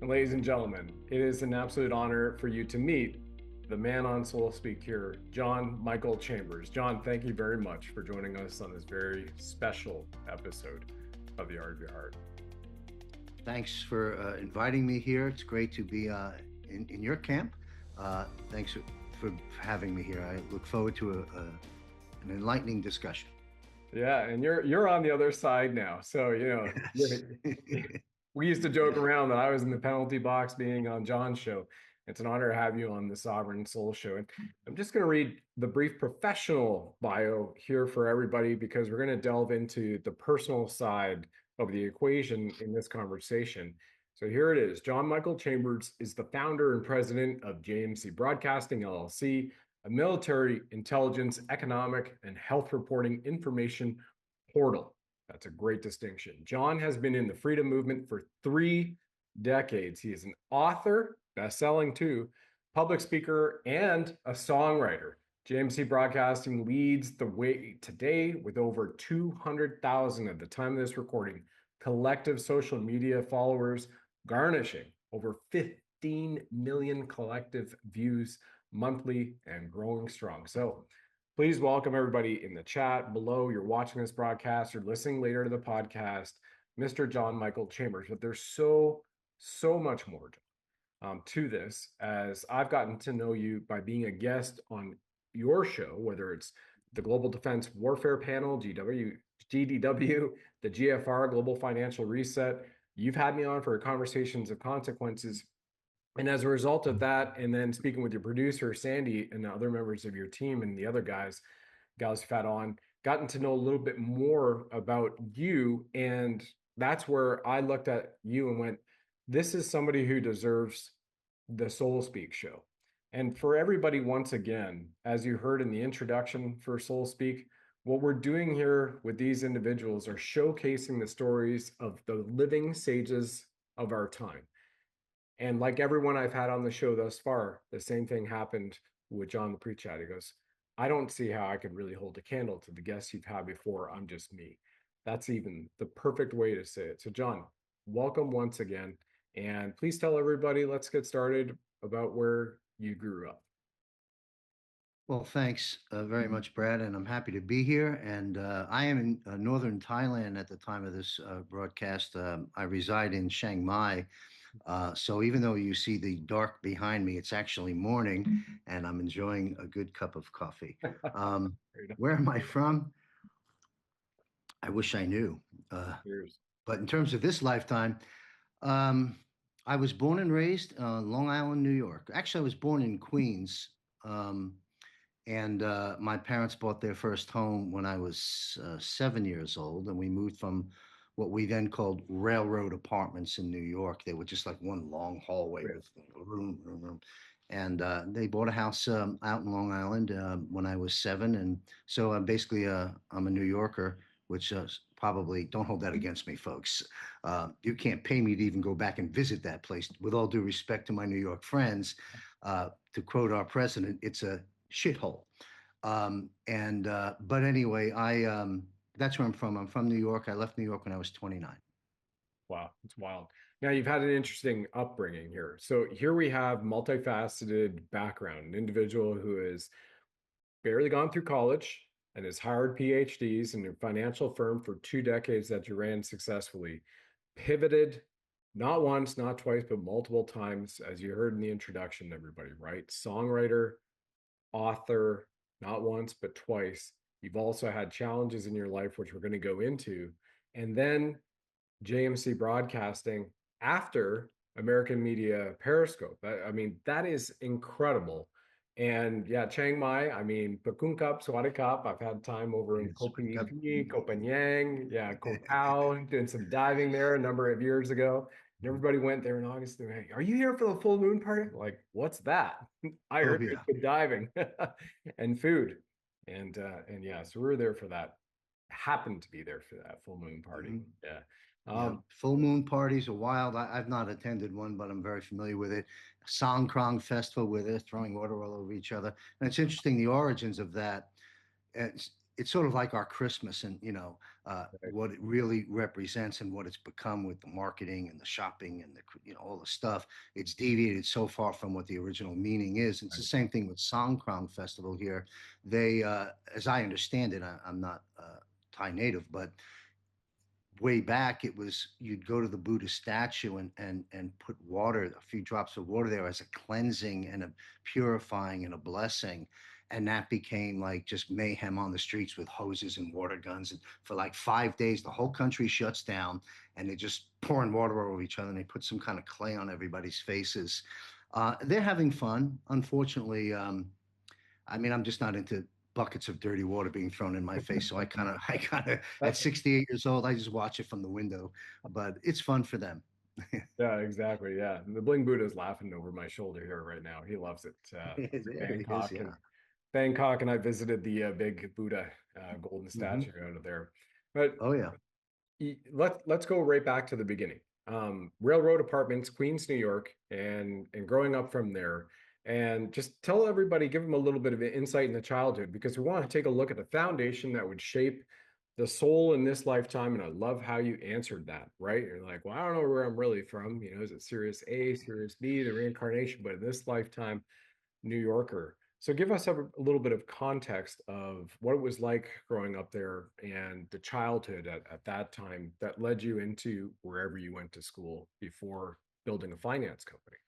Ladies and gentlemen, it is an absolute honor for you to meet the man on Soul Speak here, John Michael Chambers. John, thank you very much for joining us on this very special episode of The Art of Your Heart. Thanks for inviting me here. It's great to be in your camp. Thanks for having me here. I look forward to an enlightening discussion. Yeah, and you're on the other side now. So, Yes. we used to joke around that I was in the penalty box being on John's show. It's an honor to have you on the Sovereign Soul Show. And I'm just going to read the brief professional bio here for everybody because we're going to delve into the personal side of the equation in this conversation. So here it is. John Michael Chambers is the founder and president of JMC Broadcasting, LLC, a military intelligence, economic, and health reporting information portal. That's a great distinction. John has been in the freedom movement for 3 decades. He is an author, best-selling too, public speaker, and a songwriter. JMC Broadcasting leads the way today with over 200,000 at the time of this recording, collective social media followers, garnishing over 15 million collective views monthly and growing strong. So please welcome everybody in the chat below. You're watching this broadcast, you're listening later to the podcast, Mr. John Michael Chambers. But there's so much more to this, as I've gotten to know you by being a guest on your show, whether it's the Global Defense Warfare Panel, GDW, the GFR, Global Financial Reset. You've had me on for Conversations of Consequences. And as a result of that, and then speaking with your producer, Sandy, and the other members of your team and the other gals you've had on, gotten to know a little bit more about you. And that's where I looked at you and went, this is somebody who deserves the Soul Speak show. And for everybody, once again, as you heard in the introduction for Soul Speak, what we're doing here with these individuals are showcasing the stories of the living sages of our time. And like everyone I've had on the show thus far, the same thing happened with John the Pre-Chat. He goes, I don't see how I could really hold a candle to the guests you've had before. I'm just me. That's even the perfect way to say it. So John, welcome once again. And please tell everybody, let's get started about where you grew up. Well, thanks very much, Brad, and I'm happy to be here. And I am in northern Thailand at the time of this broadcast. I reside in Chiang Mai. So even though you see the dark behind me, it's actually morning, and I'm enjoying a good cup of coffee. Where am I from? I wish I knew. But in terms of this lifetime, I was born and raised on Long Island, New York. Actually, I was born in Queens. And my parents bought their first home when I was 7 years old, and we moved from what we then called railroad apartments in New York. They were just like one long hallway with room. And they bought a house out in Long Island when I was 7. And so I'm basically, I'm a New Yorker, which probably, don't hold that against me, folks. You can't pay me to even go back and visit that place. With all due respect to my New York friends, to quote our president, it's a shithole. But anyway, that's where I'm from. I'm from New York. I left New York when I was 29. Wow, it's wild. Now you've had an interesting upbringing here. So here we have multifaceted background, an individual who has barely gone through college and has hired PhDs in a financial firm for 2 decades that you ran successfully, pivoted not once, not twice, but multiple times, as you heard in the introduction, everybody, right? Songwriter, author, not once, but twice. You've also had challenges in your life, which we're going to go into. And then JMC Broadcasting after American Media Periscope. I mean, that is incredible. And yeah, Chiang Mai, I mean, Pakung Kap, Sawari Kap, I've had time over in Koh Phi, Koh Phangan, yeah, Koh Tao, doing some diving there a number of years ago. And everybody went there in August. Hey, are you here for the full moon party? Like, what's that? I heard there's good diving and food. And yeah, so we were there for that. Happened to be there for that full moon party. Yeah. Full moon parties are wild. I've not attended one, but I'm very familiar with it. Songkrong Festival, where they're throwing water all over each other. And it's interesting, the origins of that. it's sort of like our Christmas, and Right. what it really represents and what it's become with the marketing and the shopping and all the stuff. It's deviated so far from what the original meaning is. It's the Right. same thing with Songkran Festival here. They, as I understand it, I'm not Thai native, but way back it was you'd go to the Buddha statue and put water, a few drops of water there as a cleansing and a purifying and a blessing. And that became like just mayhem on the streets with hoses and water guns. And for like 5 days, the whole country shuts down and they're just pouring water over each other and they put some kind of clay on everybody's faces. They're having fun. Unfortunately, I mean, I'm just not into buckets of dirty water being thrown in my face. So I kind of, at That, 68 years old, I just watch it from the window. But it's fun for them. yeah, exactly. Yeah. The Bling Buddha is laughing over my shoulder here right now. He loves it. There he is. Bangkok Yeah. and Bangkok, and I visited the big Buddha golden Hmm. statue out of there. But Oh yeah. let's go right back to the beginning. Railroad apartments, Queens, New York, and growing up from there. And just tell everybody, give them a little bit of insight in the childhood, because we want to take a look at the foundation that would shape the soul in this lifetime. And I love how you answered that, right? You're like, well, I don't know where I'm really from. Is it Sirius A, Sirius B, the reincarnation? But in this lifetime, New Yorker. So give us a little bit of context of what it was like growing up there and the childhood at that time that led you into wherever you went to school before building a finance company.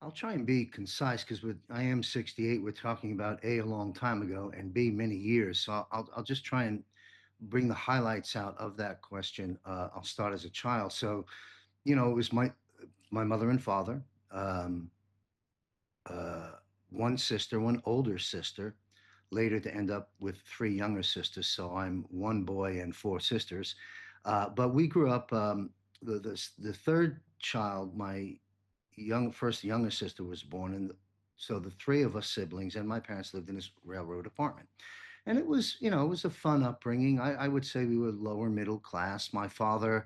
I'll try and be concise because with I am 68, we're talking about a long time ago and B many years. So I'll just try and bring the highlights out of that question. I'll start as a child. So it was my mother and father. Um, uh, One sister, one older sister, later to end up with three younger sisters. So I'm one boy and four sisters. But we grew up. The third child, my first younger sister was born, and so the three of us siblings and my parents lived in this railroad apartment. And it was a fun upbringing. I would say we were lower middle class. My father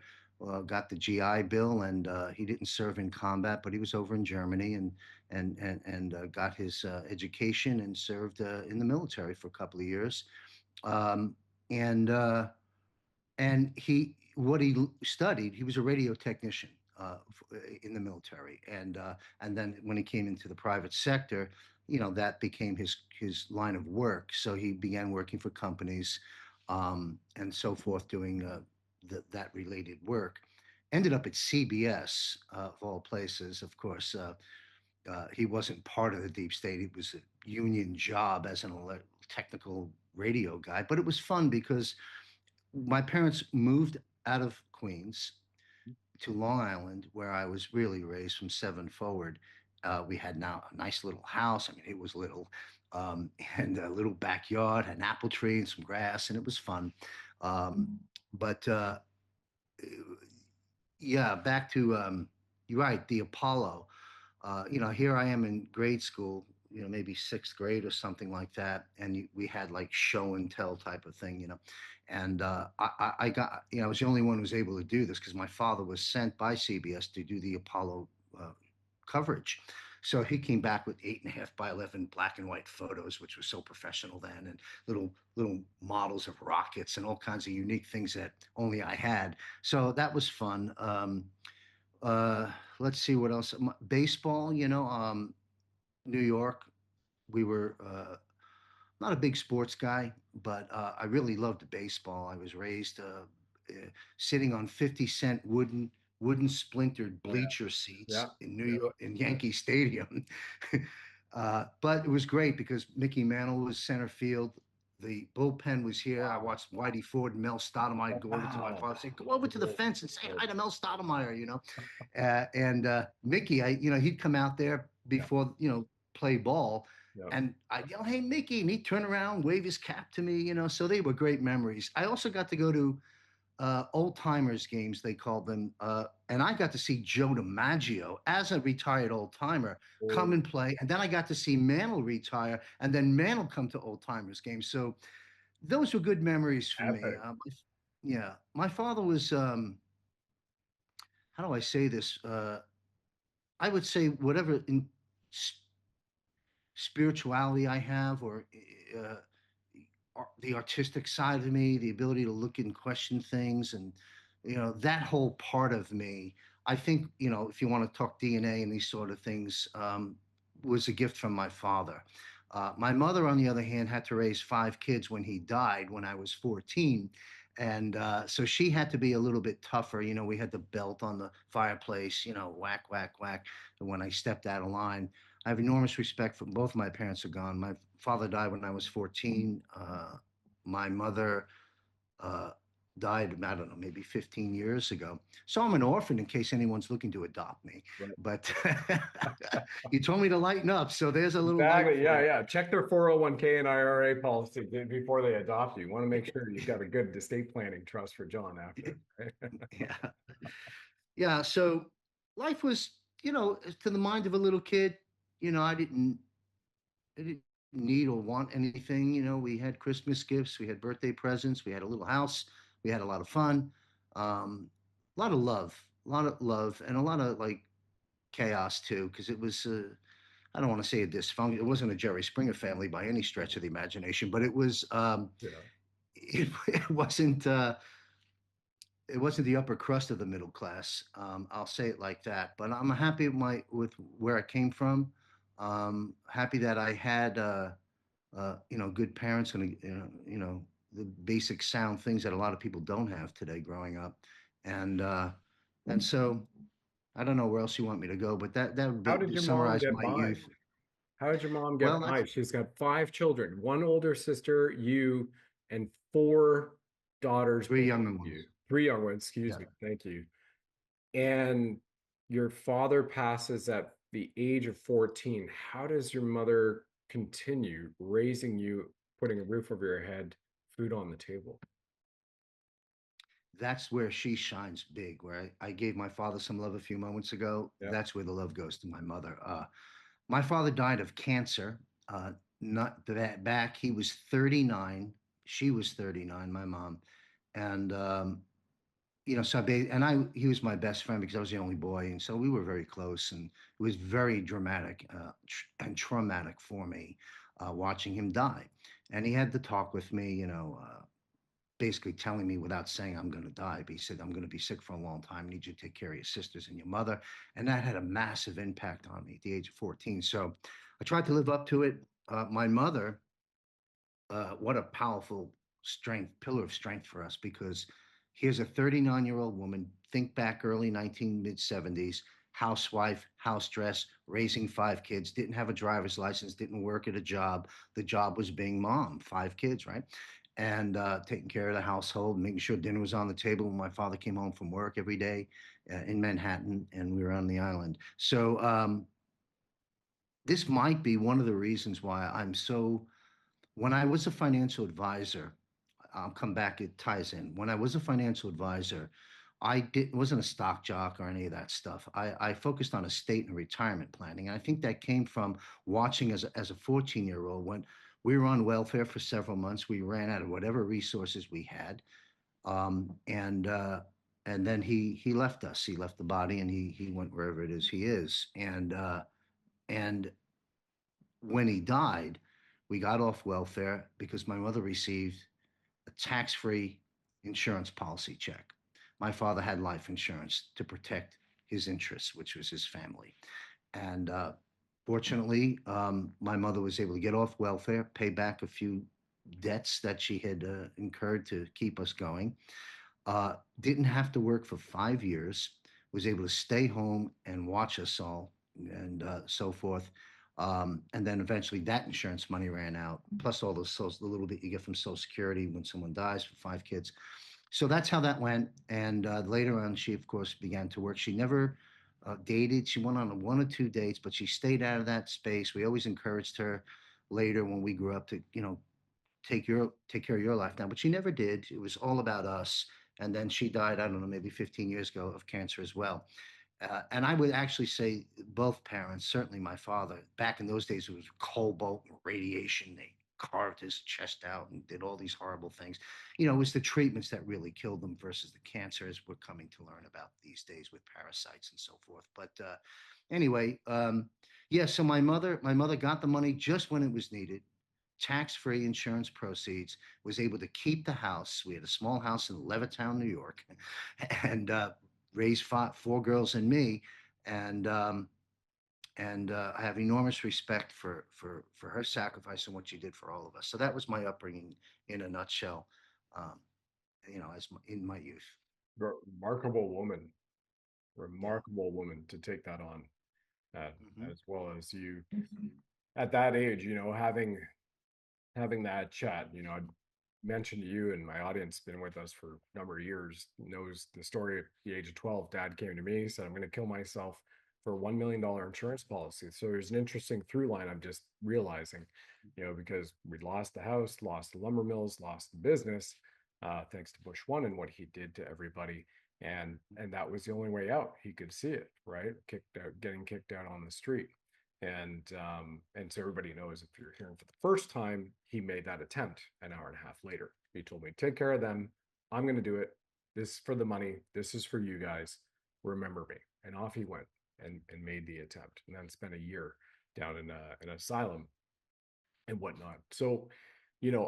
got the GI Bill, and he didn't serve in combat, but he was over in Germany and got his education and served in the military for a couple of years. Um, and what he studied, he was a radio technician in the military, and then when he came into the private sector, that became his line of work. So he began working for companies and so forth, doing that related work. Ended up at CBS of all places. Of course, he wasn't part of the deep state. It was a union job as an technical radio guy, but it was fun because my parents moved out of Queens to Long Island, where I was really raised from seven forward. We had now a nice little house. I mean, it was little, and a little backyard, an apple tree, and some grass, and it was fun. Um, but yeah, back to you're right, the Apollo. Here I am in grade school, maybe sixth grade or something like that, and we had like show and tell type of thing. And I got, I was the only one who was able to do this because my father was sent by CBS to do the Apollo coverage. So he came back with 8.5 by 11 black and white photos, which was so professional then, and little models of rockets and all kinds of unique things that only I had. So that was fun. Uh, let's see what else. Baseball, New York. We were not a big sports guy, but I really loved baseball. I was raised sitting on 50-cent wooden splintered Yeah. bleacher Yeah. seats in New York in Yankee Stadium. But it was great because Mickey Mantle was center field. The bullpen was here. I Wow. watched Whitey Ford and Mel Stottlemyre go over to my Wow. father, say, "Go over to the Cool. fence and say Cool. hi to Mel Stottlemyre." And Mickey, he'd come out there Yeah. before play ball, Yeah. and I'd yell, "Hey, Mickey!" And he'd turn around, wave his cap to me. So they were great memories. I also got to go to old timers games, they called them, and I got to see Joe DiMaggio as a retired old timer come Cool. and play, and then I got to see Mantle retire, and then Mantle come to old timers games. So those were good memories for me. Epic. Yeah, my father was. How do I say this? I would say whatever spirituality I have, or uh, the artistic side of me, the ability to look and question things, and that whole part of me. I think if you want to talk DNA and these sort of things, was a gift from my father. My mother, on the other hand, had to raise five kids when he died when I was 14. And so she had to be a little bit tougher. We had the belt on the fireplace, whack, whack, whack. And when I stepped out of line, I have enormous respect for both of my parents are gone. My father died when I was 14. My mother uh, died, I don't know, maybe 15 years ago. So I'm an orphan in case anyone's looking to adopt me. Right. But you told me to lighten up. So there's a little light Exactly. for Yeah, you. yeah. Check their 401k and IRA policy before they adopt you. Want to make sure you've got a good estate planning trust for John after. Right? Yeah. Yeah. So life was, to the mind of a little kid, I didn't need or want anything. We had Christmas gifts, we had birthday presents, we had a little house, we had a lot of fun, a lot of love, and a lot of like chaos too, because it was. I don't want to say a dysfunction. It wasn't a Jerry Springer family by any stretch of the imagination, but it was. Yeah. It wasn't. It wasn't the upper crust of the middle class. I'll say it like that. But I'm happy with where I came from. Happy that I had good parents and the basic sound things that a lot of people don't have today growing up, and uh, and so I don't know where else you want me to go, but that How would did your mom summarize get my by? youth. How did your mom Well, get by? that's She's got five children, one older sister, you, and four daughters three below younger you. ones. Three young ones, excuse Yeah. me. Thank you. And your father passes at the age of 14. How does your mother continue raising you, putting a roof over your head, food on the table? That's where she shines big. Where I gave my father some love a few moments ago. Yeah. That's where the love goes to my mother. My father died of cancer. Not that back. He was 39. She was 39. My mom, and so he was my best friend because I was the only boy, and so we were very close, and it was very dramatic and traumatic for me watching him die. And he had to talk with me, basically telling me without saying I'm going to die. But he said, I'm going to be sick for a long time. I need you to take care of your sisters and your mother. And that had a massive impact on me at the age of 14. So I tried to live up to it. My mother, what a powerful strength, pillar of strength for us, because here's a 39-year-old woman, think back early 19, mid 70s, housewife, house dress, raising five kids, didn't have a driver's license, didn't work at a job. The job was being mom, five kids, right? And taking care of the household, making sure dinner was on the table when my father came home from work every day in Manhattan, and we were on the island. So this might be one of the reasons why I'm so when I was a financial advisor, I'll come back, it ties in. When I was a financial advisor, wasn't a stock jock or any of that stuff. I focused on estate and retirement planning. And I think that came from watching as a 14-year-old when we were on welfare for several months. We ran out of whatever resources we had. And then he left us. He left the body and he went wherever it is he is. And when he died, we got off welfare because my mother received a tax-free insurance policy check. My father had life insurance to protect his interests, which was his family. And fortunately, my mother was able to get off welfare, pay back a few debts that she had incurred to keep us going. Didn't have to work for 5 years, was able to stay home and watch us all and so forth. And then eventually that insurance money ran out, plus all the little bit you get from Social Security when someone dies for five kids. So that's how that went. And later on, she, of course, began to work. She never dated. She went on one or two dates, but she stayed out of that space. We always encouraged her later when we grew up to, take care of your life now, but she never did. It was all about us. And then she died, I don't know, maybe 15 years ago of cancer as well. And I would actually say both parents, certainly my father, back in those days, it was cobalt and radiation. They carved his chest out and did all these horrible things. It was the treatments that really killed them versus the cancers we're coming to learn about these days with parasites and so forth. But anyway, yeah. So my mother got the money just when it was needed. tax-free insurance proceeds, was able to keep the house. We had a small house in Levittown, New York, and raised four girls and me. And I have enormous respect for her sacrifice and what she did for all of us. So that was my upbringing in a nutshell. Um, in my youth. Remarkable woman, Yeah. remarkable woman to take that on, uh, Hmm. as well as you at that age, having that chat. I mentioned to you, and my audience been with us for a number of years, knows the story. At the age of 12, dad came to me, said, I'm going to kill myself for a $1 million insurance policy. So there's an interesting through line I'm just realizing, because we lost the house, lost the lumber mills, lost the business, thanks to Bush one and what he did to everybody. And that was the only way out. He could see it, right? Kicked out, getting kicked out on the street. And so everybody knows, if you're hearing for the first time, he made that attempt an hour and a half later. He told me, take care of them. I'm going to do it. This is for the money. This is for you guys. Remember me. And off he went and made the attempt, and then spent a year down in an asylum and whatnot. So,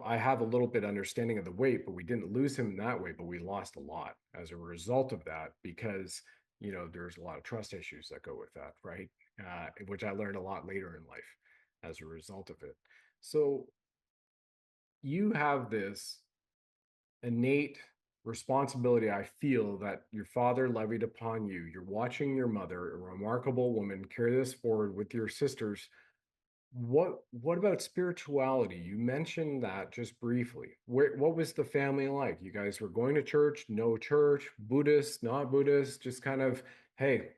I have a little bit understanding of the weight, but we didn't lose him in that way, but we lost a lot as a result of that, because, there's a lot of trust issues that go with that, right? Which I learned a lot later in life as a result of it. So you have this innate responsibility, I feel, that your father levied upon you. You're watching your mother, a remarkable woman, carry this forward with your sisters. What about spirituality? You mentioned that just briefly. What was the family like? You guys were going to church, no church, Buddhist, not Buddhist, just kind of, hey,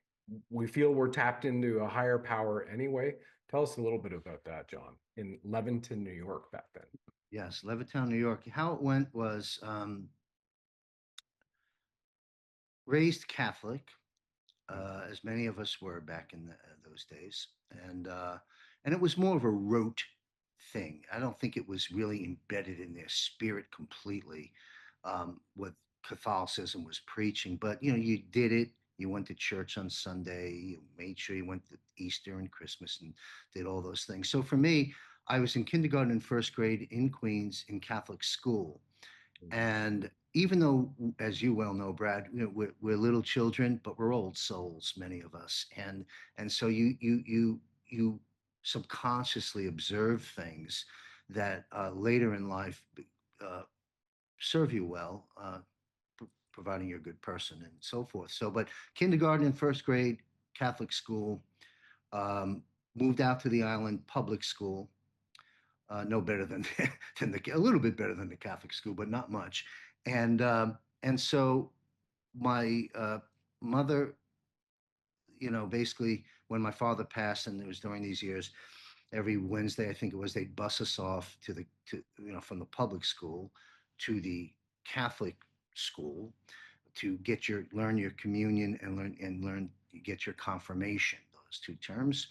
we feel we're tapped into a higher power anyway. Tell us a little bit about that, John, in Leventon, New York back then. Yes, Levittown, New York. How it went was raised Catholic, as many of us were back in those days, and uh, and it was more of a rote thing. I don't think it was really embedded in their spirit completely, what Catholicism was preaching. But you did it. You went to church on Sunday. You made sure you went to Easter and Christmas and did all those things. So for me, I was in kindergarten and first grade in Queens in Catholic school. Mhm. And even though, as you well know, Brad, we're little children, but we're old souls, many of us. And so you subconsciously observe things that later in life uh, serve you well, providing you're a good person and so forth. So, but kindergarten and first grade, Catholic school, um, moved out to the island, public school, no better than a little bit better than the Catholic school, but not much. And so my mother, basically when my father passed, and it was during these years, every Wednesday I think it was, they'd bus us off from the public school to the Catholic school to learn your communion and learn get your confirmation. Those two terms.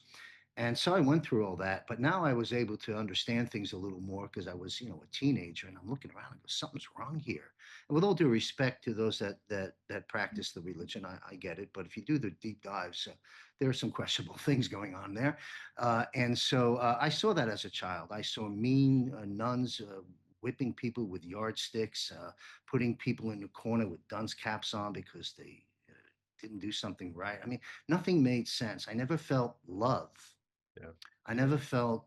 And so I went through all that, but now I was able to understand things a little more because I was, a teenager, and I'm looking around and go, something's wrong here. And with all due respect to those that practice the religion, I get it. But if you do the deep dives, there are some questionable things going on there. And so I saw that as a child. I saw mean nuns whipping people with yardsticks, putting people in the corner with dunce caps on because they didn't do something right. I mean, nothing made sense. I never felt love. Yeah. I never felt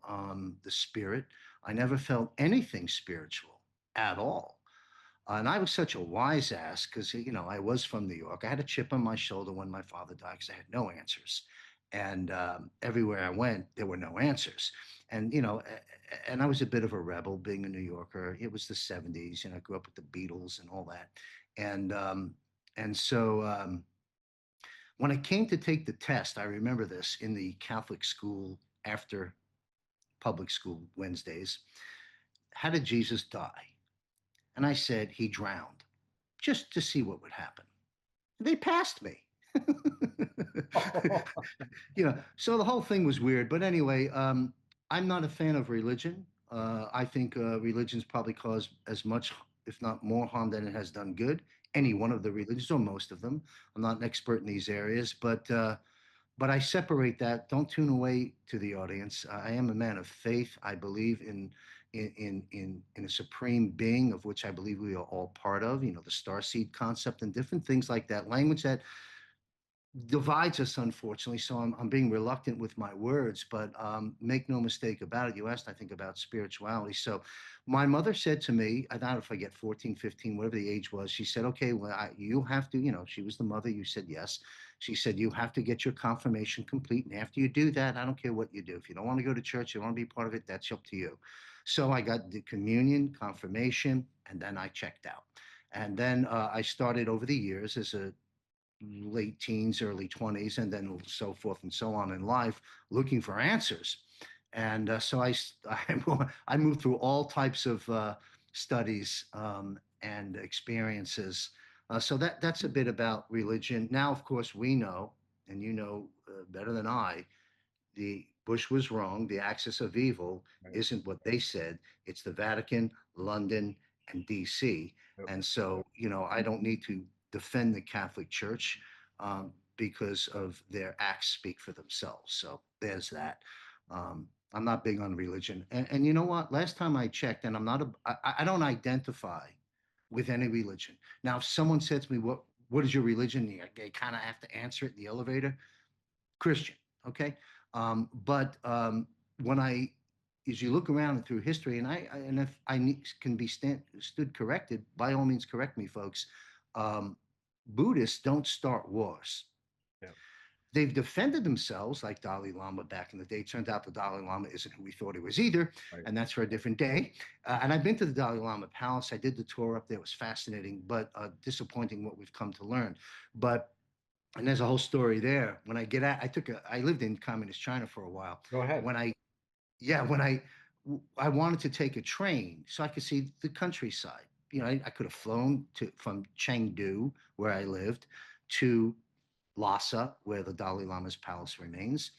the spirit. I never felt anything spiritual at all. And I was such a wise ass because, I was from New York. I had a chip on my shoulder when my father died because I had no answers. And everywhere I went, there were no answers. And, and I was a bit of a rebel being a New Yorker. It was the 70s, I grew up with the Beatles and all that. And, and so when I came to take the test, I remember this in the Catholic school after public school Wednesdays. How did Jesus die? And I said, he drowned, just to see what would happen. They passed me. So the whole thing was weird. But anyway, I'm not a fan of religion. I think religion's probably caused as much, if not more, harm than it has done good. Any one of the religions, or most of them. I'm not an expert in these areas, but I separate that. Don't tune away to the audience. I am a man of faith. I believe in a supreme being of which I believe we are all part of, the starseed concept and different things like that, language that divides us, unfortunately. So I'm being reluctant with my words, but make no mistake about it. You asked, I think, about spirituality. So my mother said to me, I don't know if I get 14, 15, whatever the age was, she said, okay, well, you have to, she was the mother. You said yes. She said, you have to get your confirmation complete. And after you do that, I don't care what you do. If you don't want to go to church, you don't want to be part of it, that's up to you. So I got the communion, confirmation, and then I checked out. And then I started over the years as a late teens, early 20s, and then so forth and so on in life, looking for answers. And so I moved through all types of studies and experiences. So that's a bit about religion. Now, of course, we know, and you know better than I, the Bush was wrong. The axis of evil Right. isn't what they said. It's the Vatican, London, and DC. Yep. And so, I don't need to defend the Catholic Church because of their acts speak for themselves. So there's that. I'm not big on religion. And you know what? Last time I checked, and I don't identify with any religion. Now, if someone said to me, what is your religion? You kind of have to answer it in the elevator. Christian, okay? But when as you look around through history, and if can be stood corrected, by all means, correct me, folks. Um, Buddhists don't start wars. Yep. They've defended themselves, like Dalai Lama back in the day. Turned out the Dalai Lama isn't who we thought he was either, Right. and that's for a different day. And I've been to the Dalai Lama Palace. I did the tour up there. It was fascinating, but disappointing what we've come to learn. But and there's a whole story there. When I get out, I lived in communist China for a while. Go ahead. When I, yeah, I wanted to take a train so I could see the countryside. I could have flown from Chengdu, where I lived, to Lhasa, where the Dalai Lama's palace remains.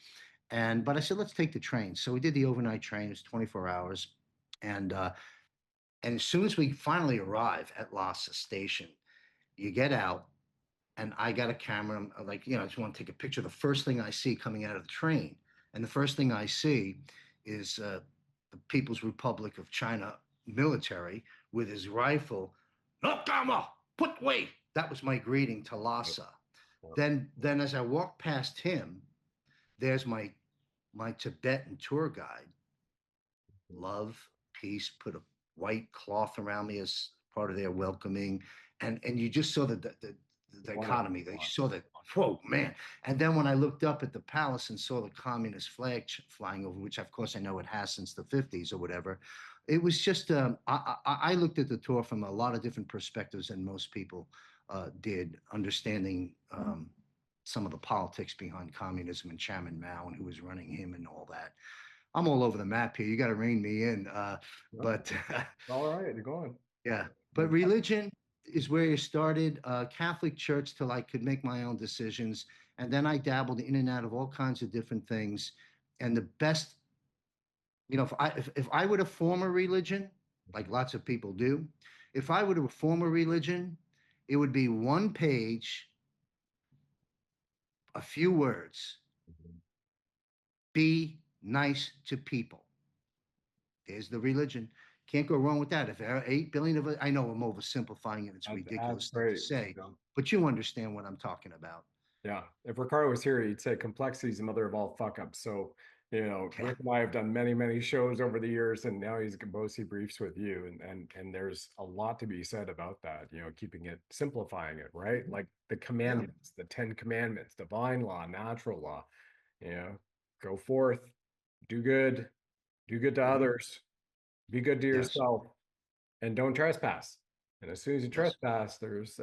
But I said, let's take the train. So we did the overnight train. It's 24 hours. And, uh, and as soon as we finally arrive at Lhasa station, you get out and I got a camera. I'm like, I just want to take a picture. The first thing I see coming out of the train, and the first thing I see is the People's Republic of China military with his rifle. No camera, put away. That was my greeting to Yep. Lhasa. Yep. Then as I walked past him, there's my Tibetan tour guide. Love, peace, put a white cloth around me as part of their welcoming. And you just saw the Wonderful. dichotomy. They saw that, whoa, man. And then when I looked up at the palace and saw the communist flag flying over, which of course I know it has since the 50s or whatever, it was just, I looked at the tour from a lot of different perspectives than most people did, understanding some of the politics behind communism and Chairman Mao and who was running him and all that. I'm all over the map here. You got to rein me in. Yep. But All right, you're going. yeah, but religion is where you started. Catholic Church till I could make my own decisions, and then I dabbled in and out of all kinds of different things. And the best, if I were to form a religion, like lots of people do, if I were to form a religion, it would be one page, a few words. Mhm. Be nice to people. There's the religion. Can't go wrong with that. If there are 8 billion of it, I know I'm oversimplifying it. It's a That's ridiculous thing to great. say, Yeah. but you understand what I'm talking about. Yeah. If Ricardo was here, he'd say complexity is the mother of all fuck ups. So, Yeah. Rick and I have done many, many shows over the years, and now he's Bossi briefs with you. And there's a lot to be said about that, keeping it, simplifying it, right? Like the Yeah. commandments, the 10 commandments, divine law, natural law, you know, go forth, do good, do good to Mhm. others, be good to Yes. yourself, and don't trespass. And as soon as you Yes. trespass, there's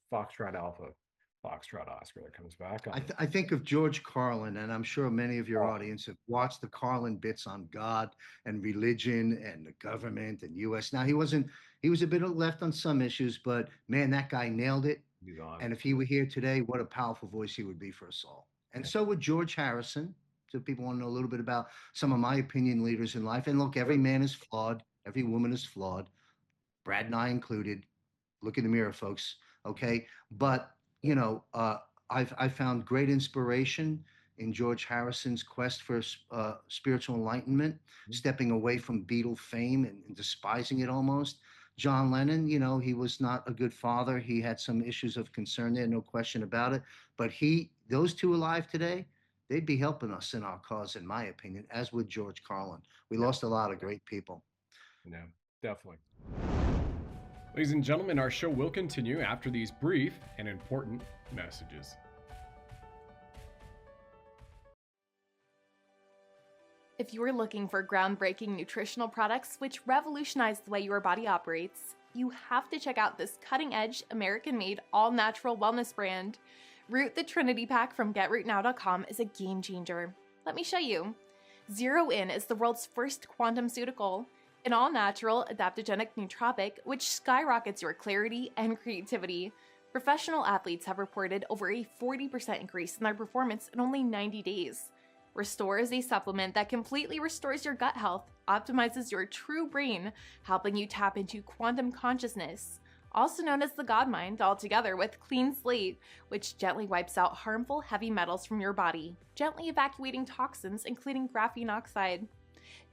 Foxtrot Alpha, Foxtrot Oscar that comes back on you. I think of George Carlin, and I'm sure many of your Oh, audience have watched the Carlin bits on God and religion and the government and U.S. Now, he was a bit left on some issues, but man, that guy nailed it. he's on. And if he were here today, what a powerful voice he would be for us all. And Yeah. so would George Harrison. So people want to know a little bit about some of my opinion leaders in life. And look, every Sure. man is flawed, every woman is flawed, Brad and I included. Look in the mirror, folks. Okay, but Yeah. I found great inspiration in George Harrison's quest for spiritual enlightenment, stepping away from Beatle fame and despising it almost. John Lennon, he was not a good father. He had some issues of concern there, no question about it. But those two alive today, they'd be helping us in our cause, in my opinion, as would George Carlin. We Yeah. lost a lot of great people. Yeah, definitely. Ladies and gentlemen, our show will continue after these brief and important messages. If you're looking for groundbreaking nutritional products which revolutionize the way your body operates, you have to check out this cutting-edge, American-made, all-natural wellness brand. Root the Trinity Pack from GetRootNow.com is a game changer. Let me show you. Zero In is the world's first quantum-ceutical, an all-natural, adaptogenic nootropic which skyrockets your clarity and creativity. Professional athletes have reported over a 40% increase in their performance in only 90 days. Restore is a supplement that completely restores your gut health, optimizes your true brain, helping you tap into quantum consciousness, also known as the God Mind, altogether with Clean Slate, which gently wipes out harmful heavy metals from your body, gently evacuating toxins, including graphene oxide.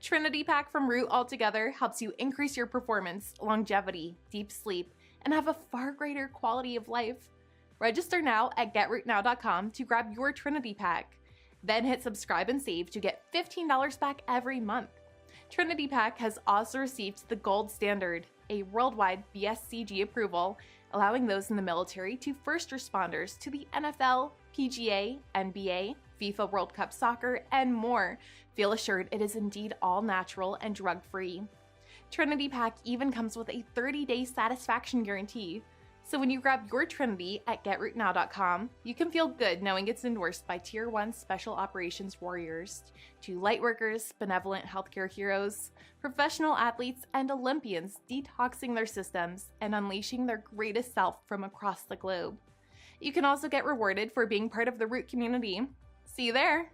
Trinity Pack from Root altogether helps you increase your performance, longevity, deep sleep, and have a far greater quality of life. Register now at GetRootNow.com to grab your Trinity Pack. Then hit subscribe and save to get $15 back every month. Trinity Pack has also received the gold standard, a worldwide BSCG approval, allowing those in the military to first responders to the NFL, PGA, NBA, FIFA World Cup Soccer, and more feel assured it is indeed all natural and drug-free. Trinity Pack even comes with a 30-day satisfaction guarantee. So when you grab your Trinity at GetRootNow.com, you can feel good knowing it's endorsed by Tier 1 Special Operations Warriors, to lightworkers, benevolent healthcare heroes, professional athletes, and Olympians detoxing their systems and unleashing their greatest self from across the globe. You can also get rewarded for being part of the Root community. See you there!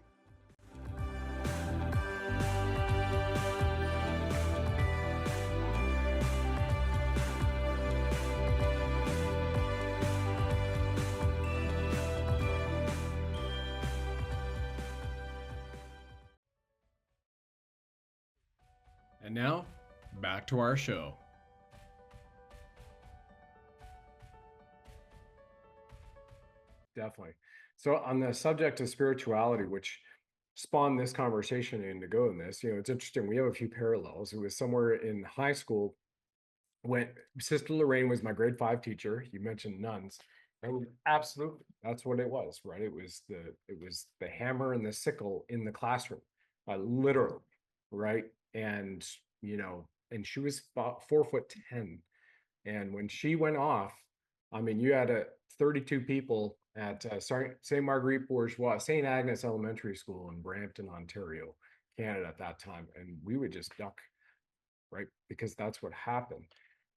And now, back to our show. Definitely. So on the subject of spirituality, which spawned this conversation and to go in this, it's interesting. We have a few parallels. It was somewhere in high school when Sister Lorraine was my grade 5 teacher. You mentioned nuns. And absolutely, that's what it was, right? It was the hammer and the sickle in the classroom, literally, right? And and she was about 4'10", and when she went off, I mean, you had 32 people at St. Marguerite Bourgeois, St. Agnes Elementary School in Brampton, Ontario, Canada at that time, and we would just duck, right? Because that's what happened.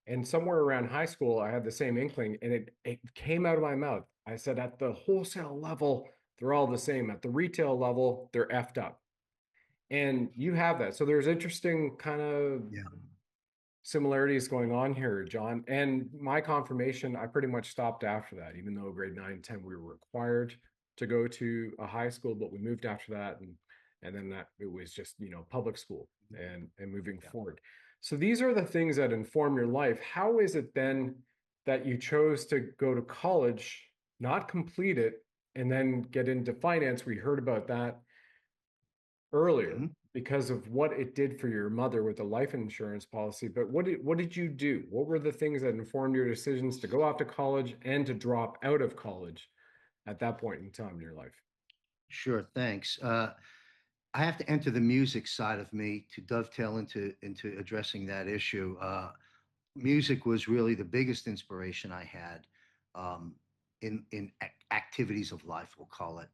And somewhere around high school, I had the same inkling, and it came out of my mouth. I said, at the wholesale level, they're all the same. At the retail level, they're effed up. And you have that. So there's interesting kind of similarities going on here, John. And my confirmation, I pretty much stopped after that, even though grade 9 and 10, we were required to go to a high school, but we moved after that. And then that it was just, public school and moving forward. So these are the things that inform your life. How is it then that you chose to go to college, not complete it, and then get into finance? We heard about that earlier because of what it did for your mother with the life insurance policy. But what did you do? What were the things that informed your decisions to go off to college and to drop out of college at that point in time in your life? Sure, thanks. I have to enter the music side of me to dovetail into addressing that issue. Music was really the biggest inspiration I had in activities of life, we'll call it.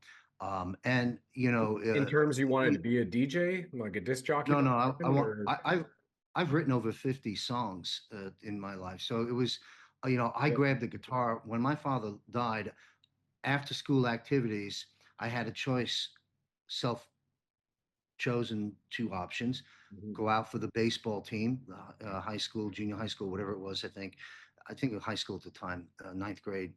And in terms you wanted to be a DJ, like a disc jockey? No, I've written over 50 songs in my life. So it was, I grabbed the guitar when my father died. After school activities, I had a choice, chosen two options: go out for the baseball team, high school, junior high school, whatever it was. I think it was high school at the time, ninth grade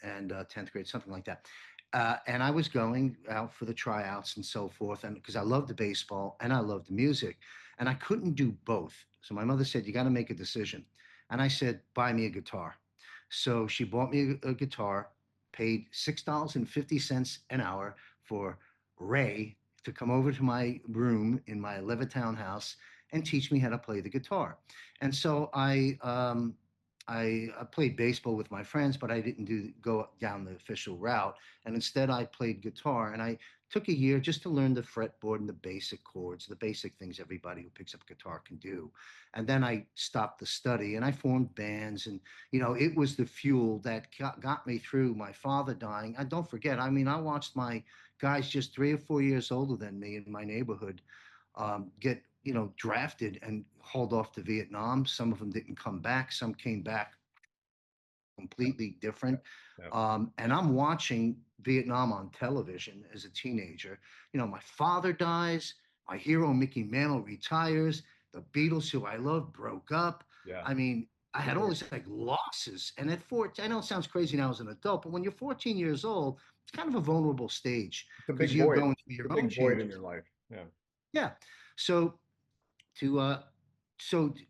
and 10th grade, something like that. And I was going out for the tryouts and so forth, and because I loved the baseball and I loved the music, and I couldn't do both. So my mother said, "You got to make a decision," and I said, "Buy me a guitar." So she bought me a guitar, paid $6.50 an hour for Ray to come over to my room in my Levittown house and teach me how to play the guitar. And so I played baseball with my friends, but I didn't go down the official route. And instead, I played guitar. And I took a year just to learn the fretboard and the basic chords, the basic things everybody who picks up a guitar can do. And then I stopped the study and I formed bands. And, it was the fuel that got me through my father dying. And don't forget, I mean, I watched my guys just 3 or 4 years older than me in my neighborhood get drafted and hauled off to Vietnam. Some of them didn't come back. Some came back completely different. Yeah. And I'm watching Vietnam on television as a teenager. My father dies. My hero Mickey Mantle retires. The Beatles, who I love, broke up. Yeah. I mean, I had all these like losses. And at 14, I know it sounds crazy now as an adult, but when you're 14 years old, it's kind of a vulnerable stage It's a because big you're void. going through It's your a own big void in changes. your life. Yeah. Yeah. So to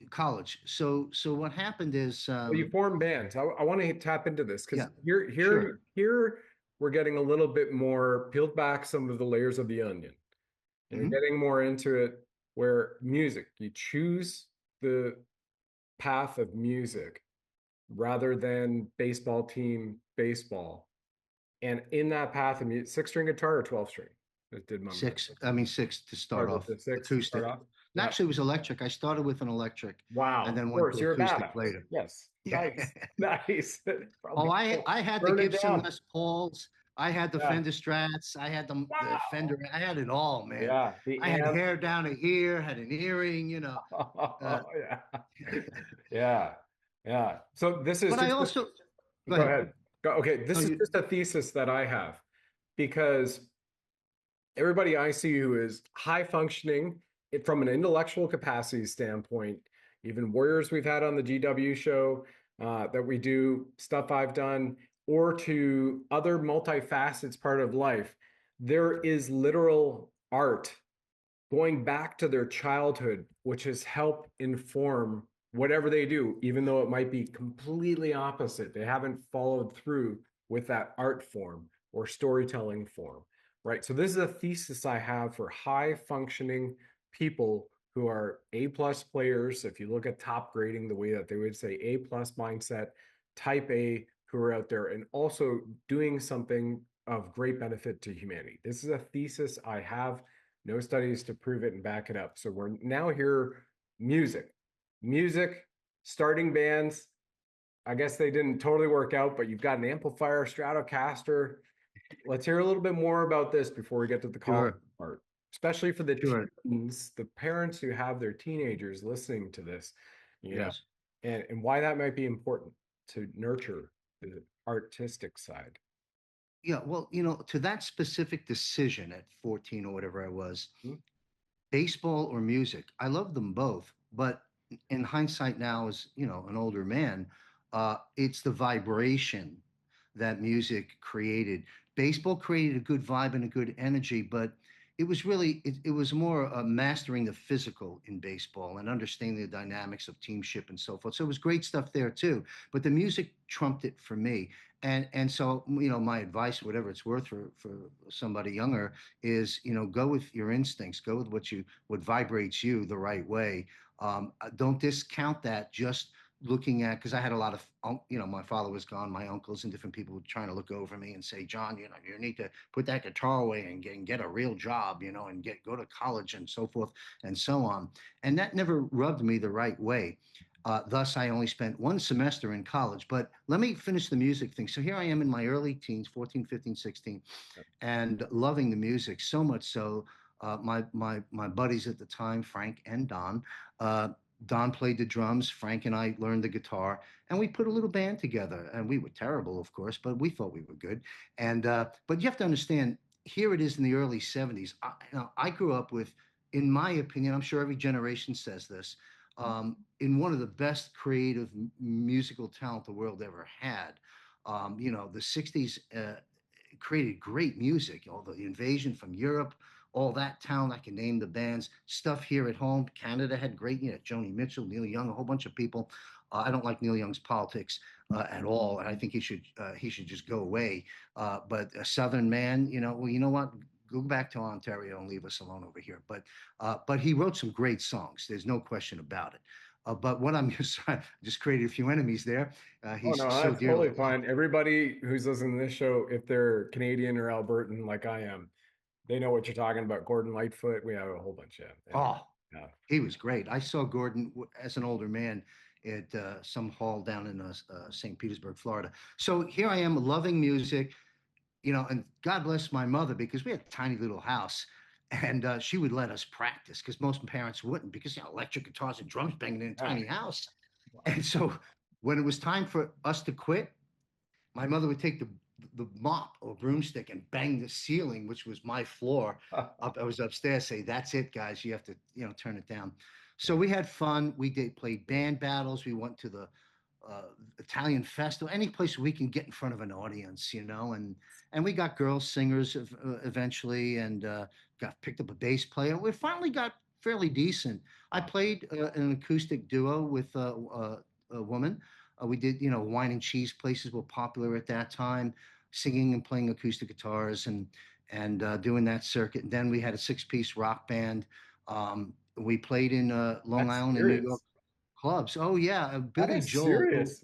college. So what happened is Well, you form bands. I want to tap into this because yeah, here, sure. here we're getting a little bit more peeled back some of the layers of the onion. And you're Mhm. getting more into it where music, you choose the path of music rather than baseball team baseball. And in that path of music, 6-string guitar or 12-string? It did my math. Six to start Start with off, the six to start acoustic. off. And Yeah. actually, it was electric. I started with an electric and Wow. then Of went course, to you're a acoustic badass. later. Yes. Yeah. Nice. Nice. Oh, Probably I had the burn it Gibson down. Les Pauls. I had the Yeah. Fender Strats. I had the Wow. Fender. I had it all, man. Yeah. The I had amp. hair down to here, had an earring. Uh, Yeah. Yeah. Yeah. So this is but I just also, go go ahead. ahead. Okay. No, This is you, just a thesis that I have because everybody I see who is high functioning from an intellectual capacity standpoint, even warriors we've had on the GW show that we do, stuff I've done, or to other multifacets part of life, there is literal art going back to their childhood, which has helped inform whatever they do, even though it might be completely opposite. They haven't followed through with that art form or storytelling form, right? So this is a thesis I have for high functioning people who are A plus players. If you look at top grading, the way that they would say A plus mindset, type A, who are out there and also doing something of great benefit to humanity. This is a thesis I have, no studies to prove it and back it up. So we're now here, music, starting bands. I guess they didn't totally work out, but you've got an amplifier, Stratocaster. Let's hear a little bit more about this before we get to the college sure, part, especially for the sure. teens, the parents who have their teenagers listening to this, you know, Yes. and why that might be important to nurture the artistic side. Yeah. Well, to that specific decision at 14 or whatever I was, Hmm? baseball or music. I love them both, but in hindsight now, as an older man, it's the vibration that music created. Baseball created a good vibe and a good energy, but it was more mastering the physical in baseball and understanding the dynamics of teamship and so forth. So it was great stuff there too. But the music trumped it for me. And so my advice, whatever it's worth for somebody younger, is go with your instincts, go with what vibrates you the right way. Don't discount that just looking at, because I had a lot of my father was gone, my uncles and different people were trying to look over me and say, John, you need to put that guitar away and get a real job, and go to college and so forth and so on. And that never rubbed me the right way. Thus, I only spent one semester in college. But let me finish the music thing. So here I am in my early teens, 14, 15, 16, and loving the music so much so. My buddies at the time, Frank and Don, Don played the drums. Frank and I learned the guitar, and we put a little band together. And we were terrible, of course, but we thought we were good. And but you have to understand, here it is in the early '70s. I grew up with, in my opinion, I'm sure every generation says this, in one of the best creative musical talent the world ever had. The '60s created great music. All the invasion from Europe, all that talent. I can name the bands. Stuff here at home. Canada had great, Joni Mitchell, Neil Young, a whole bunch of people. I don't like Neil Young's politics at all, and I think he should just go away. But a Southern man, well, you know what? Go back to Ontario and leave us alone over here. But he wrote some great songs. There's no question about it. But what I'm just created a few enemies there. Oh He's no, so that's dearly totally loved. fine. Everybody who's listening to this show, if they're Canadian or Albertan like I am, they know what you're talking about. Gordon Lightfoot, we have a whole bunch of, and Oh, yeah. he was great. I saw Gordon as an older man at some hall down in St. Petersburg, Florida. So here I am loving music, and God bless my mother because we had a tiny little house and she would let us practice because most parents wouldn't because, electric guitars and drums banging in a Ah, tiny house. And so when it was time for us to quit, my mother would take the mop or broomstick and bang the ceiling, which was my floor. I was upstairs, say, "That's it, guys. You have to, turn it down." So we had fun. We did play band battles. We went to the Italian festival, any place we can get in front of an audience, and we got girl singers eventually, and got picked up a bass player. We finally got fairly decent. I played an acoustic duo with a woman. We did, wine and cheese places were popular at that time, singing and playing acoustic guitars and doing that circuit. And then we had a six-piece rock band. We played in Long that's Island and New York serious. clubs. Oh yeah, That Billy is Joel. serious.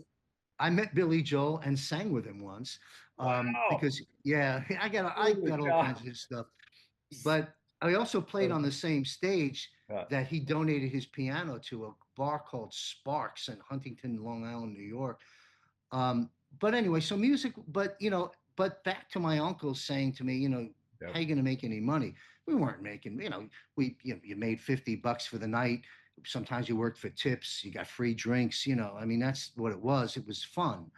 I met Billy Joel and sang with him once. Wow. Because yeah, I Holy got all cow. kinds of stuff. But I also played on the same stage Yeah. that he donated his piano to a bar called Sparks in Huntington, Long Island, New York. Um, but anyway, so music, but back to my uncle saying to me, Yeah. how you going to make any money? We weren't making, you made $50 for the night. Sometimes you worked for tips, you got free drinks, I mean, that's what it was. It was fun.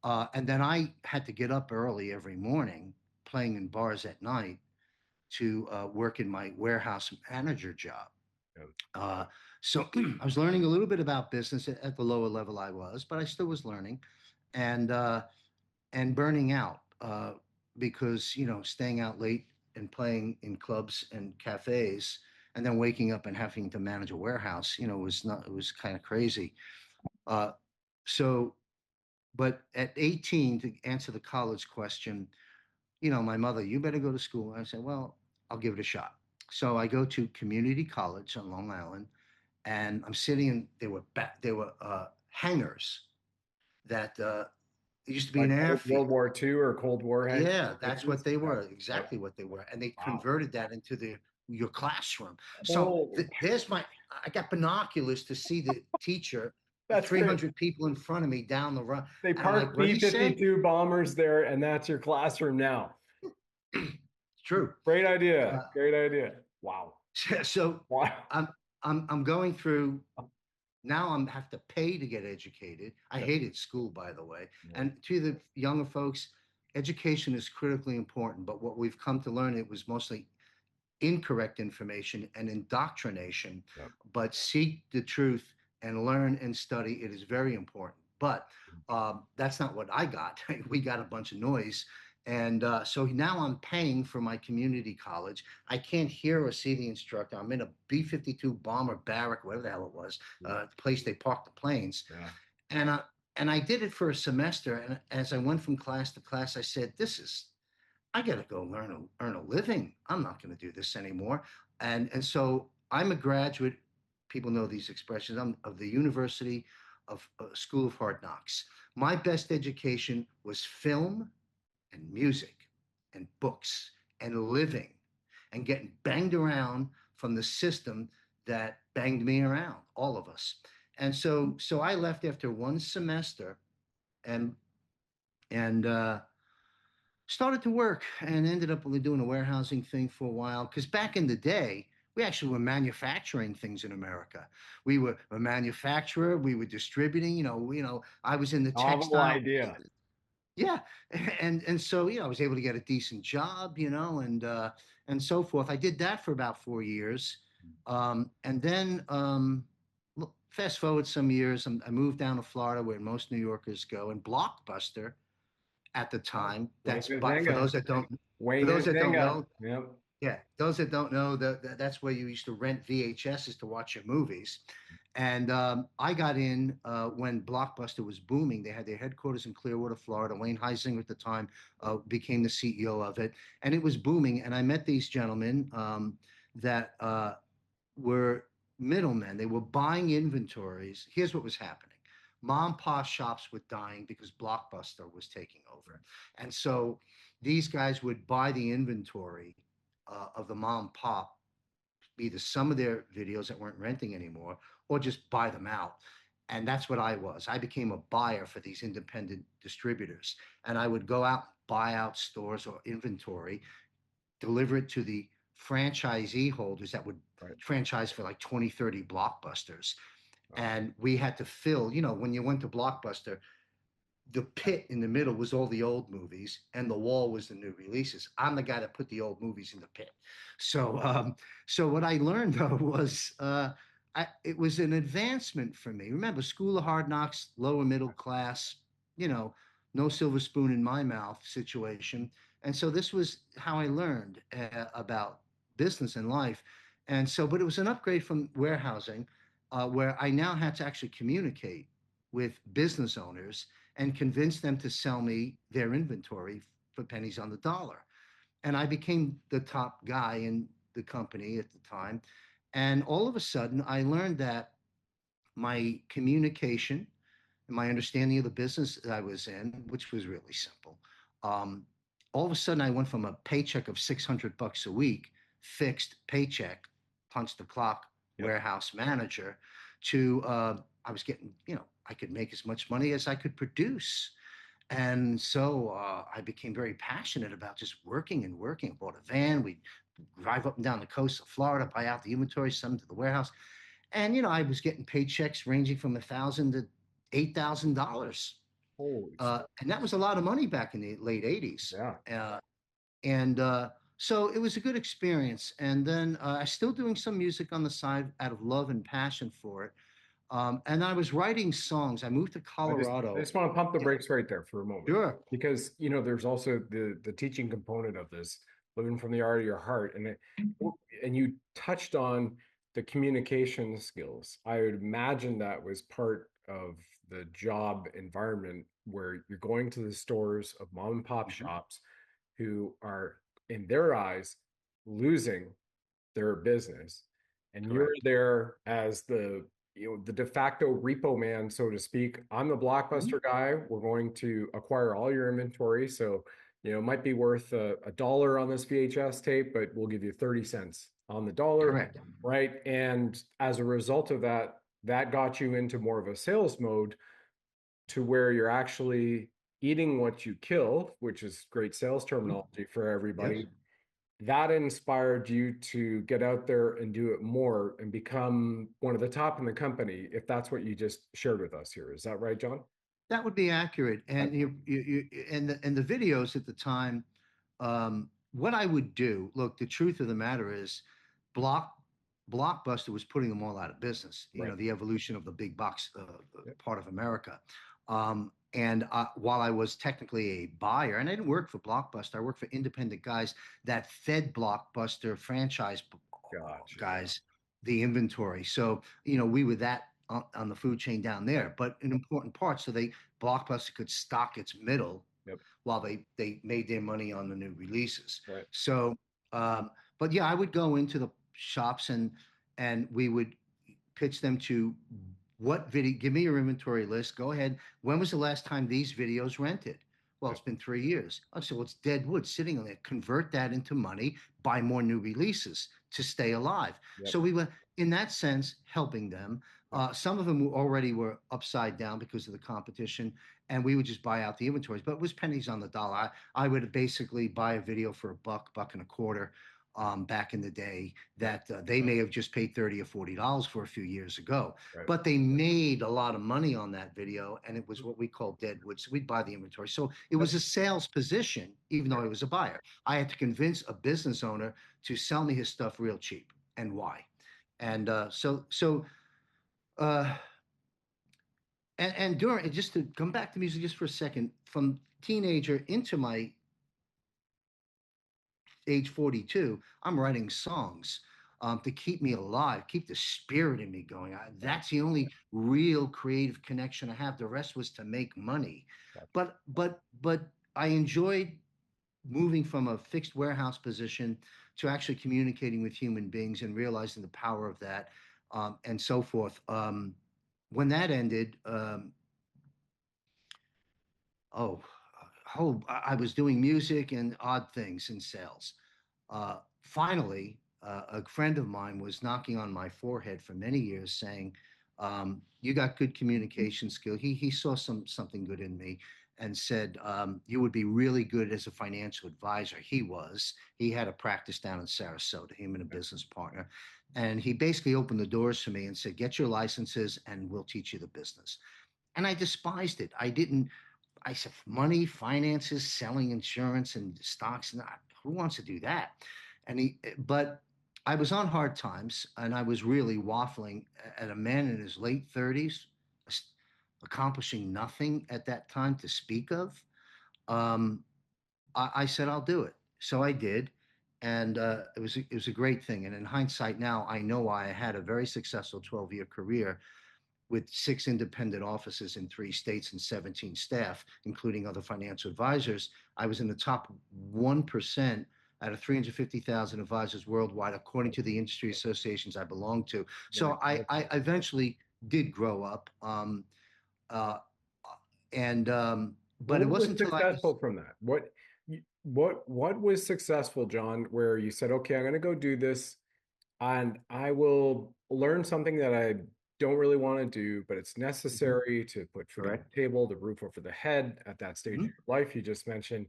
And then I had to get up early every morning playing in bars at night to work in my warehouse manager job. Yeah. Uh, so I was learning a little bit about business at the lower level I was, but I still was learning and burning out because staying out late and playing in clubs and cafes and then waking up and having to manage a warehouse was not it was kind of crazy. uh, so but at 18, to answer the college question, my mother, you better go to school. I said, well, I'll give it a shot. So I go to community college on Long Island, and I'm sitting in there were hangars that it used to be an Like World airfield. War II or Cold War Yeah, that's hangars. what they Yeah. were, Yeah. exactly what they were. And they Wow. converted that into your classroom. So Oh, I got binoculars to see the teacher, the that's great. 300 people in front of me down the run. They And I'm like, parked what did he say? B-52 bombers there, and that's your classroom now. It's true. Great idea. Uh, Great idea. Wow. so Wow. I'm, I'm going through. Now I'm have to pay to get educated. I Yeah. hated school, by the way. Yeah. And to the younger folks, education is critically important. But what we've come to learn, it was mostly incorrect information and indoctrination. Yeah. But seek the truth and learn and study. It is very important. But that's not what I got. We got a bunch of noise. And so now I'm paying for my community college. I can't hear or see the instructor. I'm in a B-52 bomber barrack, whatever the hell it was, the place they parked the planes. Yeah. And I did it for a semester. And as I went from class to class, I said, I got to go earn a living. I'm not going to do this anymore. And so I'm a graduate. People know these expressions. I'm of the University of School of Hard Knocks. My best education was film and music and books and living and getting banged around from the system that banged me around, all of us. And so I left after one semester and and started to work and ended up only doing a warehousing thing for a while. Because back in the day, we actually were manufacturing things in America. We were a manufacturer. We were distributing. I was in the Novel textile. idea. Yeah, and so I was able to get a decent job, and so forth. I did that for about 4 years, and then fast forward some years, I moved down to Florida, where most New Yorkers go, and Blockbuster at the time. Wayne That's for Huizenga. those that don't for Wayne those that don't Huizenga. know. Yep. Yeah, those that don't know, that's where you used to rent VHSs to watch your movies. And I got in when Blockbuster was booming. They had their headquarters in Clearwater, Florida. Wayne Huizenga at the time became the CEO of it, and it was booming. And I met these gentlemen that were middlemen. They were buying inventories. Here's what was happening. Mom and pop shops were dying because Blockbuster was taking over. And so these guys would buy the inventory of the mom and pop, either some of their videos that weren't renting anymore, or just buy them out. And that's what I was. I became a buyer for these independent distributors. And I would go out, buy out stores or inventory, deliver it to the franchisee holders that would franchise for like 20, 30 blockbusters. And we had to fill, when you went to Blockbuster, the pit in the middle was all the old movies and the wall was the new releases. I'm the guy that put the old movies in the pit. So what I learned though was it was an advancement for me. Remember, School of Hard Knocks, lower middle class, no silver spoon in my mouth situation. And so this was how I learned about business and life. And so, but it was an upgrade from warehousing, where I now had to actually communicate with business owners and convince them to sell me their inventory for pennies on the dollar. And I became the top guy in the company at the time. And all of a sudden, I learned that my communication and my understanding of the business that I was in, which was really simple, all of a sudden I went from a paycheck of $600 a week, fixed paycheck, punch the clock, warehouse manager, to I was getting, I could make as much money as I could produce. And so I became very passionate about just working and working. I bought a van. We'd drive up and down the coast of Florida, buy out the inventory, send them to the warehouse. And, I was getting paychecks ranging from $1,000 to $8,000. And that was a lot of money back in the late 80s. And so it was a good experience. And then I still doing some music on the side out of love and passion for it. And I was writing songs. I moved to Colorado. I just want to pump the brakes right there for a moment. Sure. Because, there's also the teaching component of this, living from the art of your heart. And you touched on the communication skills. I would imagine that was part of the job environment where you're going to the stores of mom and pop shops who are, in their eyes, losing their business. And you're there as the de facto repo man, so to speak. I'm the Blockbuster guy. We're going to acquire all your inventory. So, it might be worth $1 on this VHS tape, but we'll give you 30 cents on the dollar. Correct. Right. And as a result of that, that got you into more of a sales mode to where you're actually eating what you kill, which is great sales terminology for everybody. Yes. That inspired you to get out there and do it more and become one of the top in the company, if that's what you just shared with us here. Is that right, John? That would be accurate. And and the videos at the time, what I would do, look, the truth of the matter is Blockbuster was putting them all out of business, the evolution of the big box part of America. And while I was technically a buyer, and I didn't work for Blockbuster, I worked for independent guys that fed Blockbuster franchise guys the inventory. So, we were that on the food chain down there, but an important part. So Blockbuster could stock its middle while they made their money on the new releases. Right. So, but yeah, I would go into the shops and we would pitch them to what video, give me your inventory list. Go ahead. When was the last time these videos rented? Well, it's been 3 years. Oh, so it's dead wood sitting on there. Convert that into money, buy more new releases to stay alive. So we were, in that sense, helping them. Some of them already were upside down because of the competition, and we would just buy out the inventories. But it was pennies on the dollar. I would basically buy a video for $1.25. Back in the day, that they may have just paid $30 or $40 for a few years ago, but they made a lot of money on that video, and it was what we call dead wood. So we'd buy the inventory. So it was a sales position, even though I was a buyer. I had to convince a business owner to sell me his stuff real cheap, and why. And And during, just to come back to music just for a second, from teenager into my age 42, I'm writing songs to keep me alive, keep the spirit in me going. That's the only real creative connection I have. The rest was to make money. But I enjoyed moving from a fixed warehouse position to actually communicating with human beings and realizing the power of that, and so forth. When that ended, oh, I was doing music and odd things in sales. Finally, a friend of mine was knocking on my forehead for many years, saying, "You got good communication skill." He saw something good in me, and said, "You would be really good as a financial advisor." He was. He had a practice down in Sarasota. Him and a business partner, and he basically opened the doors for me and said, "Get your licenses, and we'll teach you the business." And I despised it. I didn't. I said, money, finances, selling insurance and stocks. Not who wants to do that? But I was on hard times, and I was really waffling at a man in his late 30s, accomplishing nothing at that time to speak of. Um, I said, I'll do it. So I did. And it was a great thing. And in hindsight now, I know why I had a very successful 12-year career with 6 independent offices in 3 states and 17 staff, including other financial advisors. I was in the top 1% out of 350,000 advisors worldwide, according to the industry associations I belong to. So I eventually did grow up. Uh, and But it What was wasn't until I was. successful from that? What was successful, John, where you said, okay, I'm going to go do this and I will learn something that I don't really want to do, but it's Mhm. necessary to put food on Correct. the table, the roof over the head at that stage of Mhm. your life you just mentioned,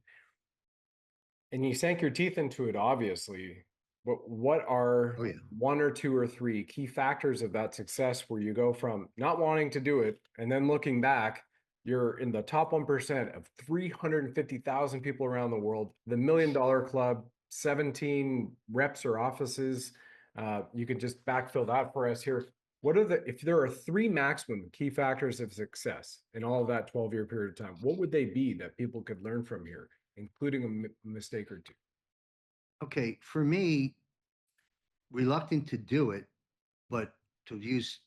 and you sank your teeth into it, obviously. But what are Oh, yeah. 1 or 2 or 3 key factors of that success where you go from not wanting to do it and then looking back, you're in the top 1% of 350,000 people around the world, the $1 million club, 17 reps or offices. You can just backfill that for us here. What are if there are 3 maximum key factors of success in all of that 12-year period of time, what would they be that people could learn from here, including a mistake or 2? Okay. For me, reluctant to do it, but to use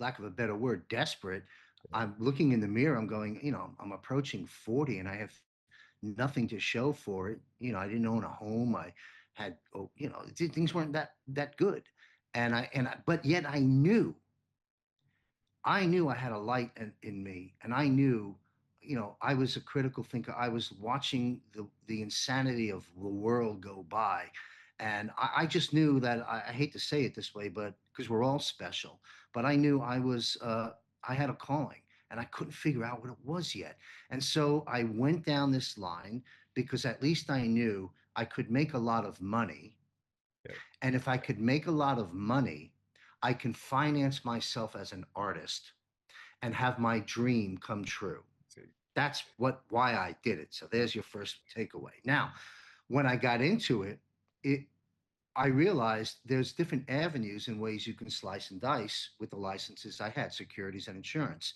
lack of a better word, desperate. I'm looking in the mirror. I'm going, I'm approaching 40 and I have nothing to show for it. I didn't own a home. I had, things weren't that good. But yet I knew I had a light in me, and I knew, I was a critical thinker. I was watching the insanity of the world go by, and I just knew that I hate to say it this way, but because we're all special, but I knew I had a calling, and I couldn't figure out what it was yet. And so I went down this line because at least I knew I could make a lot of money, Yeah. and if I could make a lot of money, I can finance myself as an artist and have my dream come true. See. That's why I did it. So there's your first takeaway. Now, when I got into it I realized there's different avenues and ways you can slice and dice with the licenses I had, securities and insurance.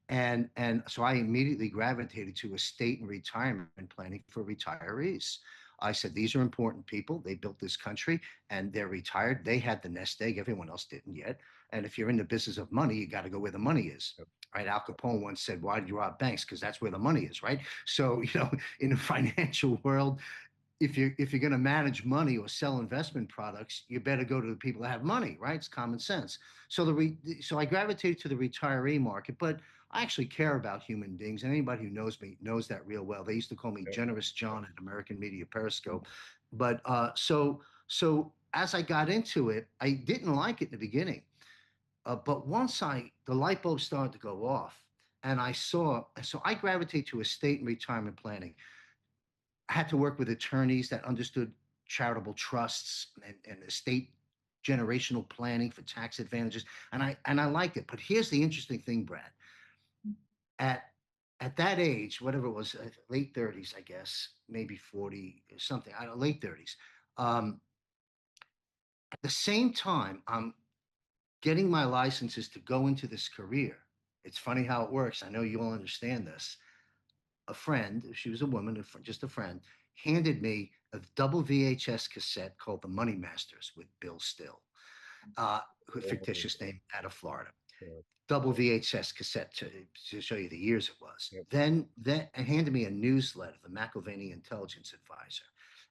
And so I immediately gravitated to estate and retirement planning for retirees. I said, these are important people. They built this country and they're retired. They had the nest egg. Everyone else didn't yet. And if you're in the business of money, you got to go where the money is. Yep. Right. Al Capone once said, why did you rob banks? Because that's where the money is. Right. So, in the financial world, if you're going to manage money or sell investment products, you better go to the people that have money, right? It's common sense. So I gravitated to the retiree market, but I actually care about human beings, and anybody who knows me knows that real well. They used to call me Yep. Generous John at American Media Periscope, but so as I got into it, I didn't like it in the beginning, but once the light bulb started to go off, and so I gravitate to estate and retirement planning. I had to work with attorneys that understood charitable trusts and estate generational planning for tax advantages, and I liked it. But here's the interesting thing, Brad. At at that age, whatever it was, late 30s, I guess, maybe 40 or something, I don't know, late 30s. Um, at the same time, I'm getting my licenses to go into this career. it's funny how it works. I know you'll understand this. A friend, she was a woman, just a friend, handed me a double VHS cassette called The Money Masters with Bill Still, uh, a fictitious name, out of Florida. Yeah. Double VHS cassette to show you the years it was. Yep. Then it handed me a newsletter, the McIlvaney Intelligence Advisor,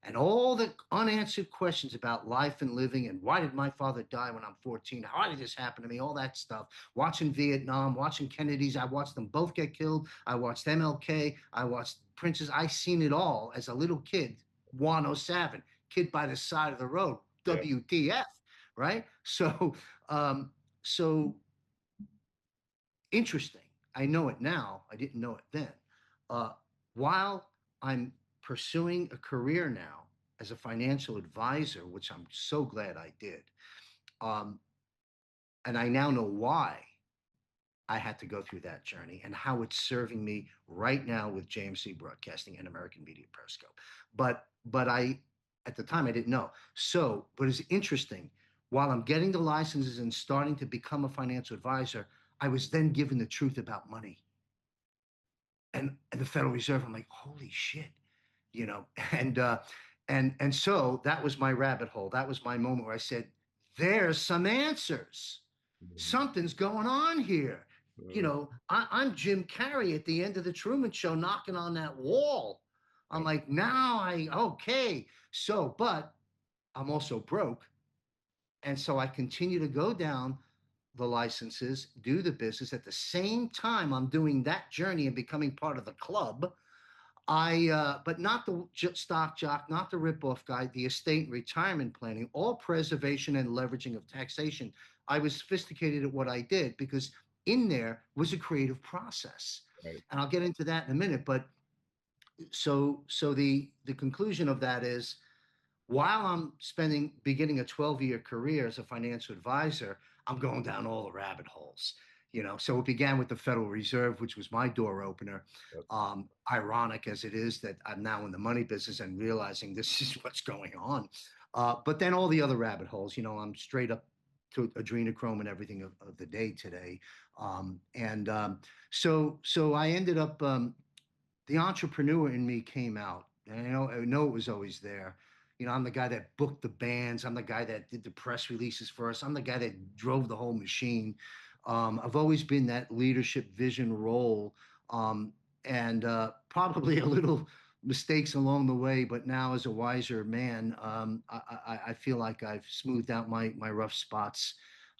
and all the unanswered questions about life and living and why did my father die when I'm 14? How did this happen to me? All that stuff. Watching Vietnam, watching Kennedy's, I watched them both get killed. I watched MLK. I watched Prince's. I seen it all as a little kid. 107, kid by the side of the road. Yep. WTF, right? So interesting. I know it now. I didn't know it then. While I'm pursuing a career now as a financial advisor, which I'm so glad I did, and I now know why I had to go through that journey and how it's serving me right now with JMC Broadcasting and American Media Periscope. But I, at the time, I didn't know. So, but it's interesting. While I'm getting the licenses and starting to become a financial advisor, I was then given the truth about money and the Federal Reserve. I'm like, holy shit, you know. And so that was my rabbit hole. That was my moment where I said, there's some answers. Something's going on here. You know, I'm Jim Carrey at the end of the Truman Show knocking on that wall. I'm like, okay. So, but I'm also broke. And so I continue to go down the licenses, do the business. At the same time, I'm doing that journey and becoming part of the club. But not the stock jock, not the ripoff guy, the estate and retirement planning, all preservation and leveraging of taxation. I was sophisticated at what I did because in there was a creative process. Right. And I'll get into that in a minute. But so the conclusion of that is, while I'm beginning a 12-year career as a financial advisor, I'm going down all the rabbit holes. You know, so it began with the Federal Reserve, which was my door opener. Yep. Ironic as it is that I'm now in the money business and realizing this is what's going on. But then all the other rabbit holes, you know, I'm straight up to adrenochrome and everything of the day today. So I ended up, the entrepreneur in me came out. And I know it was always there. You know, I'm the guy that booked the bands. I'm the guy that did the press releases for us. I'm the guy that drove the whole machine. I've always been that leadership vision role, and probably a little mistakes along the way. But now, as a wiser man, I feel like I've smoothed out my rough spots.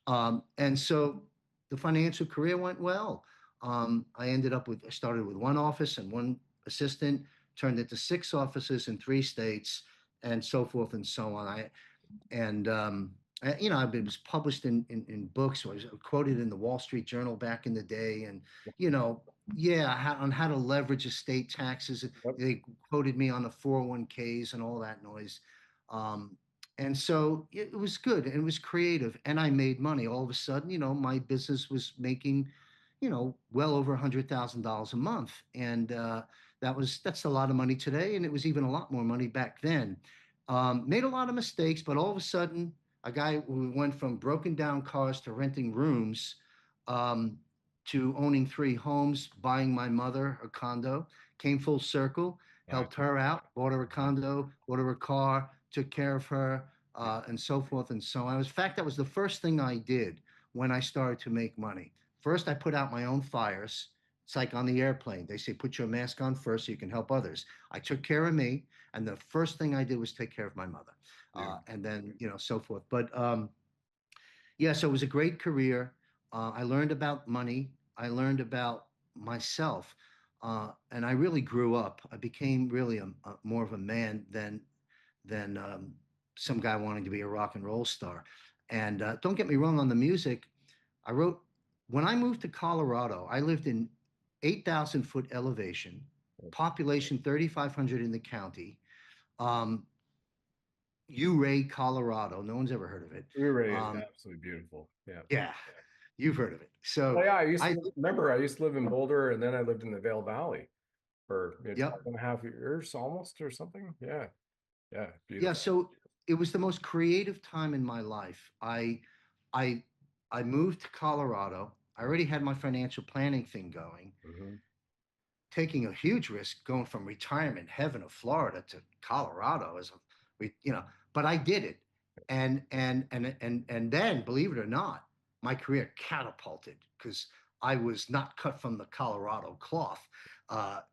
And so the financial career went well. I started with one office and one assistant, turned into 6 offices in 3 states, and so forth and so on. You know, it was published in books. I was quoted in the Wall Street Journal back in the day, and you know, on how to leverage estate taxes. Yep. They quoted me on the 401ks and all that noise. And so it was good and it was creative, and I made money. All of a sudden, you know, my business was making, you know, well over $100,000 a month, and that's a lot of money today, and it was even a lot more money back then. Made a lot of mistakes, but all of a sudden, a guy who went from broken down cars to renting rooms, to owning 3 homes, buying my mother a condo, came full circle, helped her out, bought her a condo, bought her a car, took care of her, and so forth and so on. In fact, that was the first thing I did when I started to make money. First, I put out my own fires. It's like on the airplane. They say, put your mask on first so you can help others. I took care of me. And the first thing I did was take care of my mother. And then, you know, so forth. But yeah, so it was a great career. I learned about money. I learned about myself. And I really grew up. I became really more of a man than some guy wanting to be a rock and roll star. And don't get me wrong on the music. When I moved to Colorado, I lived in 8,000-foot elevation, population 3,500 in the county. Ouray, Colorado. No one's ever heard of it. Ouray is absolutely beautiful. Yeah. Yeah, you've heard of it. So yeah, I used to live in Boulder, and then I lived in the Vail Valley for 12.5 years almost or something. Yeah. Yeah. Beautiful. Yeah. So it was the most creative time in my life. I moved to Colorado. I already had my financial planning thing going, Mhm. taking a huge risk going from retirement heaven of Florida to Colorado as but I did it. And then, believe it or not, my career catapulted because I was not cut from the Colorado cloth,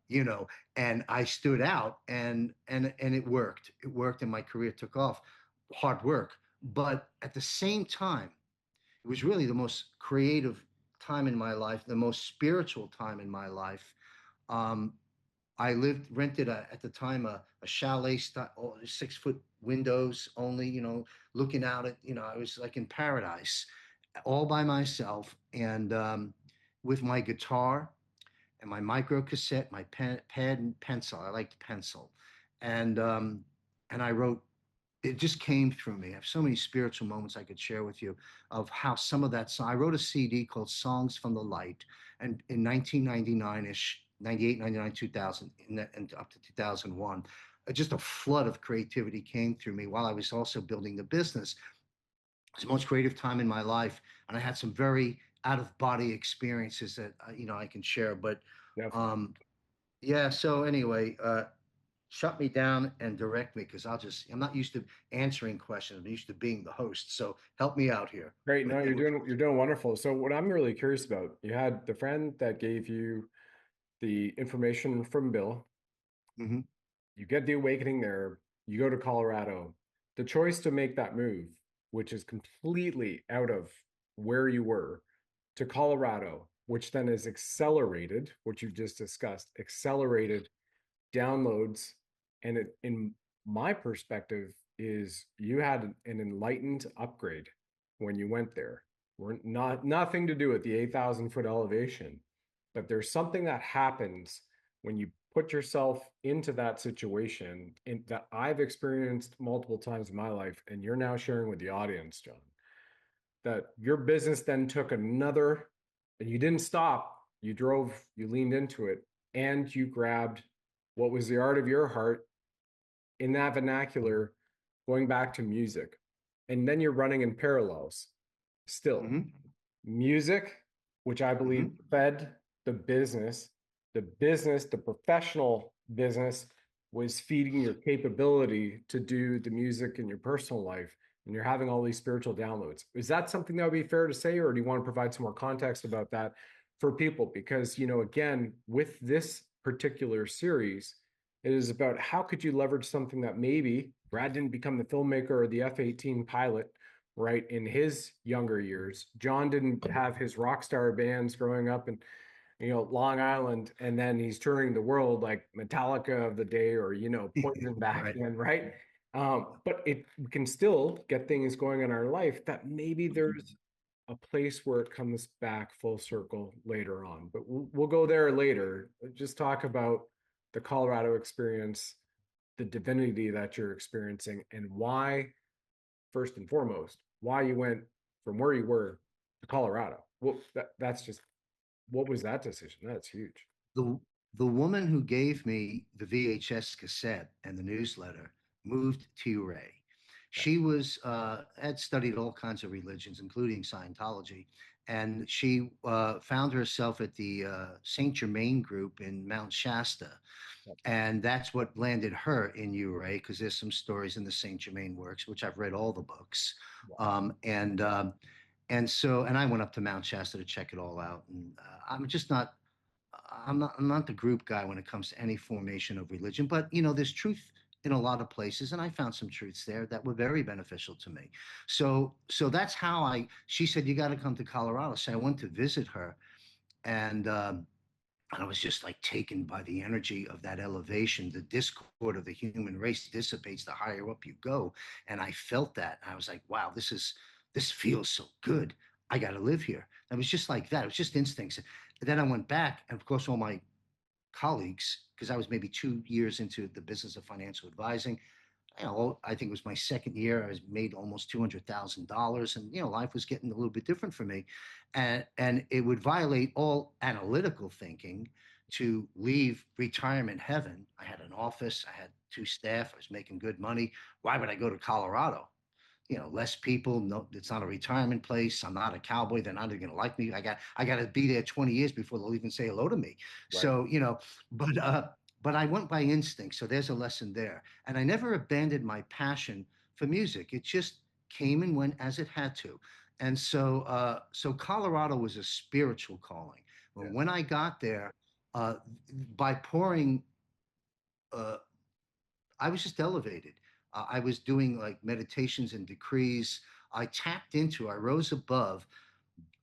you know, and I stood out and it worked. It worked and my career took off. Hard work. But at the same time, it was really the most creative time in my life, the most spiritual time in my life. Um, I rented at the time a chalet style, 6 foot windows only, looking out at, I was like in paradise, all by myself, and with my guitar and my micro cassette, my pad and pencil. I liked pencil, and I wrote. It just came through me. I have so many spiritual moments I could share with you of how some of that song. I wrote a CD called Songs from the Light, and in 1999-ish, 98, 99, 2000, and up to 2001, just a flood of creativity came through me while I was also building the business. It's the most creative time in my life, and I had some very out of body experiences that I can share. But Definitely. um, yeah. So anyway, shut me down and direct me because I'm not used to answering questions. I'm used to being the host. So help me out here. Great. No, you're doing wonderful. So what I'm really curious about, you had the friend that gave you the information from Bill. Hmm. You get the awakening there. You go to Colorado. The choice to make that move, which is completely out of where you were, to Colorado, which then is accelerated, which you just discussed, accelerated downloads. And in my perspective, is you had an enlightened upgrade when you went there. We're not nothing to do with the 8,000 foot elevation, but there's something that happens when you put yourself into that situation that I've experienced multiple times in my life, and you're now sharing with the audience, John, that your business then took another, and you didn't stop. You drove, you leaned into it, and you grabbed what was the art of your heart in that vernacular, going back to music. And then you're running in parallels still. Hmm. Music, which I believe Hmm. fed the professional business was feeding your capability to do the music in your personal life. And you're having all these spiritual downloads. Is that something that would be fair to say, or do you want to provide some more context about that for people? Because, again, with this particular series, it is about how could you leverage something that maybe Brad didn't become the filmmaker or the F-18 pilot, right, in his younger years. John didn't have his rock star bands growing up in, Long Island, and then he's touring the world like Metallica of the day or, Poison back Right. then, right? But we can still get things going in our life that maybe there's a place where it comes back full circle later on. But we'll go there later. Just talk about the Colorado experience, the divinity that you're experiencing, and why, first and foremost, why you went from where you were to Colorado. Well, that's just, what was that decision? That's huge. The the woman who gave me the VHS cassette and the newsletter moved to Uray. Yeah. She was had studied all kinds of religions, including Scientology, and she found herself at the Saint Germain group in Mount Shasta, Yeah. and that's what landed her in Uray because there's some stories in the Saint Germain works, which I've read all the books, Wow. um, and um, and I went up to Mount Shasta to check it all out, and I'm not the group guy when it comes to any formation of religion, but there's truth in a lot of places, and I found some truths there that were very beneficial to me. So that's how she said, you got to come to Colorado. So I went to visit her, and I was just like taken by the energy of that elevation. The discord of the human race dissipates the higher up you go. And I felt that. I was like, wow, this feels so good. I got to live here. It was just like that. It was just instincts. And then I went back, and of course, all my colleagues, because I was maybe 2 years into the business of financial advising. I think it was my second year. I was made almost $200,000, and life was getting a little bit different for me, and it would violate all analytical thinking to leave retirement heaven. I had an office, I had two staff, I was making good money. Why would I go to Colorado? less people. No, it's not a retirement place. I'm not a cowboy. They're not even going to like me. I got to be there 20 years before they'll even say hello to me. Right. So, but I went by instinct. So there's a lesson there. And I never abandoned my passion for music. It just came and went as it had to. And so Colorado was a spiritual calling. Yeah. When I got there, uh, by pouring, uh, I was just elevated. I was doing like meditations and decrees. I rose above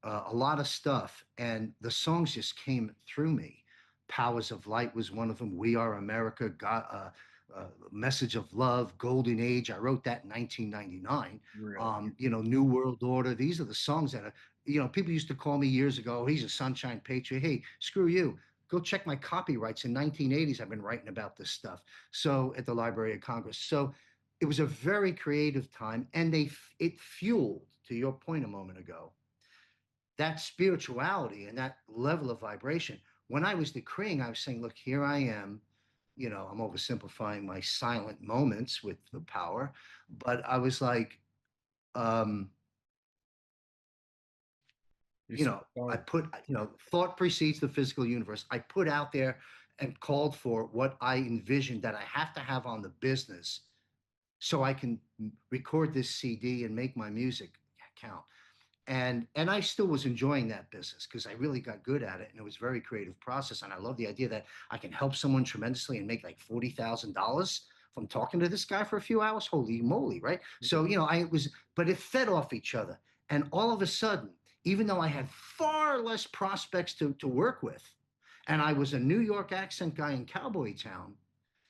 a lot of stuff, and the songs just came through me. Powers of Light was one of them. We Are America, God, Message of Love, Golden Age. I wrote that in 1999. Really? New World Order. These are the songs that are, people used to call me years ago, he's a Sunshine Patriot. Hey, screw you. Go check my copyrights. In 1980s, I've been writing about this stuff. So at the Library of Congress. So it was a very creative time, and it fueled, to your point a moment ago, that spirituality and that level of vibration. When I was decreeing, I was saying, look, here I am. I'm oversimplifying my silent moments with the power, but I was like, um, I put, thought precedes the physical universe. I put out there and called for what I envisioned that I have to have on the business so I can record this CD and make my music count. And I still was enjoying that business because I really got good at it, and it was a very creative process. And I love the idea that I can help someone tremendously and make like $40,000 from talking to this guy for a few hours. Holy moly, right? So but it fed off each other. And all of a sudden, even though I had far less prospects to work with, and I was a New York accent guy in Cowboy Town,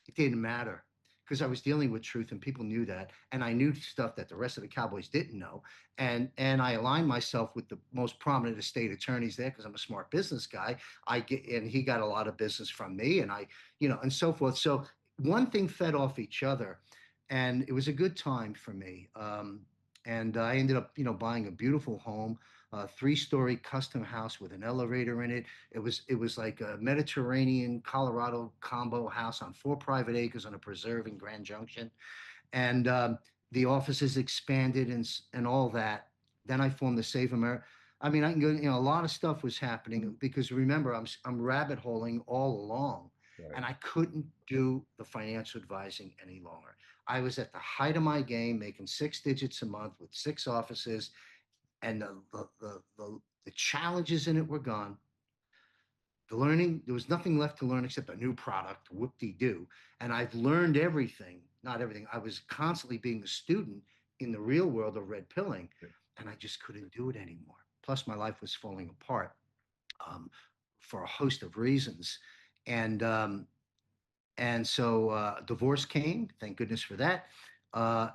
it didn't matter because I was dealing with truth and people knew that. And I knew stuff that the rest of the Cowboys didn't know. And I aligned myself with the most prominent estate attorneys there because I'm a smart business guy. And he got a lot of business from me, and and so forth. So one thing fed off each other, and it was a good time for me. And I ended up, buying a beautiful home, a 3-story custom house with an elevator in it. It was like a Mediterranean Colorado combo house on 4 private acres on a preserve in Grand Junction, and the offices expanded and all that. Then I formed the Save America. I mean, I can go. A lot of stuff was happening because remember, I'm rabbit holing all along, Right. and I couldn't do the financial advising any longer. I was at the height of my game, making 6 digits a month with 6 offices, and the challenges in it were gone. The learning, there was nothing left to learn except a new product, whoop-de-doo. And I've learned everything, not everything. I was constantly being a student in the real world of red pilling, and I just couldn't do it anymore. Plus, my life was falling apart for a host of reasons. And so divorce came, thank goodness for that. I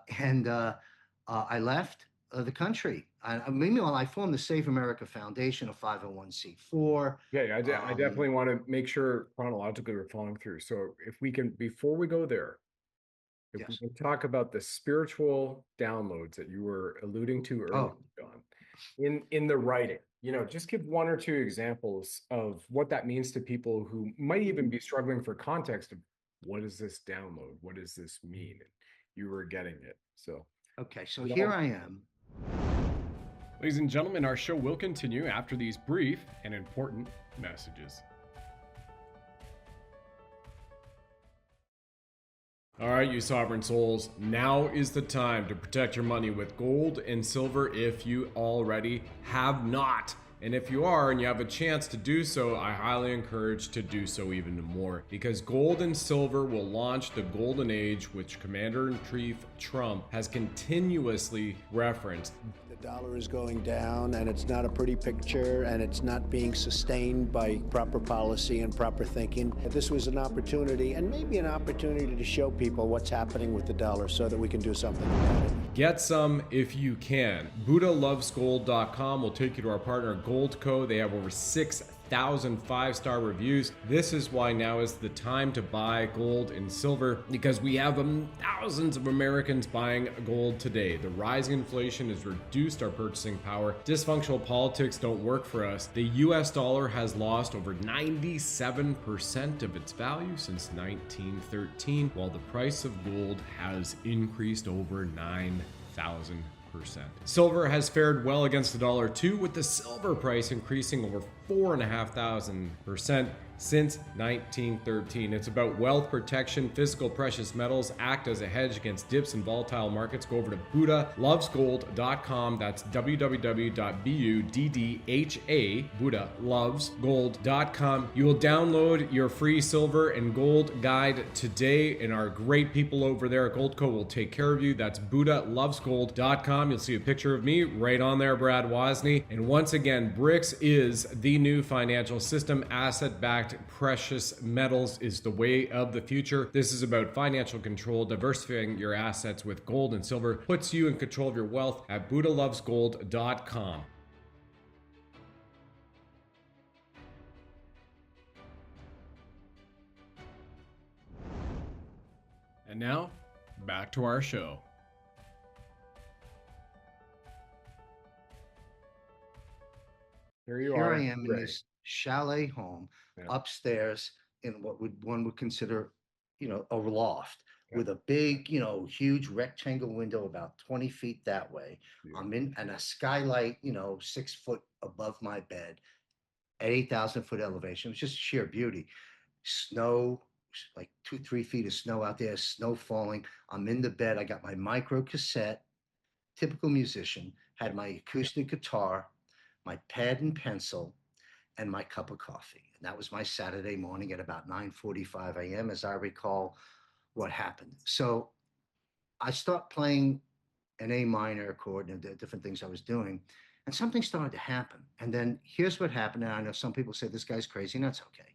left the country. Meanwhile, I formed the Save America Foundation, a 501c4. Yeah, I definitely want to make sure chronologically we're following through. So if we can, before we go there, if Yes. we can talk about the spiritual downloads that you were alluding to earlier, John, in the writing, just give 1 or 2 examples of what that means to people who might even be struggling for context of what is this download? What does this mean? And you were getting it. So, okay, so here I am. Ladies and gentlemen, our show will continue after these brief and important messages. All right, you sovereign souls, now is the time to protect your money with gold and silver if you already have not. And if you are and you have a chance to do so, I highly encourage to do so even more, because gold and silver will launch the golden age, which Commander-in-Chief Trump has continuously referenced. The dollar is going down, and it's not a pretty picture, and it's not being sustained by proper policy and proper thinking. This was an opportunity, and maybe an opportunity to show people what's happening with the dollar so that we can do something about it. Get some if you can. BuddhaLovesGold.com will take you to our partner Goldco. They have over 6,000 5-star reviews. This is why now is the time to buy gold and silver, because we have thousands of Americans buying gold today. The rising inflation has reduced our purchasing power. Dysfunctional politics don't work for us. The US dollar has lost over 97% of its value since 1913, while the price of gold has increased over 9 Silver has fared well against the dollar too, with the silver price increasing over 4,500% since 1913. It's about wealth protection. Physical precious metals act as a hedge against dips in volatile markets. Go over to BuddhaLovesGold.com. That's www.BUDDHA, BuddhaLovesGold.com. You will download your free silver and gold guide today, and our great people over there at Goldco will take care of you. That's BuddhaLovesGold.com. You'll see a picture of me right on there, Brad Wozni. And once again, BRICS is the new financial system. Asset-backed precious metals is the way of the future. This is about financial control. Diversifying your assets with gold and silver puts you in control of your wealth at BuddhaLovesGold.com. And now, back to our show. Here I am in this chalet home upstairs in what one would consider, a loft with a big, huge rectangle window about 20 feet that way. I'm in, and a skylight, 6 foot above my bed at 8,000 foot elevation. It was just sheer beauty. Snow, like 2-3 feet of snow out there, snow falling. I'm in the bed. I got my micro cassette, typical musician, had my acoustic guitar, my pad and pencil, and my cup of coffee. And that was my Saturday morning at about 9:45 a.m., as I recall what happened. So I start playing an A minor chord and the different things I was doing, and something started to happen. And then here's what happened. And I know some people say this guy's crazy, and that's okay.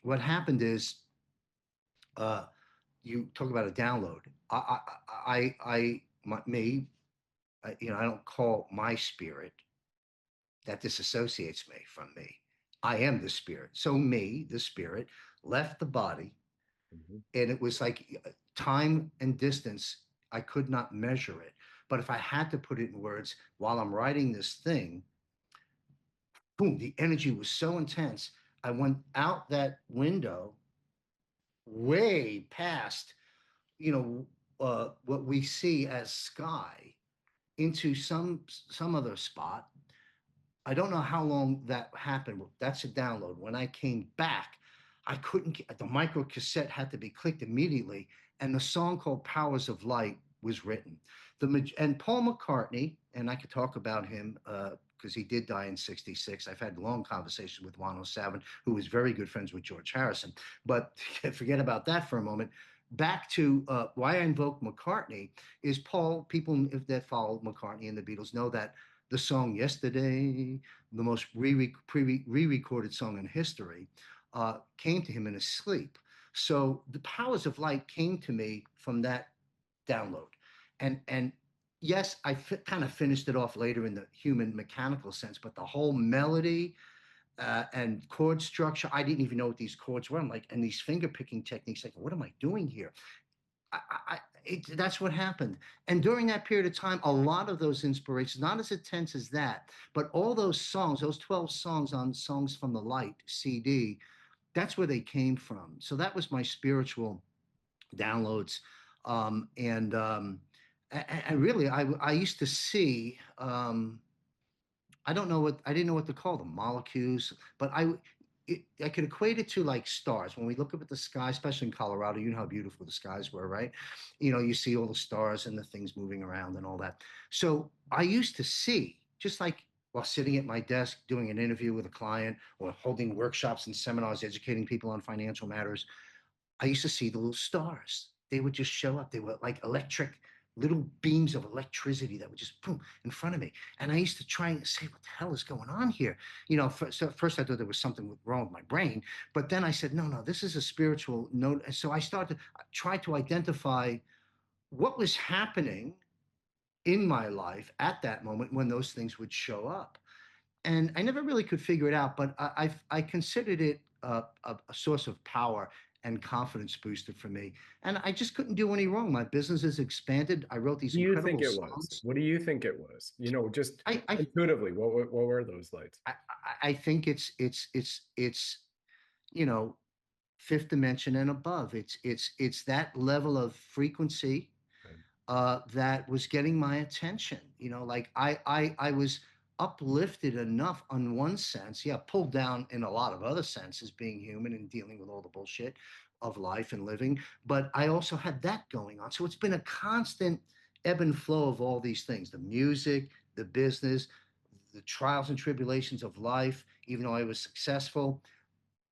What happened is, you talk about a download. I don't call my spirit that disassociates me from me. I am the spirit. So me, the spirit, left the body, and it was like time and distance. I could not measure it. But if I had to put it in words, while I'm writing this thing, boom, the energy was so intense. I went out that window way past, what we see as sky into some other spot. I don't know how long that happened. That's a download. When I came back, I couldn't, the micro cassette had to be clicked immediately. And the song called Powers of Light was written. And Paul McCartney, and I could talk about him because he did die in 1966. I've had long conversations with Juan O'Savin, who was very good friends with George Harrison. But forget about that for a moment. Back to why I invoked McCartney is Paul, people that follow McCartney and the Beatles know that the song Yesterday, the most re-recorded song in history, came to him in his sleep. So the Powers of Light came to me from that download. And yes, I kind of finished it off later in the human mechanical sense, but the whole melody and chord structure, I didn't even know what these chords were. I'm like, and these finger picking techniques, like, what am I doing here? That's what happened. And during that period of time, a lot of those inspirations, not as intense as that, but all those songs, those 12 songs on Songs from the Light CD, that's where they came from. So that was my spiritual downloads. And really, I used to see, I didn't know what to call them, molecules, but I could equate it to like stars. When we look up at the sky, especially in Colorado, you know how beautiful the skies were, right? You see all the stars and the things moving around and all that. So I used to see, just like while sitting at my desk doing an interview with a client or holding workshops and seminars, educating people on financial matters, I used to see the little stars. They would just show up. They were like little beams of electricity that would just boom in front of me. And I used to try and say, what the hell is going on here? So first I thought there was something wrong with my brain, but then I said, no, this is a spiritual note. And so I started to try to identify what was happening in my life at that moment when those things would show up. And I never really could figure it out, but I considered it a source of power and confidence booster for me. And I just couldn't do any wrong. My business has expanded. I wrote these incredible songs. What do you think it was? Just intuitively, what were those lights? I think it's fifth dimension and above. It's that level of frequency that was getting my attention. You know, like I was uplifted enough on one sense, yeah, pulled down in a lot of other senses, being human and dealing with all the bullshit of life and living. But I also had that going on. So it's been a constant ebb and flow of all these things: the music, the business, the trials and tribulations of life. Even though I was successful,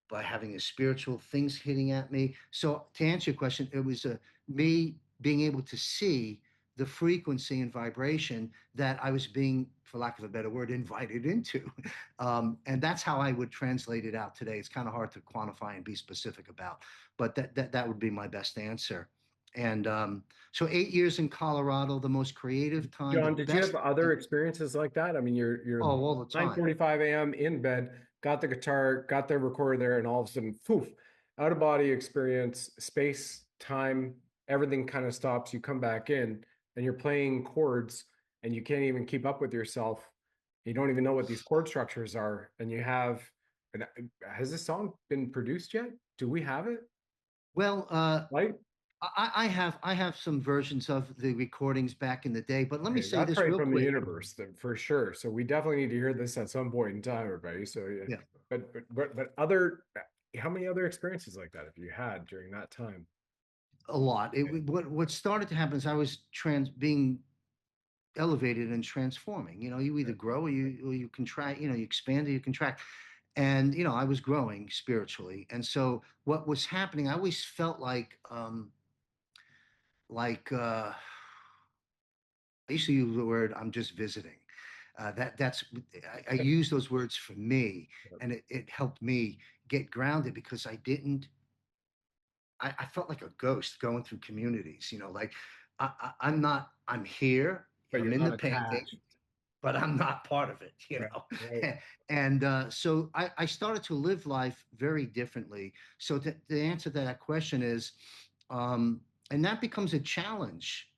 by having the spiritual things hitting at me. So to answer your question, it was me being able to see the frequency and vibration that I was being, for lack of a better word, invited into. And that's how I would translate it out today. It's kind of hard to quantify and be specific about, but that would be my best answer. And so 8 years in Colorado, the most creative time, the John, did you best. have other experiences like that? I mean, you're Oh, all the time. 9:45 a.m. in bed, got the guitar, got the recorder there, and all of a sudden, poof, out of body experience, space, time, everything kind of stops. You come back in and you're playing chords and you can't even keep up with yourself. You don't even know what these chord structures are. And you have, has this song been produced yet? Do we have it? Well, Right? I have some versions of the recordings back in the day, but let me Okay, say that's this right real from the quick. universe, for sure. So we definitely need to hear this at some point in time, everybody. So, yeah, Yeah, but other, how many other experiences like that have you had during that time? a lot. Okay. What started to happen is I was being elevated and transforming. You know, you either grow or you contract. You know, you expand or you contract. And you know, I was growing spiritually, and so what was happening, I always felt like I used to use the word "I'm just visiting." I use those words for me, and it helped me get grounded because I felt like a ghost going through communities. You know, like I'm not. I'm here. But I'm you're in not the painting, attached. but I'm not part of it. You Right, right. know, and so I started to live life very differently. So the answer to that question is, um, and that becomes a challenge.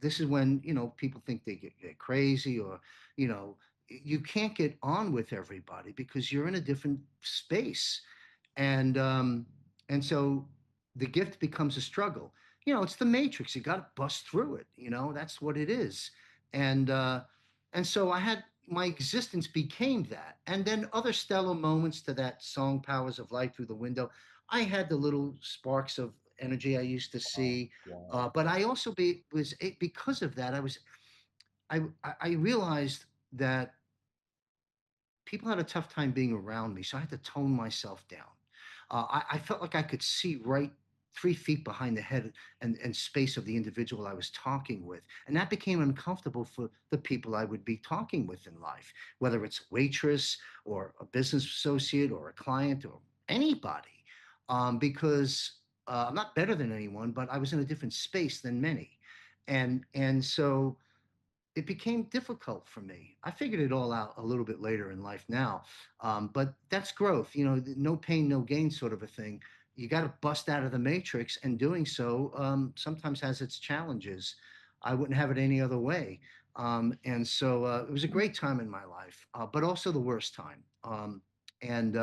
This is when you know people think they get crazy, or you know you can't get on with everybody because you're in a different space, and um, and so the gift becomes a struggle. You know, it's the matrix. You got to bust through it. You know, that's what it is. And and so I had my existence became that, and then other stellar moments to that song "Powers of Light Through the Window." I had the little sparks of energy I used to Wow, see, wow. but I also was because of that. I realized that people had a tough time being around me, so I had to tone myself down. I felt like I could see right 3 feet behind the head and space of the individual I was talking with. And that became uncomfortable for the people I would be talking with in life, whether it's a waitress or a business associate or a client or anybody, because I'm not better than anyone, but I was in a different space than many. And so it became difficult for me. I figured it all out a little bit later in life now, but that's growth. You know, no pain, no gain sort of a thing. You got to bust out of the matrix, and doing so sometimes has its challenges. I wouldn't have it any other way. And so it was a great time in my life, but also the worst time. And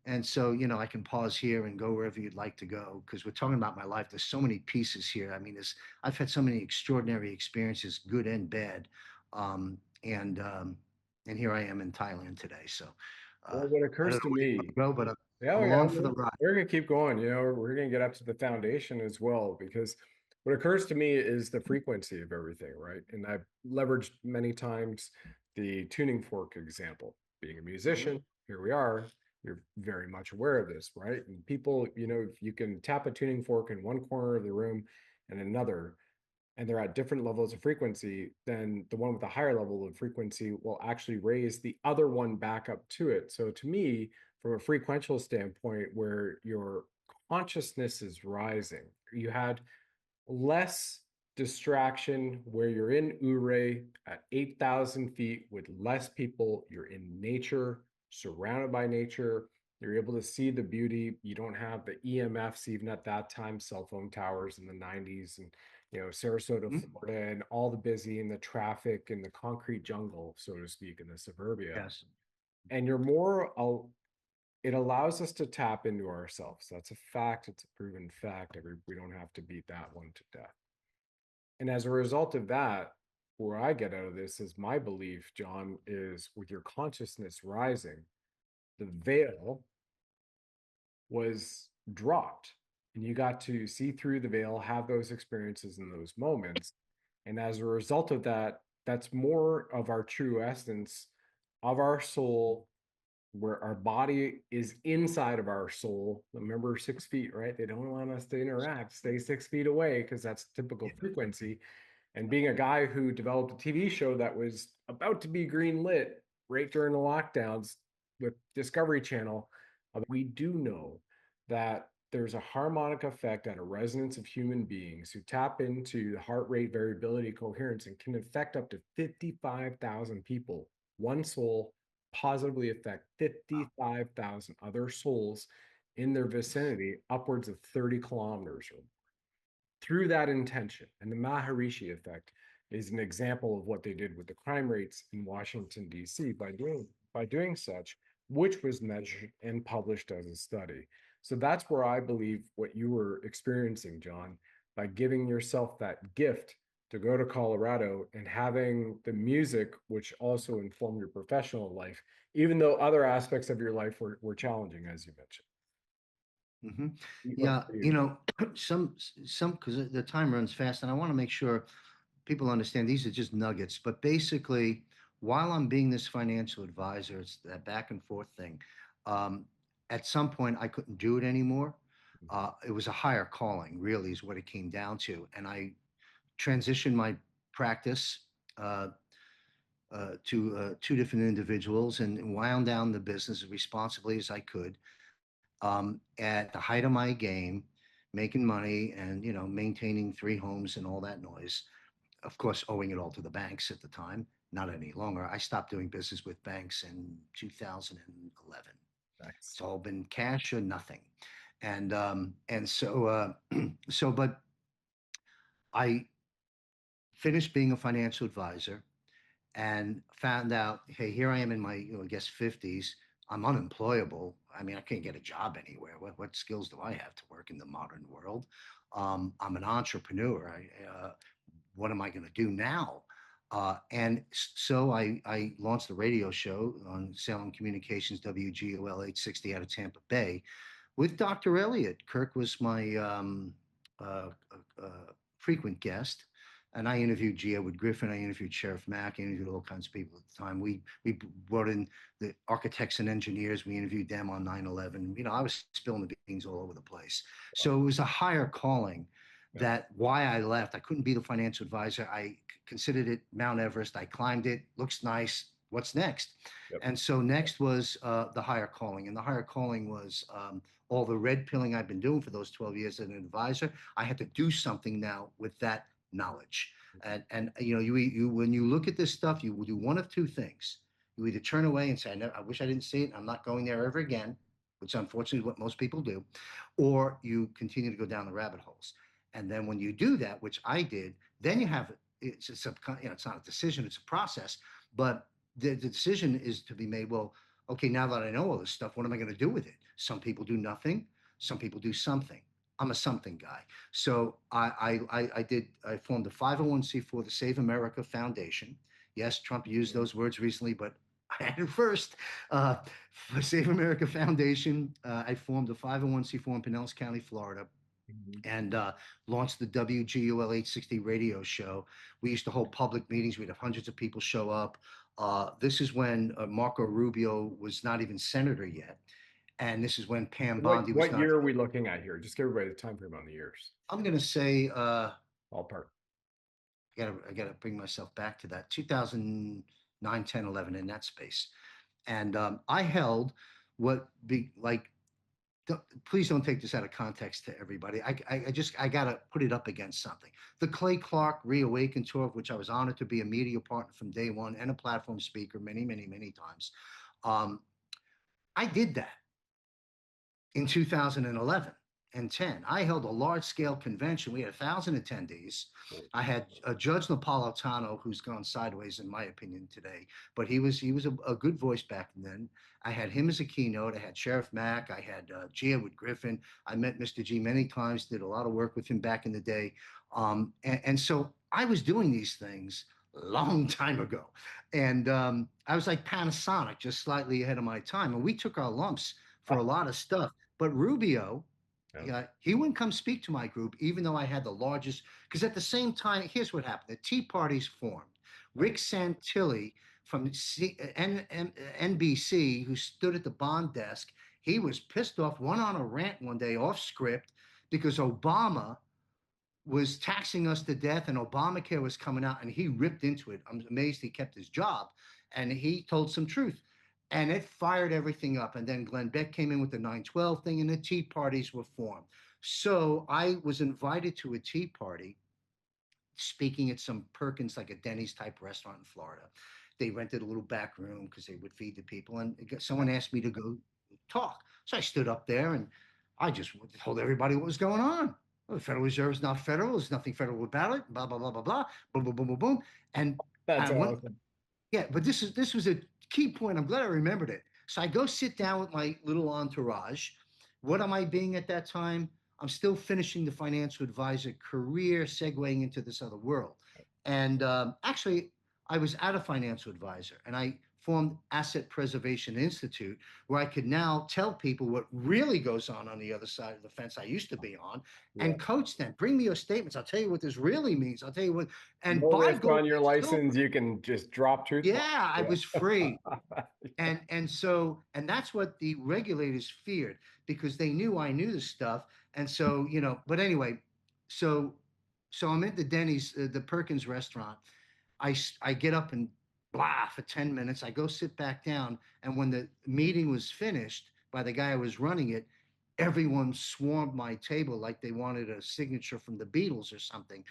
and so, you know, I can pause here and go wherever you'd like to go because we're talking about my life. There's so many pieces here. I mean, I've had so many extraordinary experiences, good and bad. Um, and um, and here I am in Thailand today. So Well, what I occurs don't to know where you want me, to go, but yeah, I'm yeah, along for the ride. we're gonna keep going. You know, we're gonna get up to the foundation as well, because what occurs to me is the frequency of everything, right? And I've leveraged many times the tuning fork example. Being a Mhm. musician, here we are. You're very much aware of this, right? And people, you know, if you can tap a tuning fork in one corner of the room and another, and they're at different levels of frequency, then the one with the higher level of frequency will actually raise the other one back up to it. So to me, from a frequential standpoint, where your consciousness is rising, you had less distraction where you're in Ure at 8,000 feet with less people. You're in nature, surrounded by nature. You're able to see the beauty. You don't have the EMFs, even at that time, cell phone towers in the 90s, and you know, Sarasota, Mhm. Florida, and all the busy and the traffic and the concrete jungle, so to speak, in the suburbia. Yes. And you're more, it allows us to tap into ourselves. That's a fact. It's a proven fact. We don't have to beat that one to death. And as a result of that, where I get out of this is my belief, John, is with your consciousness rising, the veil was dropped and you got to see through the veil, have those experiences in those moments. And as a result of that, that's more of our true essence of our soul, where our body is inside of our soul. Remember 6 feet, right? They don't want us to interact, stay 6 feet away because that's typical frequency. And being a guy who developed a TV show that was about to be green lit right during the lockdowns with Discovery Channel, we do know that there's a harmonic effect at a resonance of human beings who tap into the heart rate variability coherence and can affect up to 55,000 people. One soul positively affect 55,000 other souls in their vicinity, upwards of 30 kilometers or through that intention. And the Maharishi effect is an example of what they did with the crime rates in Washington, D.C. by doing such, which was measured and published as a study. So that's where I believe what you were experiencing, John, by giving yourself that gift to go to Colorado and having the music, which also informed your professional life, even though other aspects of your life were challenging, as you mentioned. Mm-hmm. What Yeah, for you? you know, some because the time runs fast, and I want to make sure people understand these are just nuggets. But basically, while I'm being this financial advisor, it's that back and forth thing. Um, at some point, I couldn't do it anymore. It was a higher calling, really, is what it came down to, and I transitioned my practice. To two different individuals and wound down the business as responsibly as I could at the height of my game, making money and maintaining three homes and all that noise. Of course, owing it all to the banks at the time. Not any longer. I stopped doing business with banks in 2011. Nice. It's all been cash or nothing, and so but I finished being a financial advisor and found out, hey, here I am in my, I guess 50s. I'm unemployable. I mean, I can't get a job anywhere. What skills do I have to work in the modern world? I'm an entrepreneur. What am I going to do now? So I launched the radio show on Salem Communications WGOL 860 out of Tampa Bay with Dr. Elliott. Kirk was my uh, frequent guest, and I interviewed G. Edward Griffin. I interviewed Sheriff Mack. I interviewed all kinds of people at the time. We brought in the architects and engineers. We interviewed them on 9/11. I was spilling the beans all over the place. So it was a higher calling. Yeah. That why I left. I couldn't be the financial advisor. I considered it Mount Everest. I climbed it. Looks nice. What's next? Yep. And so next was the higher calling, and the higher calling was all the red pilling I've been doing for those 12 years as an advisor. I had to do something now with that knowledge. And you when you look at this stuff, you will do one of two things. You either turn away and say, I wish I didn't see it. I'm not going there ever again, which unfortunately is what most people do, or you continue to go down the rabbit holes. And then when you do that, which I did, then you have it's it's not a decision, it's a process, but the decision is to be made. Well, okay, now that I know all this stuff, what am I going to do with it? Some people do nothing. Some people do something. I'm a something guy. So I formed a 501c4, the Save America Foundation. Yes, Trump used those words recently, but I had it first. For Save America Foundation, I formed a 501c4 in Pinellas County, Florida, and launched the WGUL 860 radio show. We used to hold public meetings. We'd have hundreds of people show up. This is when Marco Rubio was not even senator yet. And this is when Pam Bondi was What not. year are we looking at here? Just give everybody the time frame on the years. I'm going to say, Ballpark. I gotta bring myself back to that 2009, 10, 11 in that space. And I held what be like, please don't take this out of context to everybody. I gotta put it up against something. The Clay Clark Reawaken Tour, of which I was honored to be a media partner from day one and a platform speaker many, many, many times. I did that in 2011. 2010. I held a large-scale convention. We had 1,000 attendees. I had Judge Napolitano, who's gone sideways in my opinion today, but he was a good voice back then. I had him as a keynote. I had Sheriff Mack. I had G. Edward Griffin. I met Mr. G many times. Did a lot of work with him back in the day, and so I was doing these things a long time ago, and I was like Panasonic, just slightly ahead of my time. And we took our lumps for a lot of stuff. But Rubio, yeah, he wouldn't come speak to my group, even though I had the largest. Because at the same time, here's what happened: the Tea Parties formed. Rick Santilli from NBC, who stood at the bond desk, he was pissed off, went on a rant one day off script because Obama was taxing us to death and Obamacare was coming out, and he ripped into it. I'm amazed he kept his job, and he told some truth. And it fired everything up. And then Glenn Beck came in with the 9/12 thing, and the Tea Parties were formed. So I was invited to a tea party speaking at some Perkins, like a Denny's type restaurant in Florida. They rented a little back room because they would feed the people. And someone asked me to go talk. So I stood up there and I just told everybody what was going on. Well, the Federal Reserve is not federal. There's nothing federal about it. Blah, blah, blah, blah, blah. Boom, boom, boom, boom, boom. And That's I went, awesome. yeah, but this was a key point. I'm glad I remembered it. So I go sit down with my little entourage. What am I being at that time? I'm still finishing the financial advisor career, segueing into this other world. And actually, I was at a financial advisor, and I formed Asset Preservation Institute, where I could now tell people what really goes on the other side of the fence I used to be on, Yeah. and coach them. Bring me your statements. I'll tell you what this really means. I'll tell you what. And No buy risk gold on your and license. silver. You can just drop truth bombs. Yeah, I was free. Yeah. And that's what the regulators feared, because they knew I knew the stuff. And so, but anyway, so I'm at the Denny's, the Perkins restaurant. I get up and blah for 10 minutes. I go sit back down, and when the meeting was finished by the guy who was running it, everyone swarmed my table like they wanted a signature from the Beatles or something.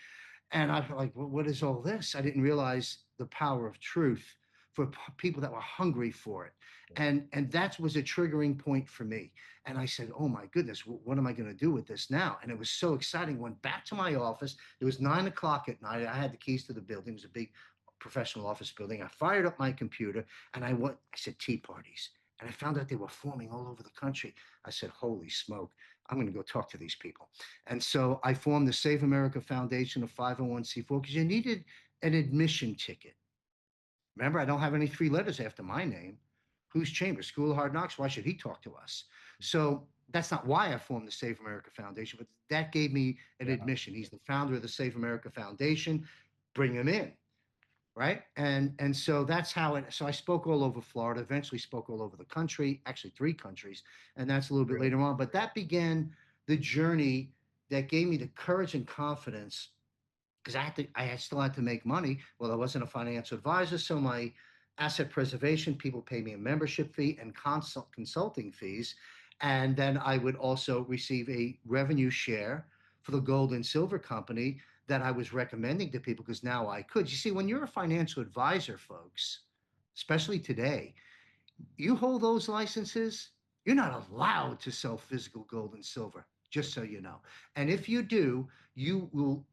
And I was like, well, what is all this? I didn't realize the power of truth for people that were hungry for it. And that was a triggering point for me. And I said, oh my goodness, what am I going to do with this now? And it was so exciting. Went back to my office. It was 9 o'clock at night. I had the keys to the building. It was a big professional office building. I fired up my computer and I said, tea parties. And I found out they were forming all over the country. I said, holy smoke, I'm going to go talk to these people. And so I formed the Save America Foundation, a 501c4, because you needed an admission ticket. Remember, I don't have any three letters after my name. Who's Chambers? School of Hard Knocks? Why should he talk to us? So that's not why I formed the Save America Foundation, but that gave me an admission. He's the founder of the Save America Foundation. Bring him in. Right. And so that's how it. So I spoke all over Florida, eventually spoke all over the country, actually 3 countries. And that's a little bit later on. But that began the journey that gave me the courage and confidence, because I still had to make money. Well, I wasn't a financial advisor. So my asset preservation people pay me a membership fee and consulting fees. And then I would also receive a revenue share for the gold and silver company that I was recommending to people, because now I could. You see, when you're a financial advisor, folks, especially today, you hold those licenses, you're not allowed to sell physical gold and silver, just so you know. And if you do, you will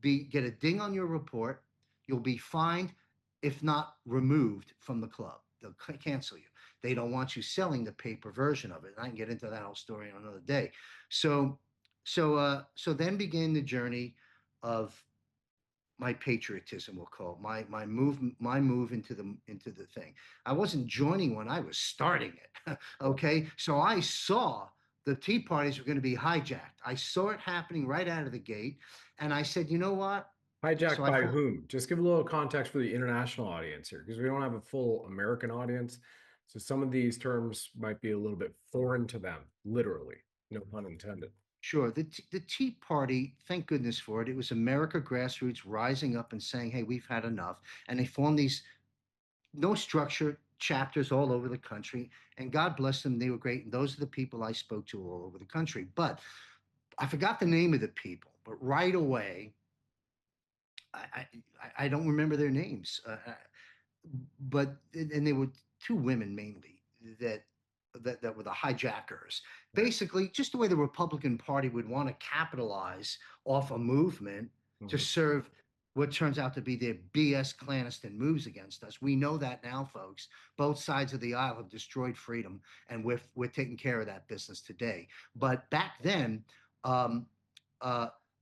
get a ding on your report. You'll be fined, if not removed from the club. They'll cancel you. They don't want you selling the paper version of it. I can get into that whole story on another day. So then began the journey of my patriotism, we'll call it, my move into the thing. I wasn't joining one, I was starting it. Okay. So I saw the tea parties were going to be hijacked. I saw it happening right out of the gate. And I said, you know what? Hijacked So by whom? Just give a little context for the international audience here, because we don't have a full American audience. So some of these terms might be a little bit foreign to them, literally, no pun intended. Sure. The Tea Party, thank goodness for it. It was America grassroots rising up and saying, hey, we've had enough. And they formed these no structure chapters all over the country. And God bless them, they were great. And those are the people I spoke to all over the country. But I forgot the name of the people. But right away, I don't remember their names. And they were 2 women mainly that that were the hijackers. Basically, just the way the Republican Party would want to capitalize off a movement to serve what turns out to be their BS clandestine moves against us. We know that now, folks. Both sides of the aisle have destroyed freedom, and we're taking care of that business today. But back then, um,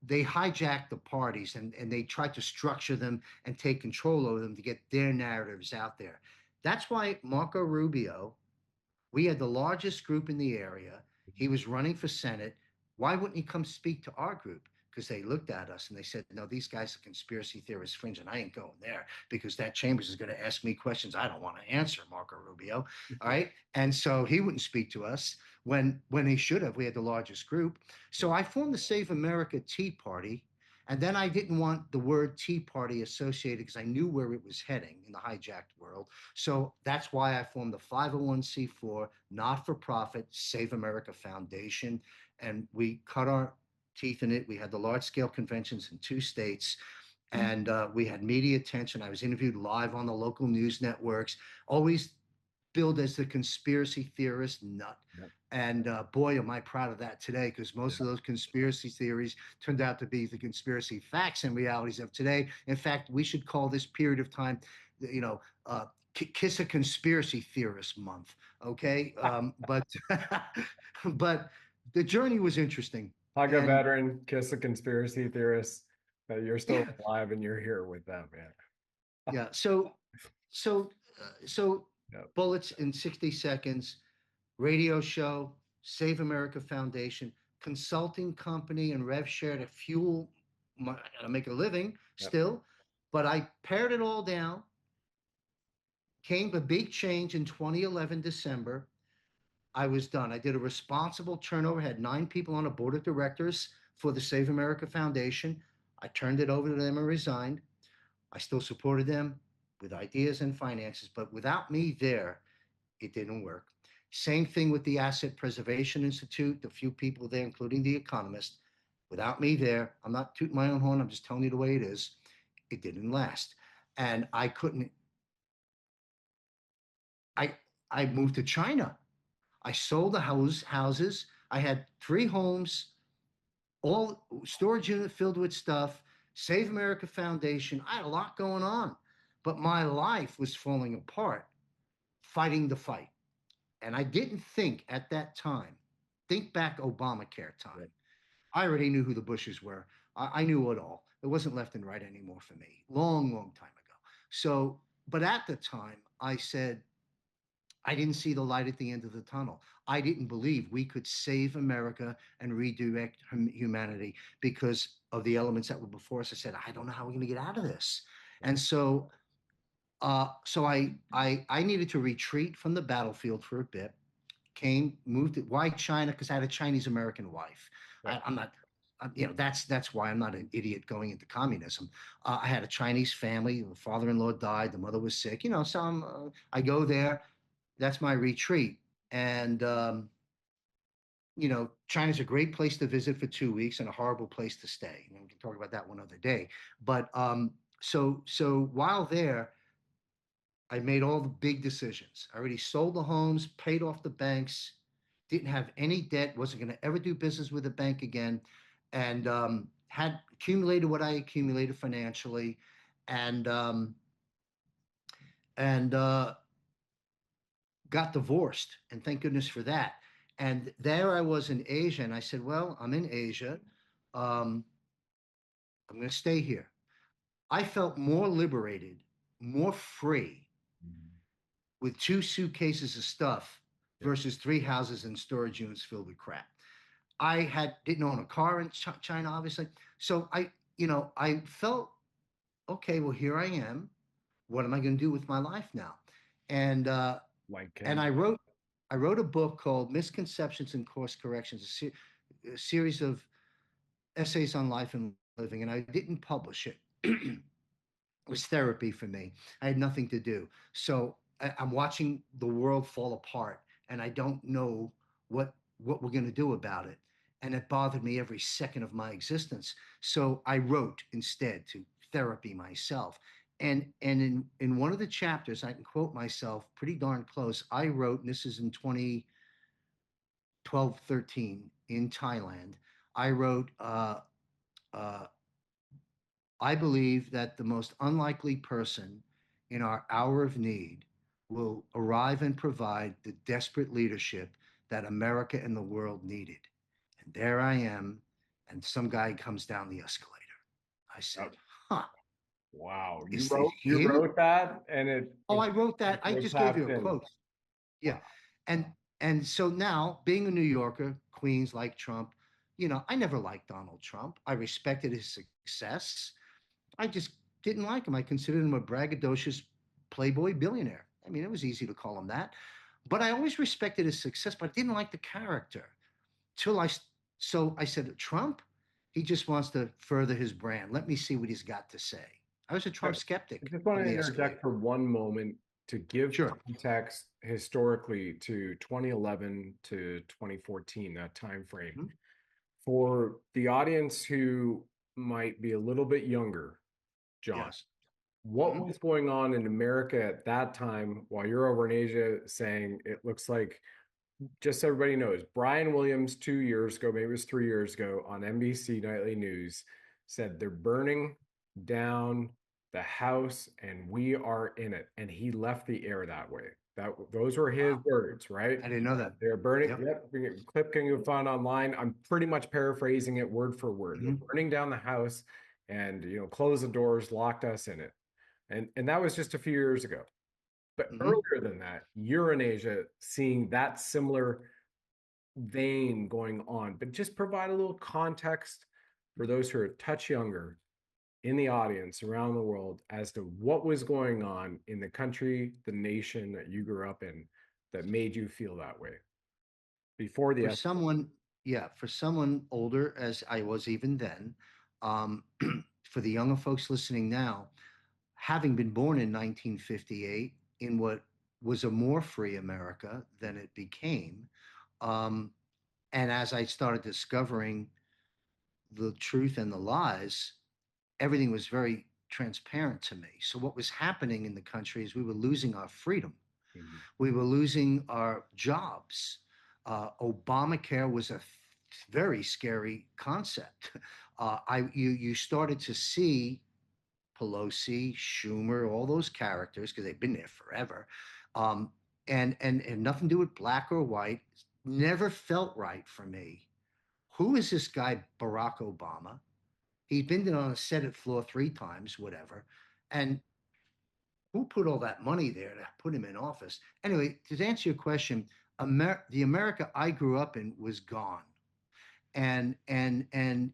they hijacked the parties and they tried to structure them and take control over them to get their narratives out there. That's why Marco Rubio, we had the largest group in the area. He was running for Senate. Why wouldn't he come speak to our group? Because they looked at us and they said, no, these guys are conspiracy theorists fringe, and I ain't going there because that Chambers is going to ask me questions I don't want to answer, Marco Rubio. All right. And so he wouldn't speak to us when he should have. We had the largest group. So I formed the Save America Tea Party. And then I didn't want the word Tea Party associated because I knew where it was heading in the hijacked world. So that's why I formed the 501c4 not-for-profit Save America Foundation. And we cut our teeth in it. We had the large-scale conventions in 2 states. And we had media attention. I was interviewed live on the local news networks, always billed as the conspiracy theorist nut. Yep. And boy, am I proud of that today, because most of those conspiracy theories turned out to be the conspiracy facts and realities of today. In fact, we should call this period of time, Kiss a Conspiracy Theorist Month. Okay. But but the journey was interesting. Hug a veteran, kiss a conspiracy theorist. You're still alive and you're here with them, man. Yeah. So yep. Bullets in 60 seconds, radio show, Save America Foundation, consulting company, and rev share to fuel to make a living still. But I pared it all down. Came a big change in 2011, December. I was done. I did a responsible turnover, had 9 people on a board of directors for the Save America Foundation. I turned it over to them and resigned. I still supported them with ideas and finances, but without me there, it didn't work. Same thing with the Asset Preservation Institute, the few people there, including the economist. Without me there, I'm not tooting my own horn, I'm just telling you the way it is. It didn't last. And I couldn't, I moved to China. I sold the houses. I had 3 homes, all storage unit filled with stuff, Save America Foundation. I had a lot going on, but my life was falling apart, fighting the fight. And I didn't think at that time, think back Obamacare time. Right. I already knew who the Bushes were. I knew it all. It wasn't left and right anymore for me. Long time ago. So, but at the time I said, I didn't see the light at the end of the tunnel. I didn't believe we could save America and redirect humanity because of the elements that were before us. I said, I don't know how we're going to get out of this. And so I needed to retreat from the battlefield for a bit. Moved to why China? Because I had a Chinese American wife. Right. I'm not, that's why I'm not an idiot going into communism. I had a Chinese family. The father-in-law died. The mother was sick. So I go there. That's my retreat. And, China's a great place to visit for 2 weeks and a horrible place to stay. We can talk about that one other day. But so while there, I made all the big decisions. I already sold the homes, paid off the banks, didn't have any debt, wasn't going to ever do business with a bank again, and had accumulated what I accumulated financially, and got divorced, and thank goodness for that. And there I was in Asia, and I said, well, I'm in Asia. I'm going to stay here. I felt more liberated, more free with 2 suitcases of stuff versus 3 houses and storage units filled with crap. I didn't own a car in China, obviously. So I felt, okay, well, here I am. What am I going to do with my life now? And I wrote a book called Misconceptions and Course Corrections, a series of essays on life and living, and I didn't publish it. It was therapy for me. I had nothing to do. So I'm watching the world fall apart, and I don't know what we're going to do about it. And it bothered me every second of my existence. So I wrote instead to therapy myself. And in one of the chapters, I can quote myself pretty darn close. I wrote, and this is in 12, 13 in Thailand, I wrote, uh, I believe that the most unlikely person in our hour of need will arrive and provide the desperate leadership that America and the world needed. And there I am, and some guy comes down the escalator. I said, huh, Wow. You is it him? wrote that and Oh, I wrote that. I was just gave you tapped a in. quote. Yeah. Wow. And so now, being a New Yorker, Queens like Trump, I never liked Donald Trump. I respected his success. I just didn't like him. I considered him a braggadocious playboy billionaire. I mean, it was easy to call him that. But I always respected his success, but I didn't like the character. Till I, so I said, Trump, he just wants to further his brand. Let me see what he's got to say. I was a I Trump skeptic just want from to the escalator. interject for one moment to give Sure. context historically to 2011 to 2014, that time frame. Mhm. For the audience who might be a little bit younger, John, Yes. what Mhm. was going on in America at that time while you're over in Asia saying it looks like, just so everybody knows, Brian Williams 2 years ago, maybe it was 3 years ago, on NBC Nightly News said they're burning down the house and we are in it. And he left the air that way. Those were his Wow. words, right? I didn't know that. They're burning. Yep. Yep. Clip can you find online. I'm pretty much paraphrasing it word for word. They're Mhm. burning down the house and close the doors, locked us in it. And that was just a few years ago. But Mhm. earlier than that, you're in Asia seeing that similar vein going on. But just provide a little context for those who are a touch younger in the audience around the world as to what was going on in the country, the nation that you grew up in that made you feel that way before the For someone, yeah, for someone older, as I was even then, um, for the younger folks listening now, having been born in 1958 in what was a more free America than it became, um, and as I started discovering the truth and the lies, everything was very transparent to me. So what was happening in the country is we were losing our freedom. Mhm. We were losing our jobs. Obamacare was a very scary concept. You started to see Pelosi, Schumer, all those characters because they've been there forever, um, and nothing to do with black or white. Never felt right for me. Who is this guy, Barack Obama? He's been on a Senate floor 3 times, whatever, and who put all that money there to put him in office? Anyway, to answer your question, the America I grew up in was gone, and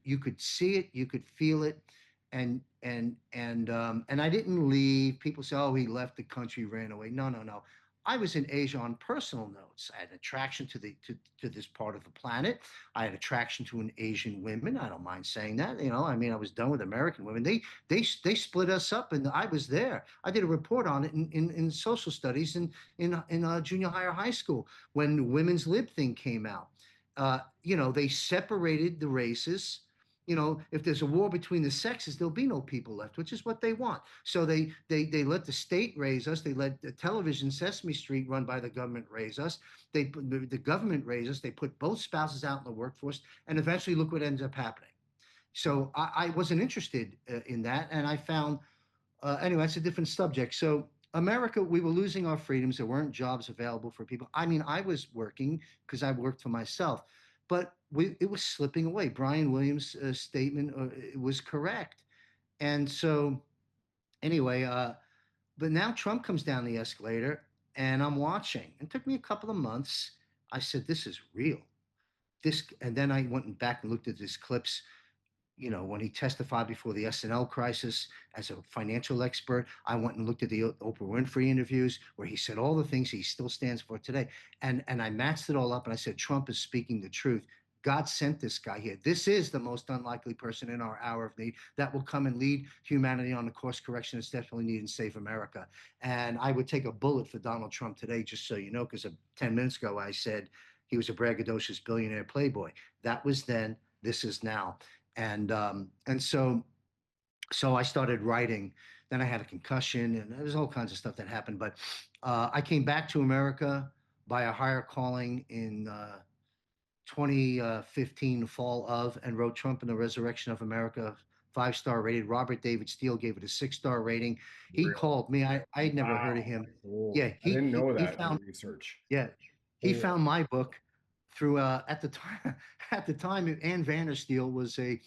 you could see it, you could feel it, and I didn't leave. People say, "Oh, he left the country, ran away." No, no, no. I was in Asia on personal notes. I had attraction to this part of the planet. I had attraction to an Asian women. I don't mind saying that. I mean, I was done with American women. They split us up, and I was there. I did a report on it in social studies in junior high or high school when the women's lib thing came out. They separated the races. If there's a war between the sexes, there'll be no people left, which is what they want. So they let the state raise us. They let the television Sesame Street, run by the government, raise us. The government raise us. They put both spouses out in the workforce, and eventually, look what ends up happening. So I wasn't interested in that, and I found anyway, that's a different subject. So America, we were losing our freedoms. There weren't jobs available for people. I mean, I was working because I worked for myself, but it was slipping away. Brian Williams' statement was correct. And so anyway, but now Trump comes down the escalator and I'm watching. It took me a couple of months. I said, this is real. And then I went back and looked at his clips, when he testified before the SNL crisis as a financial expert. I went and looked at the Oprah Winfrey interviews where he said all the things he still stands for today. And I matched it all up and I said, Trump is speaking the truth. God sent this guy here. This is the most unlikely person in our hour of need that will come and lead humanity on the course correction that's definitely needed and save America. And I would take a bullet for Donald Trump today, just so you know, because 10 minutes ago I said he was a braggadocious billionaire playboy. That was then, this is now. And so I started writing. Then I had a concussion, and there was all kinds of stuff that happened. But I came back to America by a higher calling in 2015 fall of, and wrote Trump and the Resurrection of America, 5-star rated. Robert David Steele gave it a 6-star rating. He Really? called me. I had never heard of Wow. him. Holy, Yeah, I didn't know he that in the found, research. yeah, he Holy. found my book through at the time at the time Ann Vandersteel was a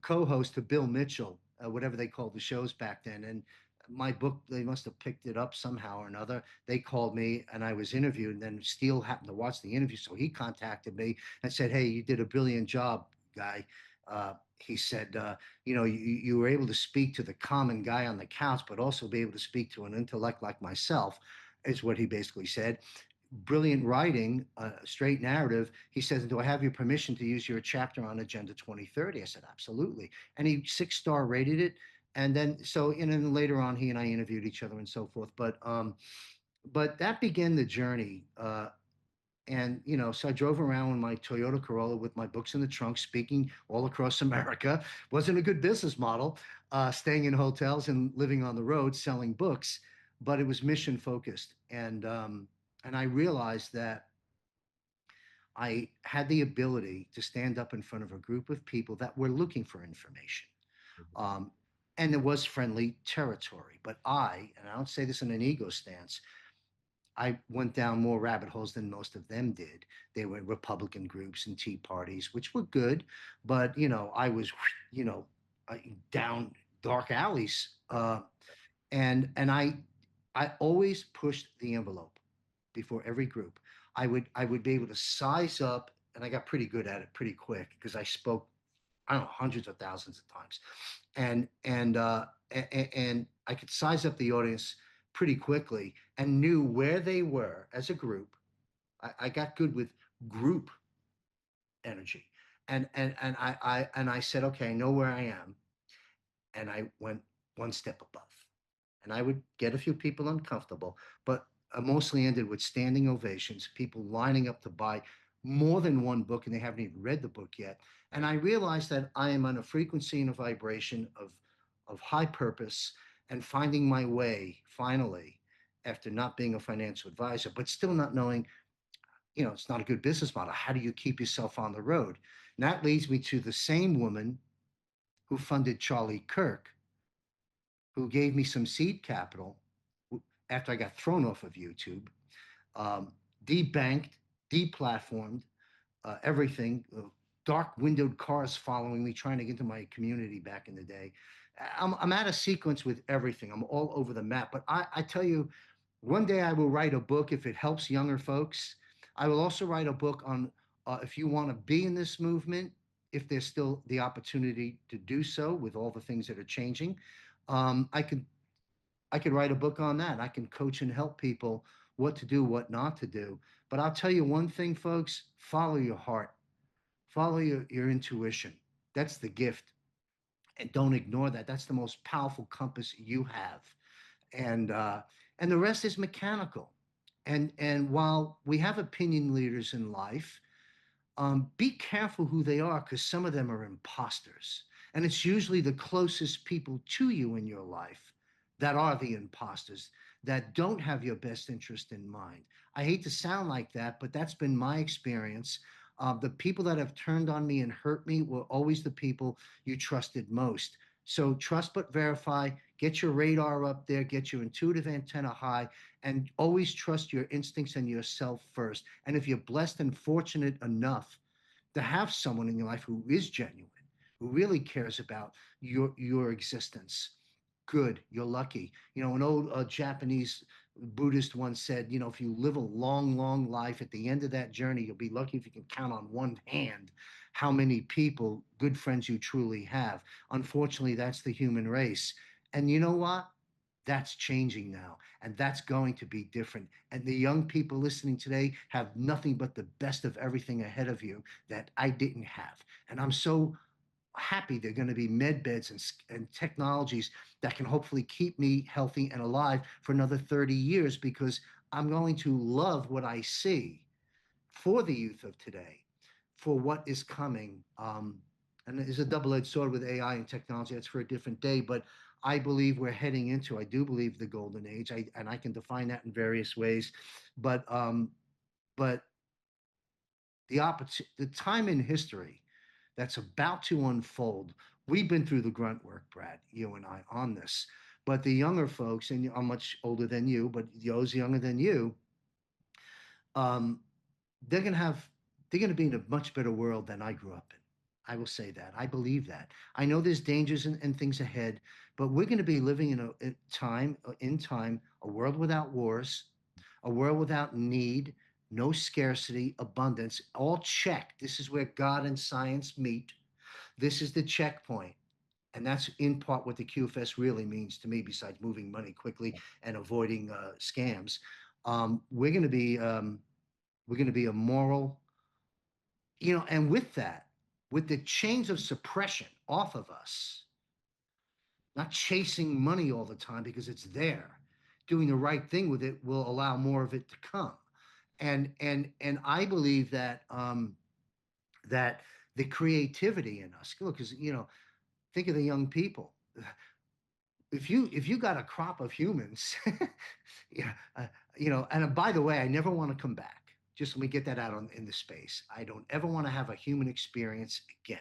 co-host to Bill Mitchell, whatever they called the shows back then. And my book, they must have picked it up somehow or another. They called me and I was interviewed, and then Steele happened to watch the interview. So he contacted me and said, "Hey, you did a brilliant job, guy." He said, you were able to speak to the common guy on the couch, but also be able to speak to an intellect like myself, is what he basically said. Brilliant writing, straight narrative. He says, "Do I have your permission to use your chapter on Agenda 2030?" I said, "Absolutely." And he 6-star rated it. And then, and then later on, he and I interviewed each other and so forth. But that began the journey. So I drove around in my Toyota Corolla with my books in the trunk, speaking all across America. Wasn't a good business model, staying in hotels and living on the road, selling books, but it was mission focused. And I realized that I had the ability to stand up in front of a group of people that were looking for information. Um, and it was friendly territory. But and I don't say this in an ego stance, I went down more rabbit holes than most of them did. They were Republican groups and Tea parties, which were good, but I was, you know, down dark alleys, and I always pushed the envelope before every group. I would be able to size up, and I got pretty good at it pretty quick because I spoke, I don't know, hundreds of thousands of times, and I could size up the audience pretty quickly and knew where they were as a group. I got good with group energy, and I said, okay, I know where I am, and I went one step above, and I would get a few people uncomfortable, but I mostly ended with standing ovations, people lining up to buy more than one book, and they haven't even read the book yet. And I realized that I am on a frequency and a vibration of high purpose and finding my way finally, after not being a financial advisor, but still not knowing, it's not a good business model. How do you keep yourself on the road? And that leads me to the same woman who funded Charlie Kirk, who gave me some seed capital after I got thrown off of YouTube, debanked, deplatformed, everything. Dark windowed cars following me, trying to get into my community back in the day. I'm out of sequence with everything. I'm all over the map. But I tell you, one day I will write a book if it helps younger folks. I will also write a book on if you want to be in this movement, if there's still the opportunity to do so with all the things that are changing. I could write a book on that. I can coach and help people what to do, what not to do. But I'll tell you one thing, folks: follow your heart, follow your intuition. That's the gift. And don't ignore that. That's the most powerful compass you have. And the rest is mechanical. And while we have opinion leaders in life, be careful who they are, because some of them are imposters. And it's usually the closest people to you in your life that are the imposters, that don't have your best interest in mind. I hate to sound like that, but that's been my experience. The people that have turned on me and hurt me were always the people you trusted most. So trust but verify, get your radar up there, get your intuitive antenna high, and always trust your instincts and yourself first. And if you're blessed and fortunate enough to have someone in your life who is genuine, who really cares about your existence, good, you're lucky. An old Japanese Buddhist once said, if you live a long, long life, at the end of that journey, you'll be lucky if you can count on one hand how many people, good friends, you truly have. Unfortunately, that's the human race. And you know what? That's changing now, and that's going to be different. And the young people listening today have nothing but the best of everything ahead of you that I didn't have. And I'm so happy they're going to be med beds and technologies that can hopefully keep me healthy and alive for another 30 years, because I'm going to love what I see for the youth of today, for what is coming. And there's a double-edged sword with AI and technology. That's for a different day. But I believe we're heading into, I do believe, the golden age. And I can define that in various ways. But the time in history that's about to unfold. We've been through the grunt work, Brad, you and I, on this. But the younger folks, and I'm much older than you, but those younger than you, um, they're gonna have they're gonna be in a much better world than I grew up in. I will say that. I believe that. I know there's dangers and things ahead, but we're going to be living in time, a world without wars, a world without need, no scarcity, abundance, all checked. This is where God and science meet. This is the checkpoint. And that's in part what the QFS really means to me, besides moving money quickly and avoiding scams. We're going to be a moral, and with that, with the chains of suppression off of us, not chasing money all the time because it's there, doing the right thing with it will allow more of it to come. And I believe that that the creativity in us, look, because think of the young people. If you got a crop of humans, yeah, and by the way, I never want to come back. Just let me get that out in the space. I don't ever want to have a human experience again.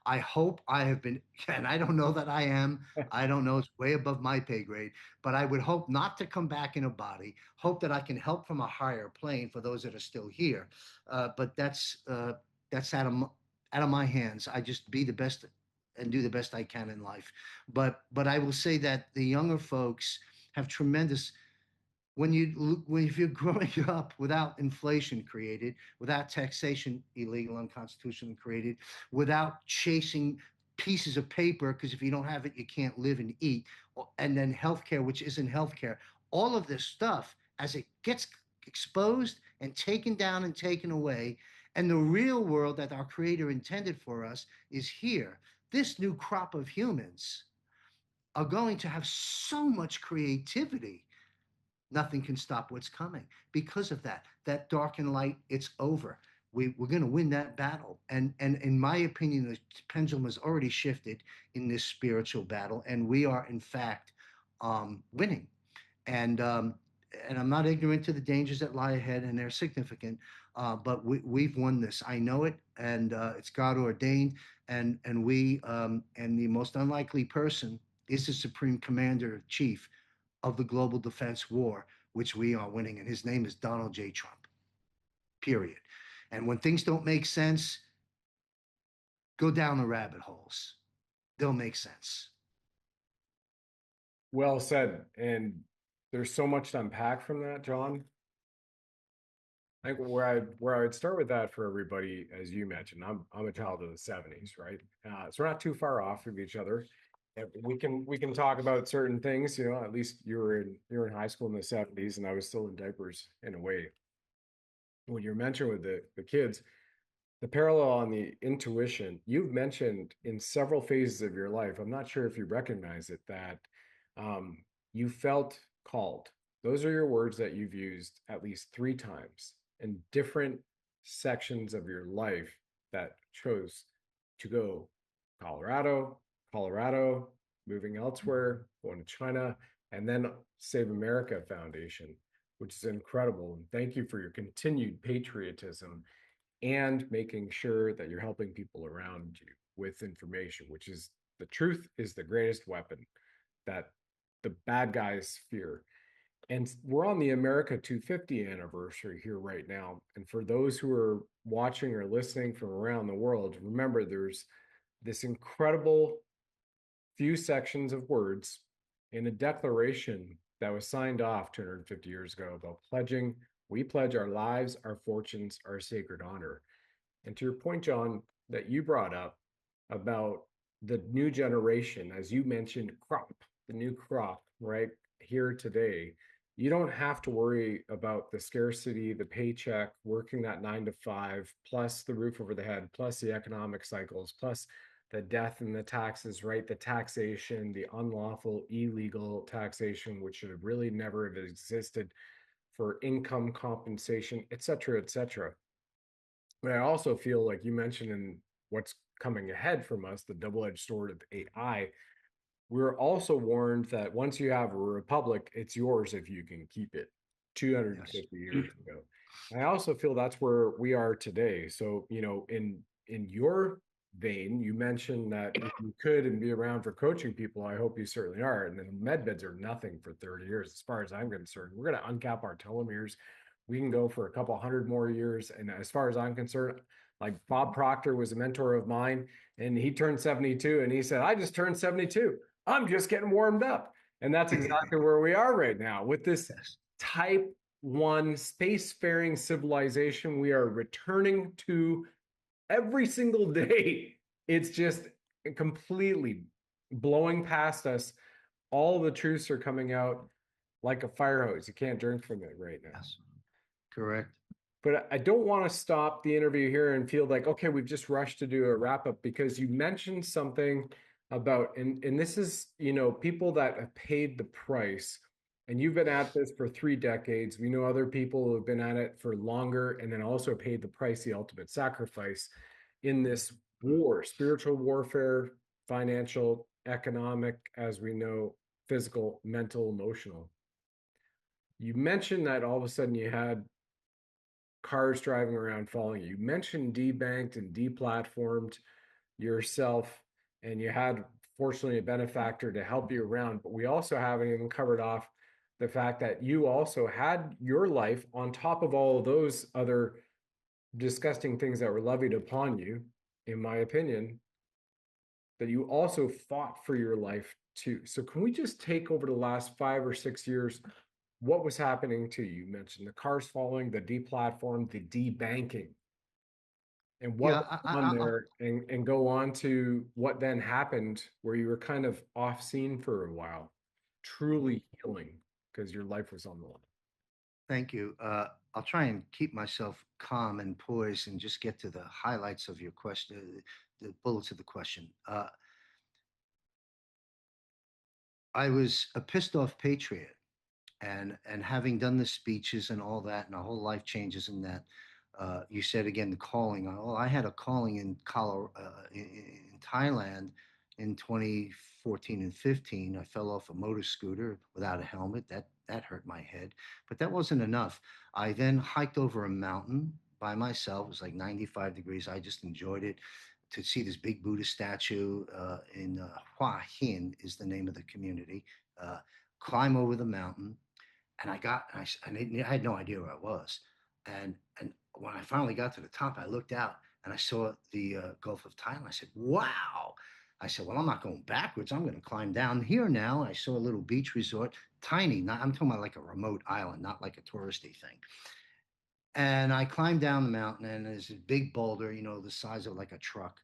I hope I have been, and I don't know that I am. I don't know. It's way above my pay grade, but I would hope not to come back in a body. Hope that I can help from a higher plane for those that are still here. But that's out of my hands. I just be the best and do the best I can in life. But I will say that the younger folks have tremendous, if you're growing up without inflation created, without taxation illegal, unconstitutional created, without chasing pieces of paper, because if you don't have it, you can't live and eat, and then healthcare, which isn't healthcare, all of this stuff, as it gets exposed and taken down and taken away, and the real world that our Creator intended for us is here. This new crop of humans are going to have so much creativity. Nothing can stop what's coming because of that. That dark and light, it's over. We're going to win that battle. And in my opinion, the pendulum has already shifted in this spiritual battle, and we are, in fact, winning. And I'm not ignorant to the dangers that lie ahead, and they're significant. But we've won this. I know it, and it's God ordained. And we and the most unlikely person is the Supreme Commander Chief of the global defense war, which we are winning. And his name is Donald J. Trump, period. And when things don't make sense, go down the rabbit holes. They'll make sense. Well said. And there's so much to unpack from that, John. I think where I would start with that for everybody, as you mentioned, I'm a child of the 70s, right? So we're not too far off of each other. We can talk about certain things, at least you were in high school in the 70s, and I was still in diapers in a way. When you mentioned with the kids, the parallel on the intuition, you've mentioned in several phases of your life, I'm not sure if you recognize it, that you felt called. Those are your words that you've used at least 3 times in different sections of your life that chose to go Colorado, moving elsewhere, going to China, and then Save America Foundation, which is incredible. And thank you for your continued patriotism and making sure that you're helping people around you with information, which is the truth is the greatest weapon that the bad guys fear. And we're on the America 250 anniversary here right now. And for those who are watching or listening from around the world, remember there's this incredible few sections of words in a declaration that was signed off 250 years ago about pledging, we pledge our lives, our fortunes, our sacred honor. And to your point, John, that you brought up about the new generation, as you mentioned, the new crop, right here today, you don't have to worry about the scarcity, the paycheck, working that 9 to 5, plus the roof over the head, plus the economic cycles, plus the death and the taxes, right? The taxation, the unlawful, illegal taxation, which should have really never have existed for income compensation, et cetera, et cetera. But I also feel like you mentioned in what's coming ahead from us, the double-edged sword of AI, we're also warned that once you have a republic, it's yours if you can keep it. 250 years ago. And I also feel that's where we are today. So, in your vein, you mentioned that if you could and be around for coaching people, I hope you certainly are. And then med beds are nothing for 30 years, as far as I'm concerned. We're going to uncap our telomeres. We can go for a couple hundred more years. And as far as I'm concerned, like Bob Proctor was a mentor of mine, and he turned 72, and he said, I just turned 72. I'm just getting warmed up. And that's exactly where we are right now with this type 1 spacefaring civilization we are returning to every single day. It's just completely blowing past us. All the truths are coming out like a fire hose. You can't drink from it right now. Yes. Correct. But I don't want to stop the interview here and feel like, okay, we've just rushed to do a wrap up, because you mentioned something about, and this is, people that have paid the price, and you've been at this for 3 decades. We know other people who have been at it for longer and then also paid the price, the ultimate sacrifice in this war, spiritual warfare, financial, economic, as we know, physical, mental, emotional. You mentioned that all of a sudden you had cars driving around following you. You mentioned debanked and deplatformed yourself, and you had, fortunately, a benefactor to help you around. But we also haven't even covered off the fact that you also had your life on top of all of those other disgusting things that were levied upon you, in my opinion, that you also fought for your life too. So can we just take over the last 5 or 6 years? What was happening to you? You mentioned the cars following, the deplatform, the debanking, and what Yeah, went on there, and go on to what then happened, where you were kind of off scene for a while, truly healing because your life was on the line. Thank you. I'll try and keep myself calm and poised and just get to the highlights of your question, the bullets of the question. I was a pissed off patriot, and having done the speeches and all that, and a whole life changes in that. You said again the calling. Oh, I had a calling in in Thailand in 2014 and 15. I fell off a motor scooter without a helmet. That hurt my head, but that wasn't enough. I then hiked over a mountain by myself. It was like 95 degrees. I just enjoyed it. To see this big Buddha statue in Hua Hin is the name of the community. Climb over the mountain, and I had no idea where I was. And when I finally got to the top, I looked out and I saw the Gulf of Thailand. I said, "Wow!" I said, "Well, I'm not going backwards. I'm going to climb down here now." I saw a little beach resort, tiny. I'm talking about like a remote island, not like a touristy thing. And I climbed down the mountain, and there's a big boulder, the size of like a truck.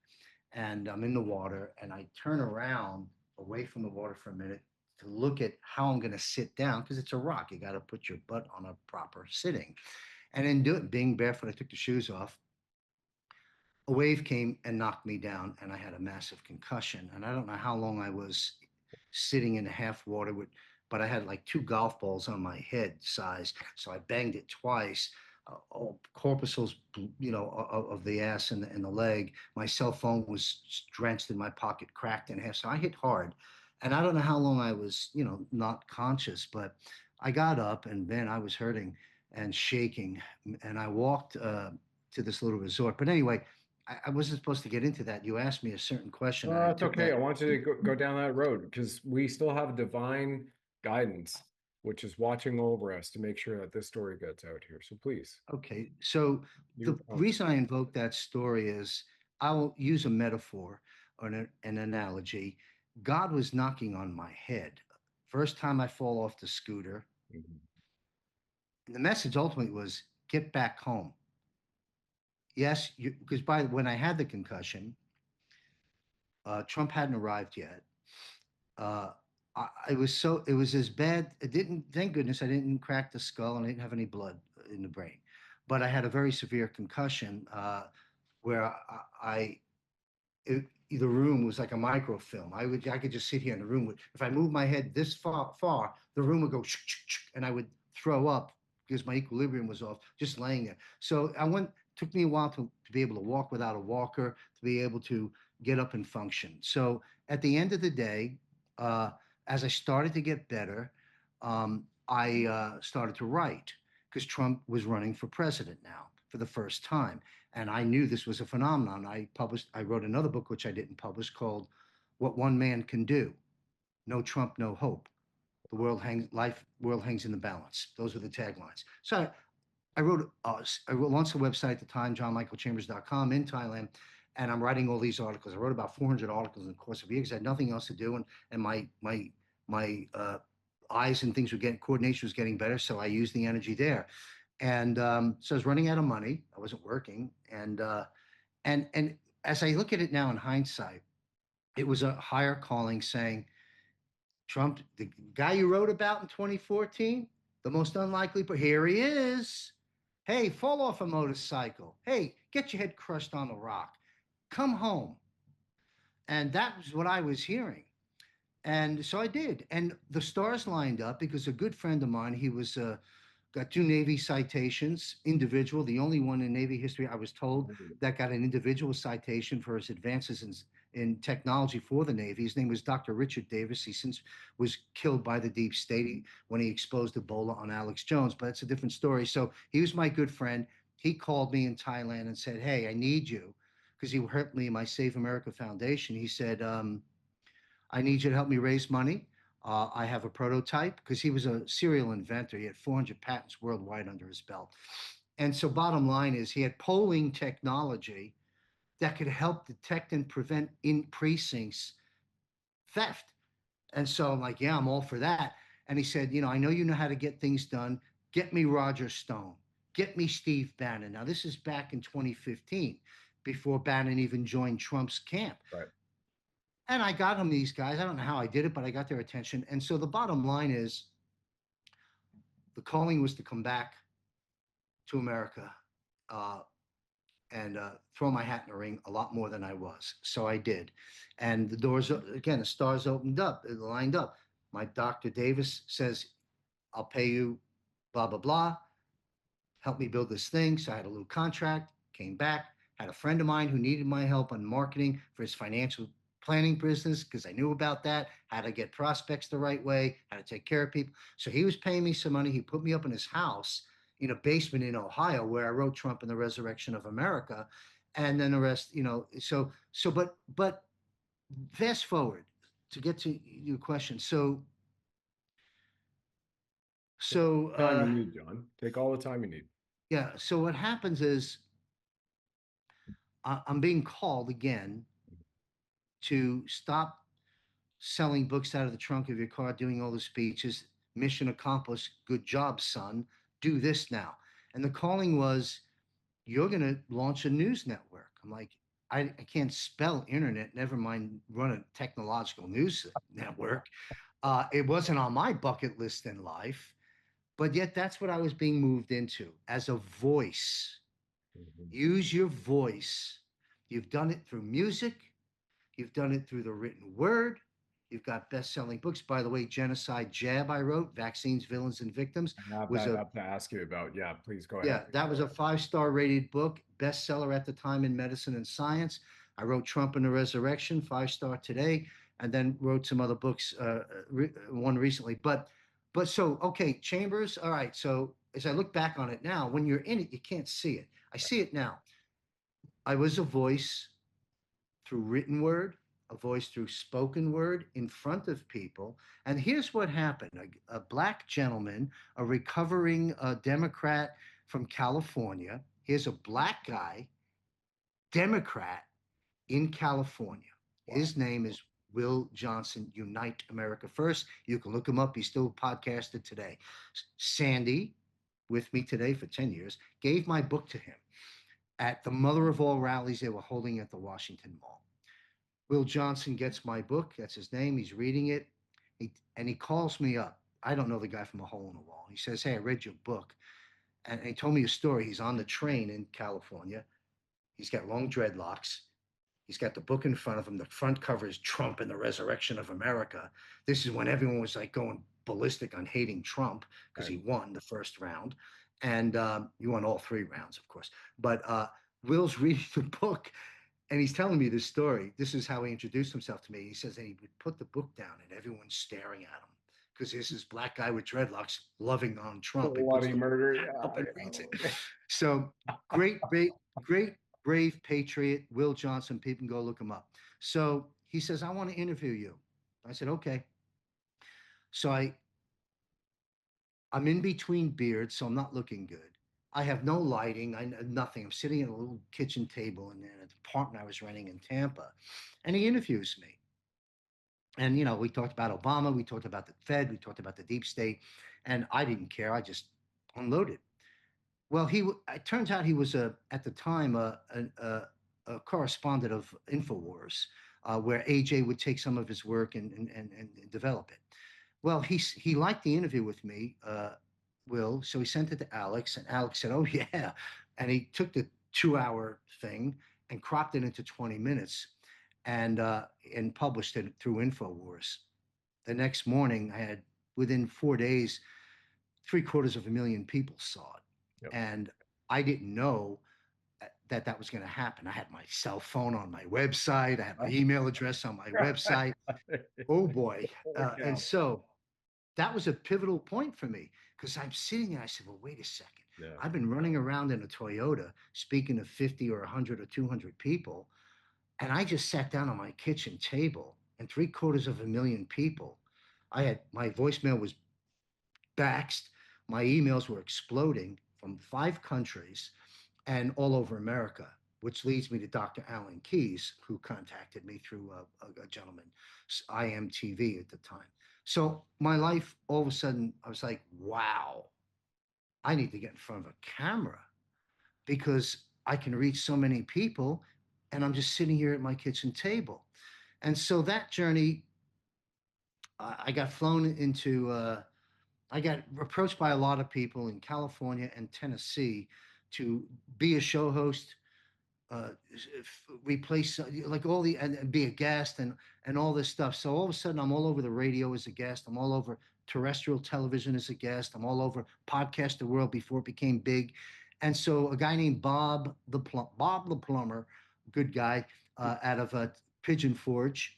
And I'm in the water, and I turn around away from the water for a minute to look at how I'm going to sit down, because it's a rock. You got to put your butt on a proper sitting. And in being barefoot, I took the shoes off. A wave came and knocked me down, and I had a massive concussion. And I don't know how long I was sitting in half water but I had like 2 golf balls on my head size. So I banged it twice. All corpuscles, of the ass and the leg. My cell phone was drenched in my pocket, cracked in half. So I hit hard. And I don't know how long I was, not conscious, but I got up, and then I was hurting and shaking. And I walked to this little resort. But anyway, I wasn't supposed to get into that. You asked me a certain question. Oh, that's okay. I want you to go down that road, because we still have divine guidance, which is watching over us to make sure that this story gets out here. So please. Okay. So the reason I invoke that story is I'll use a metaphor or an analogy. God was knocking on my head. First time I fall off the scooter. And the message ultimately was, get back home. Yes, because when I had the concussion, Trump hadn't arrived yet. It was as bad. It didn't, thank goodness I didn't crack the skull and I didn't have any blood in the brain. But I had a very severe concussion where the room was like a microfilm. I could just sit here in the room. If I moved my head this far, the room would go and I would throw up because my equilibrium was off just laying there. So took me a while to be able to walk without a walker, to be able to get up and function. So at the end of the day, as I started to get better, I started to write because Trump was running for president now for the first time. And I knew this was a phenomenon. I wrote another book, which I didn't publish, called What One Man Can Do. No Trump, no hope. World hangs in the balance. Those were the taglines. So I launched a website at the time, johnmichaelchambers.com in Thailand, and I'm writing all these articles. I wrote about 400 articles in the course of a year because I had nothing else to do, and my eyes and things were getting coordination was getting better, so I used the energy there. And so I was running out of money. I wasn't working, and as I look at it now in hindsight, it was a higher calling saying, Trump, the guy you wrote about in 2014, the most unlikely, but here he is. Hey, fall off a motorcycle. Hey, get your head crushed on a rock. Come home. And that was what I was hearing. And so I did. And the stars lined up because a good friend of mine, he was got 2 Navy citations, individual, the only one in Navy history, I was told, that got an individual citation for his advances in technology for the Navy. His name was Dr. Richard Davis. He since was killed by the deep state when he exposed Ebola on Alex Jones, but it's a different story. So he was my good friend. He called me in Thailand and said, hey, I need you, because he helped me in my Save America Foundation. He said, I need you to help me raise money. I have a prototype, because he was a serial inventor. He had 400 patents worldwide under his belt. And so bottom line is he had polling technology that could help detect and prevent in precincts theft. And so I'm like, yeah, I'm all for that. And he said, I know you know how to get things done. Get me Roger Stone. Get me Steve Bannon. Now, this is back in 2015, before Bannon even joined Trump's camp. Right. And I got him these guys. I don't know how I did it, but I got their attention. And so the bottom line is the calling was to come back to America and throw my hat in the ring a lot more than I was. So I did. And the doors, again, the stars opened up, it lined up. My Dr. Davis says, I'll pay you blah, blah, blah. Help me build this thing. So I had a little contract, came back, had a friend of mine who needed my help on marketing for his financial planning business, because I knew about that, how to get prospects the right way, how to take care of people. So he was paying me some money. He put me up in his house in a basement in Ohio, where I wrote Trump and the Resurrection of America. And then the rest, but fast forward to get to your question. So Time you need, John. Take all the time you need. yeah. So what happens is I'm being called again to stop selling books out of the trunk of your car, doing all the speeches. Mission accomplished. Good job, son. Do this now. And the calling was, you're going to launch a news network. I'm like, I can't spell internet, never mind run a technological news network. It wasn't on my bucket list in life, but yet that's what I was being moved into as a voice. Mm-hmm. Use your voice. You've done it through music. You've done it through the written word. You've got best-selling books. By the way, Genocide Jab I wrote, Vaccines, Villains, and Victims. I have to ask you about. Yeah, please go ahead. Yeah, that was a 5-star rated book, bestseller at the time in medicine and science. I wrote Trump and the Resurrection, 5-star today, and then wrote some other books, one recently. But so, okay, Chambers, all right. So as I look back on it now, when you're in it, you can't see it. I see it now. I was a voice through written word, a voice through spoken word in front of people. And here's what happened. A black gentleman, a recovering Democrat from California. Here's a black guy, Democrat in California. Wow. His name is Will Johnson, Unite America First. You can look him up. He's still podcasted today. Sandy, with me today for 10 years, gave my book to him at the mother of all rallies they were holding at the Washington Mall. Will Johnson gets my book. That's his name. He's reading it. He calls me up. I don't know the guy from a hole in the wall. He says, hey, I read your book. And he told me a story. He's on the train in California. He's got long dreadlocks. He's got the book in front of him. The front cover is Trump and the Resurrection of America. This is when everyone was like going ballistic on hating Trump because he won the first round. And he won all 3 rounds, of course. But Will's reading the book. And he's telling me this story. This is how he introduced himself to me. He says that he would put the book down and everyone's staring at him because there's this black guy with dreadlocks loving on Trump. He puts Bloody the murder. up and Yeah. reads it. So great, brave patriot, Will Johnson. People can go look him up. So he says, I want to interview you. I said, okay. So I'm in between beards, so I'm not looking good. I have no lighting, nothing. I'm sitting at a little kitchen table in an apartment I was renting in Tampa, and he interviews me. And we talked about Obama, we talked about the Fed, we talked about the deep state, and I didn't care. I just unloaded. Well, it turns out he was at the time a correspondent of Infowars, where AJ would take some of his work and develop it. Well, he liked the interview with me, Will, so he sent it to Alex, and Alex said, "Oh yeah," and he took the 2-hour thing and cropped it into 20 minutes, and published it through Infowars. The next morning, I had within 4 days, 750,000 people saw it, Yep. and I didn't know that was going to happen. I had my cell phone on my website. I had my email address on my website. Oh boy! And so that was a pivotal point for me, because I'm sitting there. I said, well, wait a second. Yeah. I've been running around in a Toyota speaking to 50 or 100 or 200 people. And I just sat down on my kitchen table, and 750,000 people. My voicemail was baxed. My emails were exploding from 5 countries and all over America, which leads me to Dr. Alan Keyes, who contacted me through a gentleman, IMTV at the time. So my life, all of a sudden, I was like, wow, I need to get in front of a camera, because I can reach so many people, and I'm just sitting here at my kitchen table. And so that journey, I got flown into, I got approached by a lot of people in California and Tennessee to be a show host, replace like all the and be a guest and all this stuff. So all of a sudden, I'm all over the radio as a guest. I'm all over terrestrial television as a guest. I'm all over Podcast the World before it became big. And so a guy named Bob the Plumber, good guy, out of Pigeon Forge,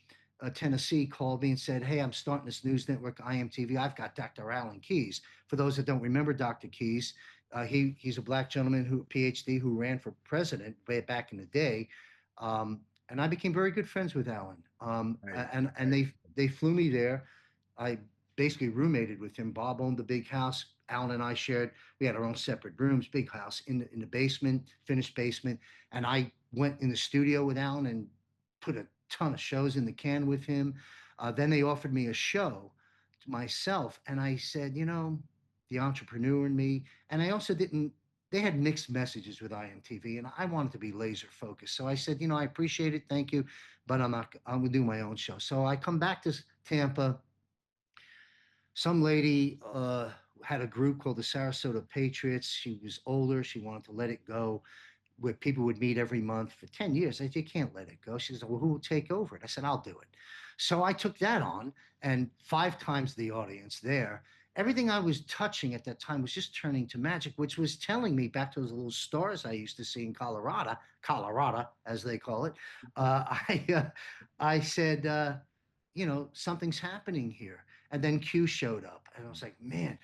Tennessee, called me and said, "Hey, I'm starting this news network, IMTV. I've got Dr. Alan Keyes." For those that don't remember Dr. Keyes, he's a black gentleman PhD, who ran for president way back in the day, and I became very good friends with Alan. And they flew me there. I basically roommated with him. Bob owned the big house. Alan and I shared. We had our own separate rooms, big house in the basement, finished basement. And I went in the studio with Alan and put a ton of shows in the can with him. Then they offered me a show to myself, and I said, the entrepreneur in me. And I also didn't, they had mixed messages with IMTV, and I wanted to be laser focused. So I said, I appreciate it. Thank you. But I'm going to do my own show. So I come back to Tampa. Some lady had a group called the Sarasota Patriots. She was older. She wanted to let it go, where people would meet every month for 10 years. I said, you can't let it go. She said, well, who will take over it? I said, I'll do it. So I took that on, and 5 times the audience there. Everything I was touching at that time was just turning to magic, which was telling me, back to those little stars I used to see in Colorado, as they call it. I said, something's happening here. And then Q showed up, and I was like, man,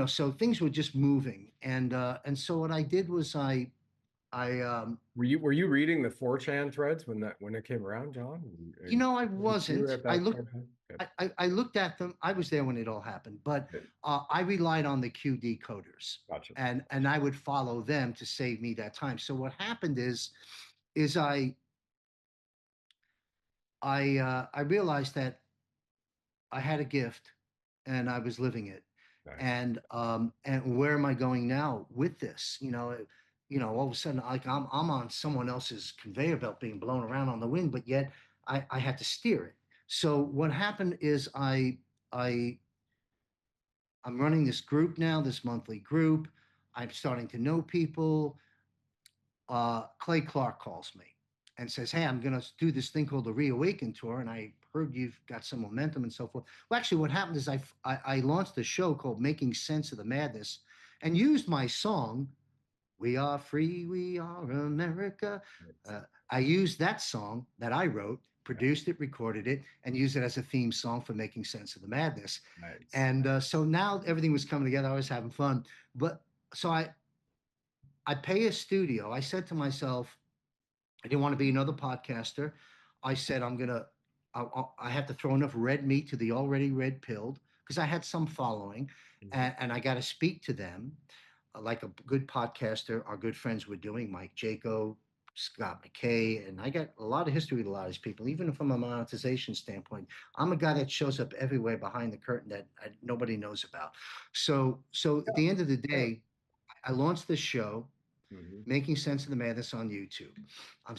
so things were just moving. And so what I did was I were you reading the 4chan threads when it came around, John? I wasn't. I looked at them. I was there when it all happened, but I relied on the Q decoders. Gotcha. And I would follow them to save me that time. So what happened is I realized that I had a gift, and I was living it. Nice. And where am I going now with this? All of a sudden, like I'm on someone else's conveyor belt being blown around on the wind, but yet I had to steer it. So what happened is I'm running this group now, this monthly group. I'm starting to know people. Clay Clark calls me and says, "Hey, I'm going to do this thing called the Reawaken Tour, and I heard you've got some momentum and so forth." Well, actually, what happened is I launched a show called Making Sense of the Madness, and used my song, "We Are Free, We Are America." I used that song that I wrote produced it, recorded it, and used it as a theme song for Making Sense of the Madness. Nice. And so now everything was coming together. I was having fun. But so I pay a studio. I said to myself, I didn't want to be another podcaster. I said, I have to throw enough red meat to the already red pilled because I had some following, and I got to speak to them like a good podcaster our good friends were doing, Mike Jaco, Scott McKay, and I got a lot of history with a lot of these people. Even from a monetization standpoint, I'm a guy that shows up everywhere behind the curtain that nobody knows about. So at the end of the day, I launched this show, Making Sense of the Madness on YouTube. I'm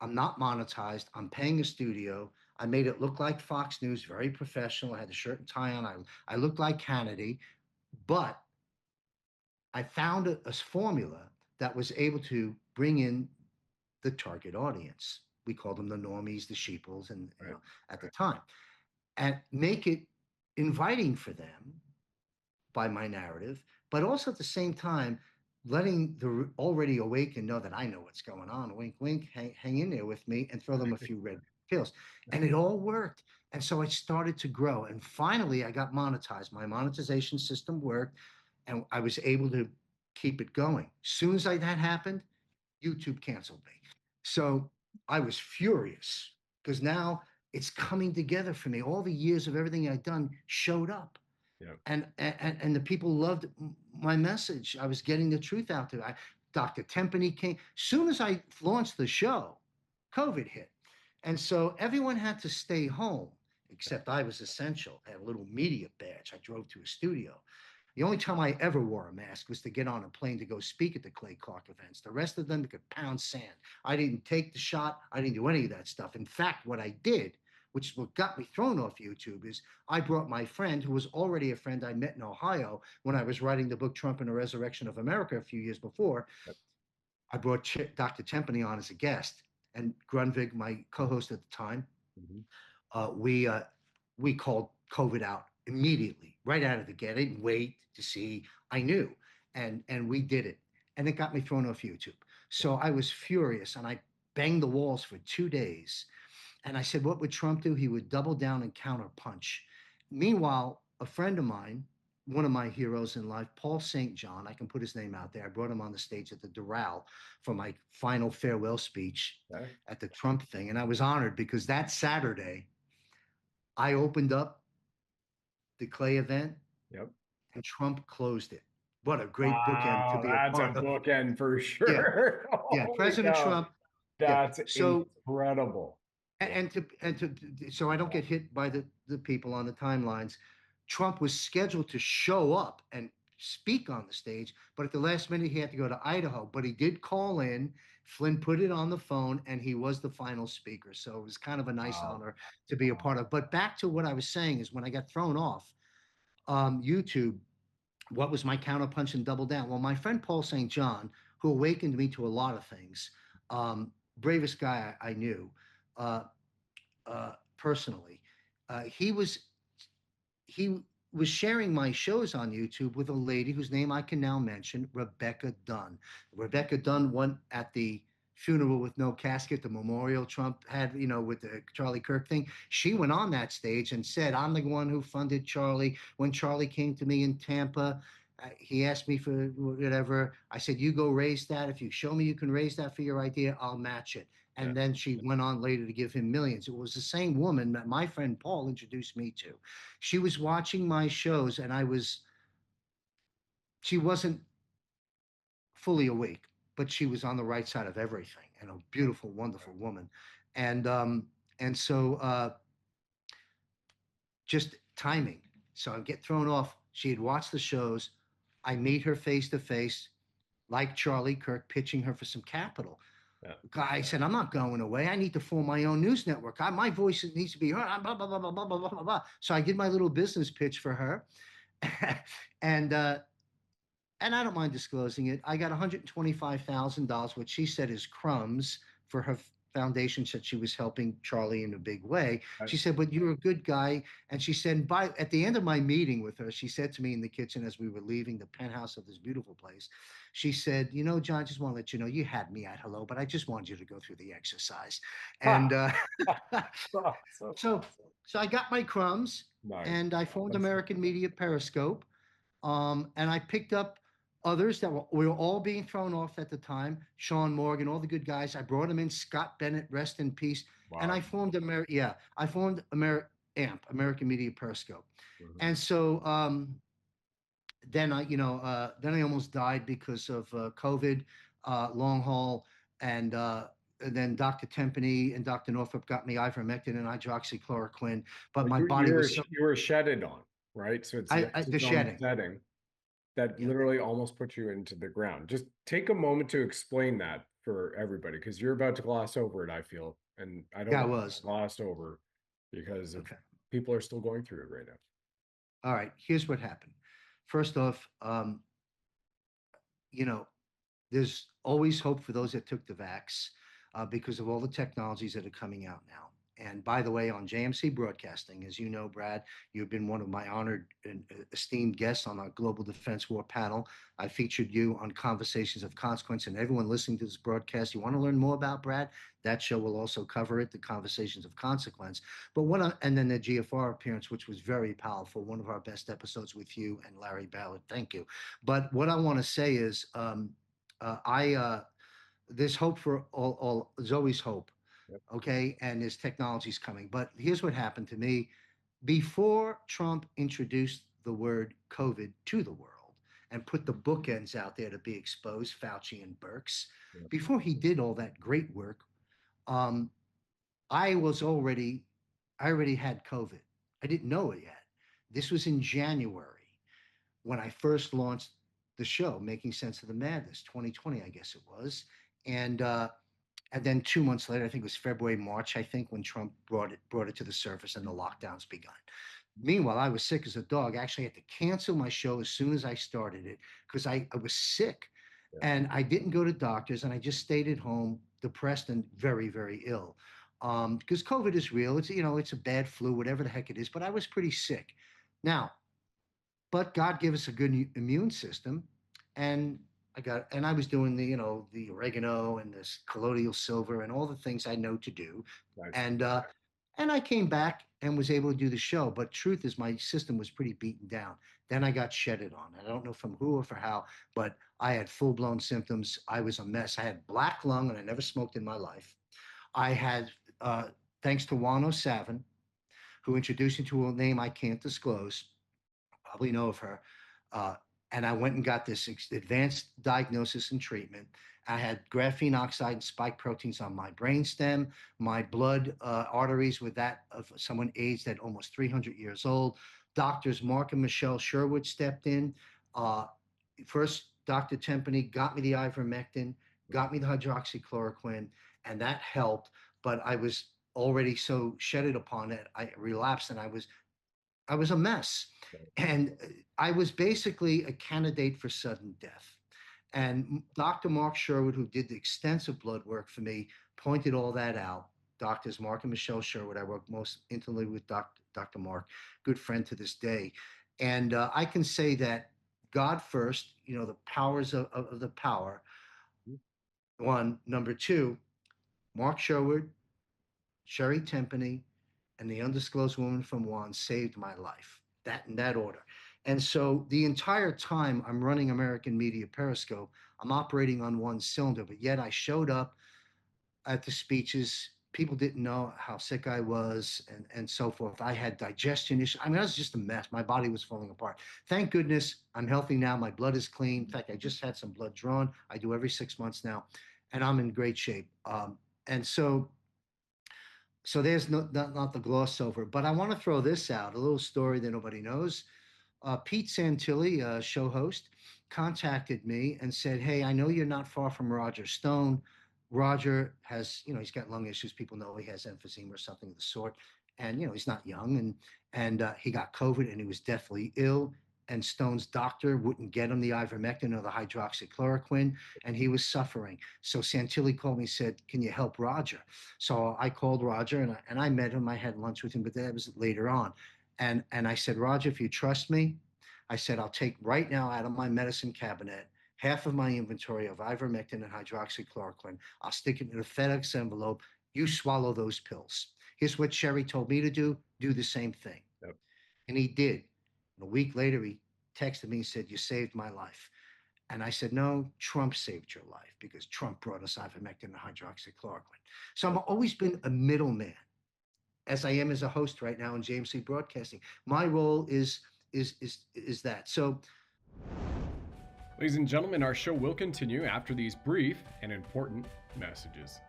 I'm not monetized. I'm paying a studio. I made it look like Fox News, very professional. I had the shirt and tie on. I looked like Kennedy, but I found a formula that was able to bring in the target audience. We called them the normies, the sheeples, and at the time, and make it inviting for them by my narrative, but also at the same time letting the already awakened know that I know what's going on. Wink, wink, hang in there with me, and throw them a few red pills. And it all worked. And so I started to grow. And finally, I got monetized. My monetization system worked, and I was able to keep it going. Soon as that happened, YouTube canceled me. So I was furious because now it's coming together for me. All the years of everything I'd done showed up. Yeah. And the people loved my message. I was getting the truth out there. Dr. Tempany came. Soon as I launched the show, COVID hit. And so everyone had to stay home, except I was essential. I had a little media badge. I drove to a studio. The only time I ever wore a mask was to get on a plane to go speak at the Clay Clark events. The rest of them could pound sand. I didn't take the shot. I didn't do any of that stuff. In fact, what I did, which is what got me thrown off YouTube, is I brought my friend, who was already a friend I met in Ohio when I was writing the book Trump and the Resurrection of America a few years before. Yep. I brought Dr. Tempany on as a guest, and Grunwig, my co-host at the time. We called COVID out immediately, right out of the gate. I didn't wait to see. I knew, and we did it, and it got me thrown off YouTube. So I was furious, and I banged the walls for 2 days. And I said, what would Trump do? He would double down and counterpunch. Meanwhile, a friend of mine, one of my heroes in life, Paul St. John, I can put his name out there. I brought him on the stage at the Doral for my final farewell speech at the Trump thing. And I was honored because that Saturday, I opened up the Clay event, and Trump closed it. What a great bookend to be a part of. That's a bookend for sure. Yeah, President Trump. That's incredible. So I don't get hit by the people on the timelines. Trump was scheduled to show up and speak on the stage, but at the last minute he had to go to Idaho. But he did call in. Flynn put it on the phone, and he was the final speaker. So it was kind of a nice honor to be a part of. But back to what I was saying is, when I got thrown off YouTube, what was my counterpunch and double down? Well, my friend Paul St. John, who awakened me to a lot of things, bravest guy I knew personally, he was sharing my shows on YouTube with a lady whose name I can now mention, Rebecca Dunn. Rebecca Dunn went at the funeral with no casket, the memorial Trump had, with the Charlie Kirk thing. She went on that stage and said, I'm the one who funded Charlie. When Charlie came to me in Tampa, he asked me for whatever. I said, you go raise that. If you show me you can raise that for your idea, I'll match it. And then she went on later to give him millions. It was the same woman that my friend Paul introduced me to. She was watching my shows, and she wasn't fully awake, but she was on the right side of everything, and a beautiful, wonderful woman. And so just timing. So I get thrown off. She had watched the shows. I meet her face to face, like Charlie Kirk, pitching her for some capital. I said, I'm not going away. I need to form my own news network. My voice needs to be heard. Blah, blah, blah, blah, blah, blah, blah, blah. So I did my little business pitch for her. And I don't mind disclosing it. I got $125,000, which she said is crumbs, for foundation said she was helping Charlie in a big way. Right. She said, "But you're a good guy." And she said, by at the end of my meeting with her, she said to me in the kitchen as we were leaving the penthouse of this beautiful place, she said, "You know, John, I just want to let you know you had me at hello, but I just wanted you to go through the exercise." And So so so I got my crumbs nice. and I formed That's American Media Periscope. And I picked up others that we were all being thrown off at the time. Sean Morgan, all the good guys. I brought them in. Scott Bennett, rest in peace. And wow. I formed American Media Periscope. Mhm. And so then I almost died because of COVID, long haul, and then Dr. Tempany and Dr. Northrup got me ivermectin and hydroxychloroquine, but Well, my body was so you were shedded on, right? So it's the the exosome shedding. setting that Yeah, literally almost put you into the ground. Just take a moment to explain that for everybody, because you're about to gloss over it, I feel, and I don't yeah, I want was. to gloss over because of Okay. people are still going through it right now. All right. Here's what happened. First off, you know, there's always hope for those that took the vax because of all the technologies that are coming out now. And by the way, on JMC Broadcasting, as you know, Brad, you've been one of my honored and esteemed guests on our Global Defense War panel. I featured you on Conversations of Consequence, and everyone listening to this broadcast, you want to learn more about Brad? That show will also cover it, the Conversations of Consequence. And then the GFR appearance, which was very powerful, one of our best episodes with you and Larry Ballard. Thank you. But what I want to say is, there's hope for all. There's always hope, Yep. okay? And there's technologies coming. But here's what happened to me: before Trump introduced the word COVID to the world and put the bookends out there to be exposed, Fauci and Birx, Yep. before he did all that great work, um, I was already, I already had COVID. I didn't know it yet. This was in January when I first launched the show, Making Sense of the Madness, 2020, I guess it was. And uh, and then 2 months later, I think it was February, March, I think, when Trump brought it to the surface and the lockdowns begun. Meanwhile, I was sick as a dog. I actually had to cancel my show as soon as I started it because I was sick. Yeah. And I didn't go to doctors and I just stayed at home, depressed and very, very ill. Because COVID is real. It's a bad flu, whatever the heck it is, but I was pretty sick. Now, but God gave us a good immune system, and I was doing the oregano and this colloidal silver and all the things I know to do, Nice. and I came back and was able to do the show. But truth is, my system was pretty beaten down. Then I got shedded on. I don't know from who or for how, but I had full blown symptoms. I was a mess. I had black lung, and I never smoked in my life. I had, thanks to Wano Savin, who introduced me to a name I can't disclose, probably know of her. Uh, and I went and got this advanced diagnosis and treatment. I had graphene oxide and spike proteins on my brainstem, my blood arteries with that of someone aged at almost 300 years old. Doctors Mark and Michelle Sherwood stepped in. Uh, First, Dr. Tempany got me the ivermectin, got me the hydroxychloroquine, and that helped. But I was already so shedded upon it, I relapsed, and I was a mess. And I was basically a candidate for sudden death. And Dr. Mark Sherwood, who did the extensive blood work for me, pointed all that out. Doctors Mark and Michelle Sherwood, I work most intimately with Dr. Mark, good friend to this day. And I can say that God first, the powers of the power, one. Number two, Mark Sherwood, Sherry Tempany, and the undisclosed woman from Juan saved my life. That in that order. And so the entire time I'm running American Media Periscope, I'm operating on one cylinder, but yet I showed up at the speeches. People didn't know how sick I was and so forth. I had digestion issues. I mean, I was just a mess. My body was falling apart. Thank goodness I'm healthy now. My blood is clean. In fact, I just had some blood drawn. I do every 6 months now, and I'm in great shape. And so there's not the gloss over, but I want to throw this out, a little story that nobody knows. Pete Santilli, show host, contacted me and said, "Hey, I know you're not far from Roger Stone. Roger has, he's got lung issues. People know he has emphysema or something of the sort, and he's not young, and he got COVID and he was deathly ill. and Stone's doctor wouldn't get him the ivermectin or the hydroxychloroquine, and he was suffering. So Santilli called me and said, can you help Roger? So I called Roger, and I met him. I had lunch with him, but that was later on. And I said, Roger, if you trust me, I said, I'll take right now out of my medicine cabinet half of my inventory of ivermectin and hydroxychloroquine. I'll stick it in a FedEx envelope. You swallow those pills. Here's what Sherry told me to do the same thing. Yep. And he did. And a week later, he texted me and said, you saved my life. And I said, no, Trump saved your life because Trump brought us ivermectin and hydroxychloroquine. So I've always been a middleman, as I am as a host right now in JMC Broadcasting. My role is that. So, ladies and gentlemen, our show will continue after these brief and important messages.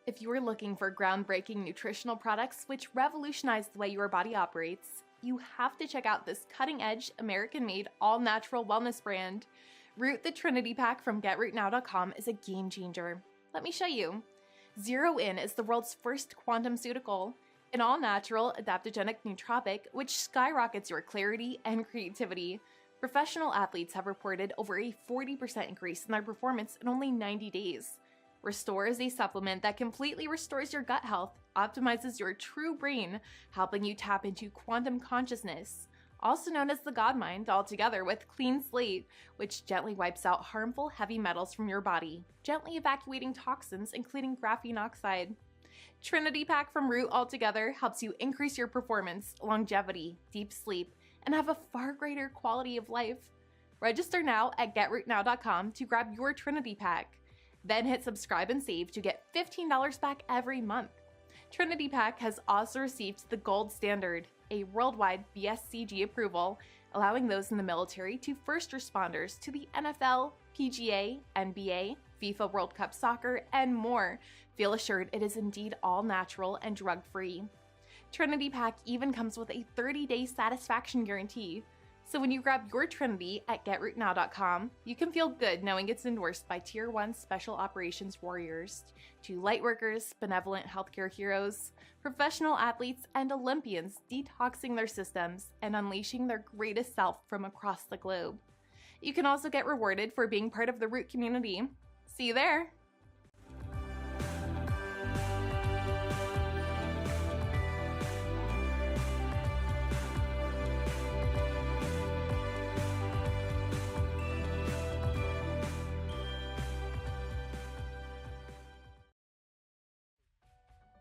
If you're looking for groundbreaking nutritional products which revolutionize the way your body operates, you have to check out this cutting-edge, American-made, all-natural wellness brand. Root the Trinity Pack from GetRootNow.com is a game changer. Let me show you. Zero In is the world's first quantum-ceutical, an all-natural, adaptogenic nootropic which skyrockets your clarity and creativity. Professional athletes have reported over a 40% increase in their performance in only 90 days. Restore is a supplement that completely restores your gut health, optimizes your true brain, helping you tap into quantum consciousness, also known as the God Mind, altogether with Clean Slate, which gently wipes out harmful heavy metals from your body, gently evacuating toxins, including graphene oxide. Trinity Pack from Root altogether helps you increase your performance, longevity, deep sleep, and have a far greater quality of life. Register now at GetRootNow.com to grab your Trinity Pack. Then hit subscribe and save to get $15 back every month. Trinity Pack has also received the gold standard, a worldwide BSCG approval, allowing those in the military to first responders to the NFL, PGA, NBA, FIFA World Cup Soccer, and more feel assured it is indeed all natural and drug-free. Trinity Pack even comes with a 30-day satisfaction guarantee. So when you grab your Trinity at GetRootNow.com, you can feel good knowing it's endorsed by Tier 1 Special Operations Warriors, to lightworkers, benevolent healthcare heroes, professional athletes, and Olympians detoxing their systems and unleashing their greatest self from across the globe. You can also get rewarded for being part of the Root community. See you there!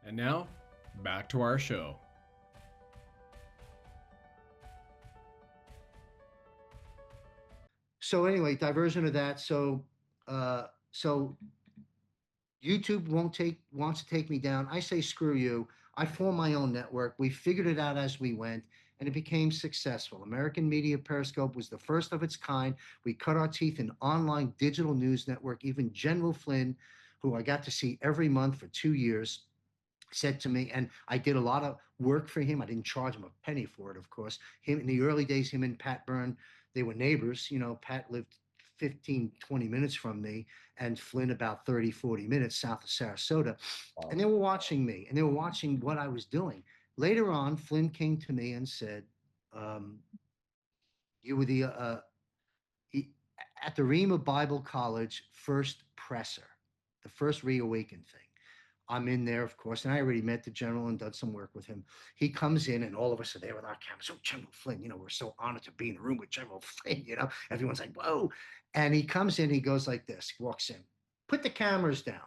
And now, back to our show. So anyway, diversion of that. So YouTube wants to take me down. I say, screw you. I formed my own network. We figured it out as we went, and it became successful. American Media Periscope was the first of its kind. We cut our teeth in online digital news network. Even General Flynn, who I got to see every month for 2 years, said to me, and I did a lot of work for him. I didn't charge him a penny for it, of course. Him in the early days, him and Pat Byrne, they were neighbors. You know, Pat lived 15, 20 minutes from me, and Flynn about 30, 40 minutes south of Sarasota. Wow. And they were watching me, and they were watching what I was doing. Later on, Flynn came to me and said, you were the, at the Rhema Bible College first presser, the first Reawaken thing. I'm in there, of course, and I already met the general and done some work with him. He comes in, and all of us are there with our cameras. Oh, General Flynn, you know, we're so honored to be in the room with General Flynn, you know. Everyone's like, whoa. And he comes in, he goes like this, walks in. Put the cameras down.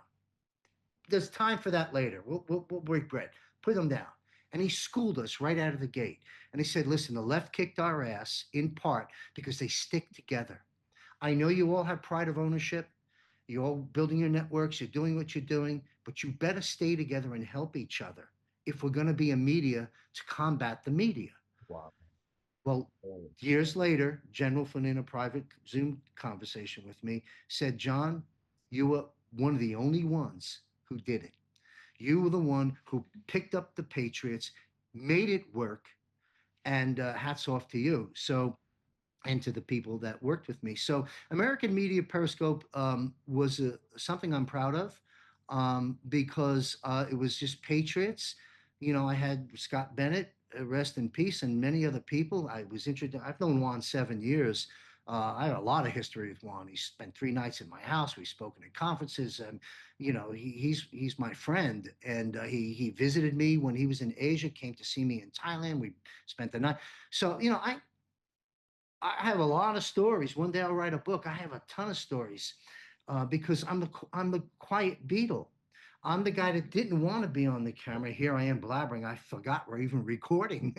There's time for that later. We'll break bread. Put them down. And he schooled us right out of the gate. And he said, listen, the left kicked our ass in part because they stick together. I know you all have pride of ownership. You're all building your networks, you're doing what you're doing, but you better stay together and help each other if we're going to be a media to combat the media. Wow. Well, years later, General Flynn, in a private Zoom conversation with me, said, John, you were one of the only ones who did it. You were the one who picked up the Patriots, made it work, and hats off to you. So, and to the people that worked with me. So American Media Periscope was something I'm proud of because it was just patriots I had Scott Bennett, rest in peace, and many other people. I've known Juan 7 years. I have a lot of history with Juan. He spent 3 nights in my house. We've spoken at conferences, and he's my friend. And he visited me when he was in Asia. Came to see me in Thailand. We spent the night. So I have a lot of stories. One day I'll write a book. I have a ton of stories because I'm the quiet Beatle. I'm the guy that didn't want to be on the camera. Here I am blabbering. I forgot we're even recording.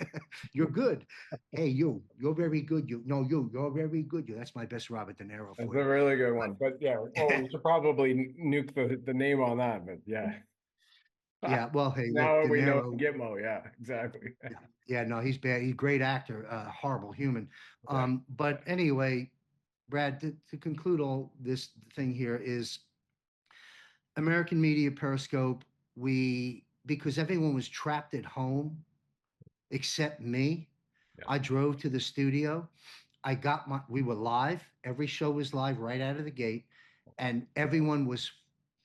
You're good. Hey, you're very good. You're very good. That's my best Robert De Niro That's for a you. really good one. But yeah, well, we should probably nuke the name on that. But yeah. Yeah. Well, hey, look, Now De we know Niro. Gitmo. Yeah, exactly. Yeah, yeah. No, he's bad. He's a great actor. Horrible human. Yeah. But anyway, Brad, to conclude all this thing here is American Media Periscope. Because everyone was trapped at home except me, Yeah. I drove to the studio. We were live. Every show was live right out of the gate, and everyone was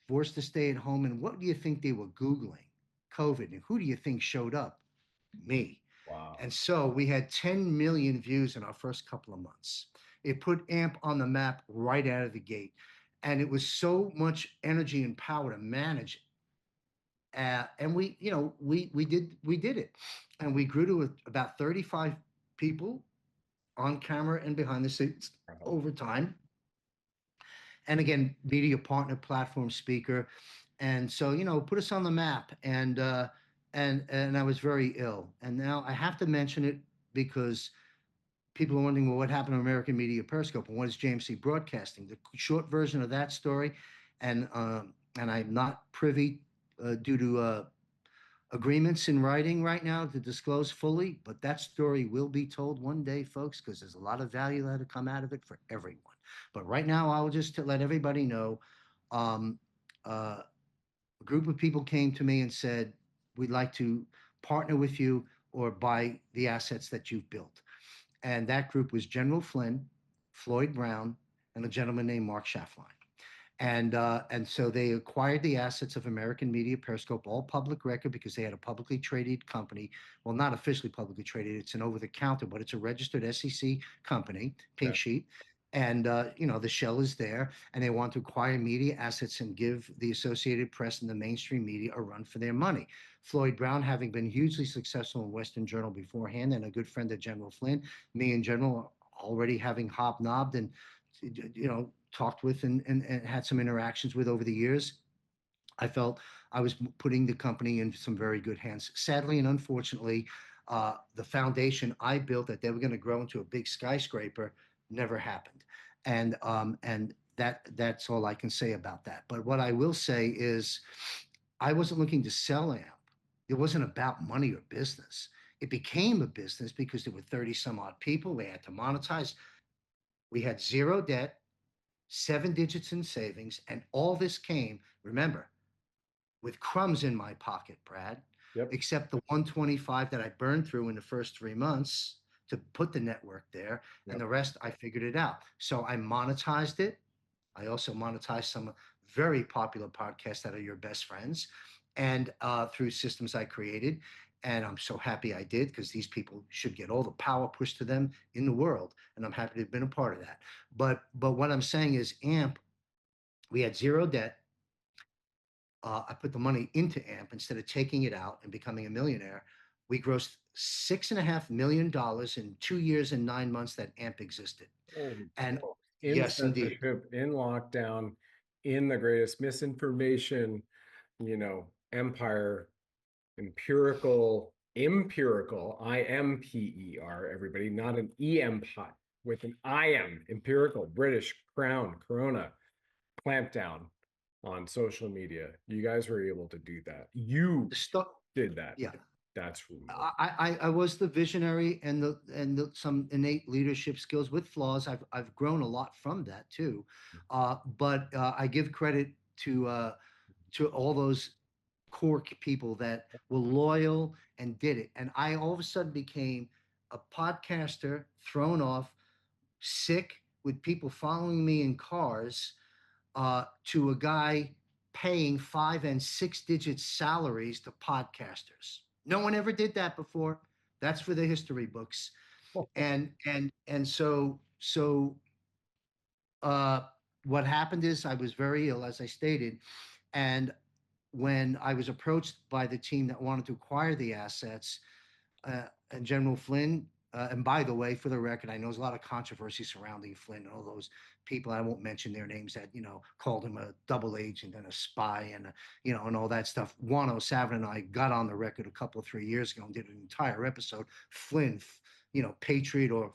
forced to stay at home. And what do you think they were Googling? COVID. And who do you think showed up? Me. Wow. And so we had 10 million views in our first couple of months. It put AMP on the map right out of the gate. And it was so much energy and power to manage. And we did it. And we grew to about 35 people on camera and behind the scenes over time. And again, media partner, platform speaker. And so, put us on the map. And I was very ill. And now I have to mention it because people are wondering, well, what happened to American Media Periscope and what is JMC Broadcasting? The short version of that story, and I'm not privy due to agreements in writing right now to disclose fully, but that story will be told one day, folks, because there's a lot of value that will come out of it for everyone. But right now, I'll just let everybody know. Um, a group of people came to me and said, "We'd like to partner with you or buy the assets that you've built." And that group was General Flynn, Floyd Brown, and a gentleman named Mark Schaffline. And so they acquired the assets of American Media Periscope, all public record because they had a publicly traded company. Well, not officially publicly traded; it's an over-the-counter, but it's a registered SEC company, Pink Sheet. And the shell is there, and they want to acquire media assets and give the Associated Press and the mainstream media a run for their money. Floyd Brown, having been hugely successful in Western Journal beforehand, and a good friend of General Flynn, me and General already having hobnobbed and talked with and had some interactions with over the years, I felt I was putting the company in some very good hands. Sadly and unfortunately, the foundation I built that they were going to grow into a big skyscraper never happened, and that's all I can say about that. But what I will say is, I wasn't looking to sell AMP. It wasn't about money or business. It became a business because there were 30 some odd people. We had to monetize. We had zero debt, 7 digits in savings, and all this came, remember, with crumbs in my pocket, Brad, Yep. except the 125 that I burned through in the first 3 months to put the network there, and the rest I figured it out. So I monetized it. I also monetized some very popular podcasts that are your best friends, and through systems I created. And I'm so happy I did, because these people should get all the power pushed to them in the world. And I'm happy to have been a part of that. But what I'm saying is, AMP, we had zero debt. I put the money into AMP instead of taking it out and becoming a millionaire. We grossed $6.5 million in 2 years and 9 months that AMP existed. And in yes, indeed. censorship, in lockdown, in the greatest misinformation, empire, empirical, IMPER, everybody, not an EMPI, with an IM, empirical, British, Crown, Corona, clampdown on social media. You guys were able to do that. You did that. Yeah. That's really I was the visionary and some innate leadership skills with flaws. I've grown a lot from that too, but I give credit to all those core people that were loyal and did it. And I all of a sudden became a podcaster, thrown off, sick, with people following me in cars, to a guy paying 5 and 6 digit salaries to podcasters. No one ever did that before. That's for the history books. And so uh, what happened is I was very ill, as I stated, and when I was approached by the team that wanted to acquire the assets, and General Flynn. And by the way, for the record, I know there's a lot of controversy surrounding Flynn and all those people. I won't mention their names that called him a double agent and a spy and and all that stuff. Juan O'Savin and I got on the record a couple of 3 years ago and did an entire episode. Flynn, patriot or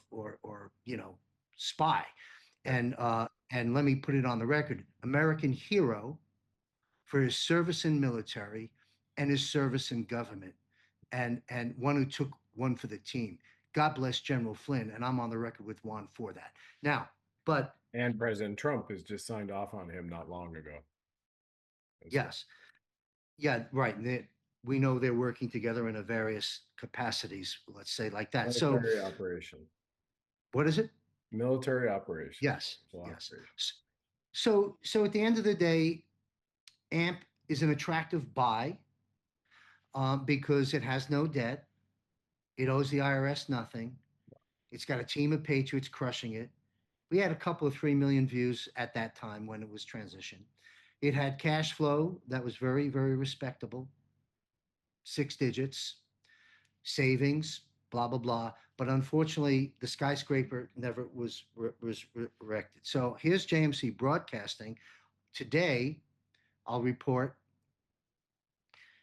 spy, and let me put it on the record: American hero for his service in military and his service in government, and one who took one for the team. God bless General Flynn, and I'm on the record with Juan for that. Now, but And President Trump has just signed off on him not long ago. yes, yeah, right. We know they're working together in a various capacities, let's say like that. Military operation. What is it? Military operation. Yes, yes. So at the end of the day, AMP is an attractive buy because it has no debt. It owes the IRS nothing. It's got a team of patriots crushing it. We had a couple of 3 million views at that time when it was transitioned. It had cash flow that was very, very respectable, 6 digits, savings, blah, blah, blah. But unfortunately, the skyscraper never was erected. So here's JMC Broadcasting. Today, I'll report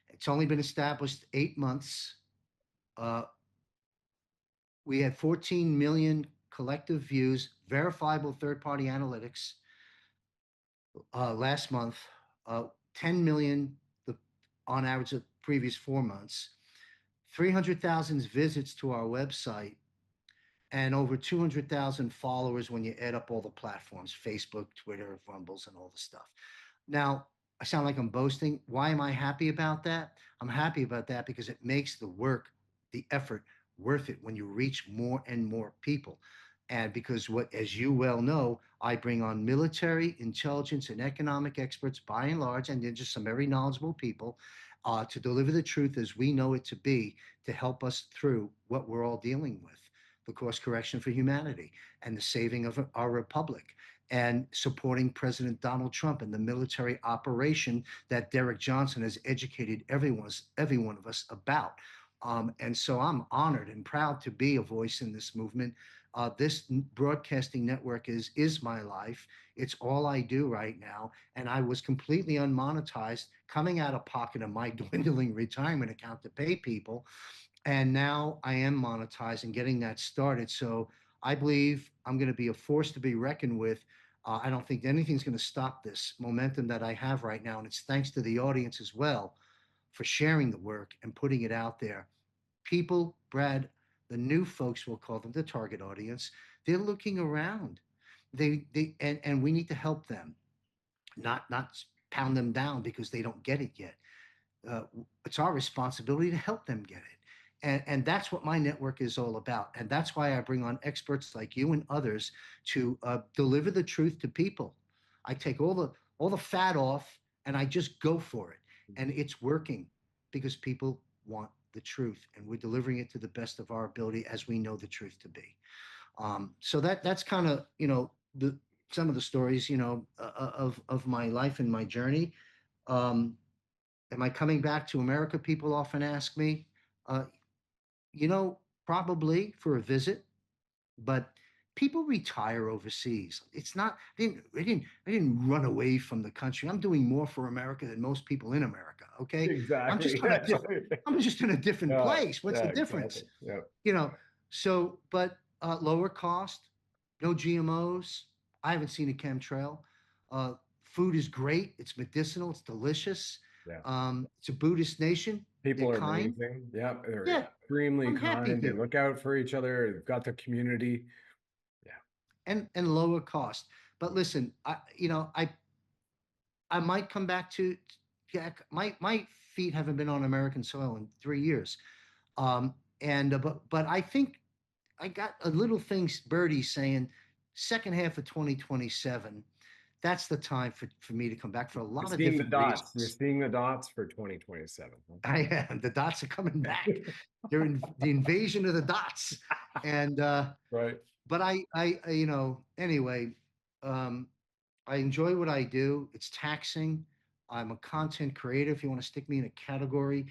it's only been established 8 months. We had 14 million collective views, verifiable third-party analytics last month, 10 million on average the previous 4 months, 300,000 visits to our website, and over 200,000 followers when you add up all the platforms, Facebook, Twitter, Rumbles, and all the stuff. Now, I sound like I'm boasting. Why am I happy about that? I'm happy about that because it makes the work, the effort, worth it when you reach more and more people. And because as you well know, I bring on military, intelligence, and economic experts by and large, and then just some very knowledgeable people to deliver the truth as we know it to be, to help us through what we're all dealing with, the course correction for humanity and the saving of our republic, and supporting President Donald Trump and the military operation that Derek Johnson has educated every one of us about. And so I'm honored and proud to be a voice in this movement. This broadcasting network is my life. It's all I do right now. And I was completely unmonetized coming out of pocket of my dwindling retirement account to pay people. And now I am monetized and getting that started. So I believe I'm going to be a force to be reckoned with. I don't think anything's going to stop this momentum that I have right now. And it's thanks to the audience as well for sharing the work and putting it out there. People, Brad, the new folks, we'll call them the target audience, they're looking around. And we need to help them, not pound them down because they don't get it yet. It's our responsibility to help them get it. And that's what my network is all about. And that's why I bring on experts like you and others to deliver the truth to people. I take all the fat off and I just go for it. And it's working because people want the truth, and we're delivering it to the best of our ability as we know the truth to be. So that's kind of some of the stories of my life and my journey. Am I coming back to America? People often ask me. Probably for a visit, but people retire overseas. It's not, I didn't run away from the country. I'm doing more for America than most people in America. Okay. Exactly. I'm just in a different place. What's the difference? Exactly. Yeah. But lower cost, no GMOs. I haven't seen a chemtrail. Food is great. It's medicinal. It's delicious. Yeah. It's a Buddhist nation. People They're are kind. amazing. Yeah. They're I'm extremely happy kind. They to. look out for each other. They've got the community. Yeah. And lower cost. But listen, I might come back to my feet haven't been on American soil in 3 years. But I think I got a little thing, Birdie, saying second half of 2027, that's the time for me to come back for a lot You're of seeing the different dots. You're reasons. seeing the dots for 2027. I am. The dots are coming back. They're in the invasion of the dots. And Right. but anyway, um, I enjoy what I do. It's taxing. I'm a content creator. If you want to stick me in a category,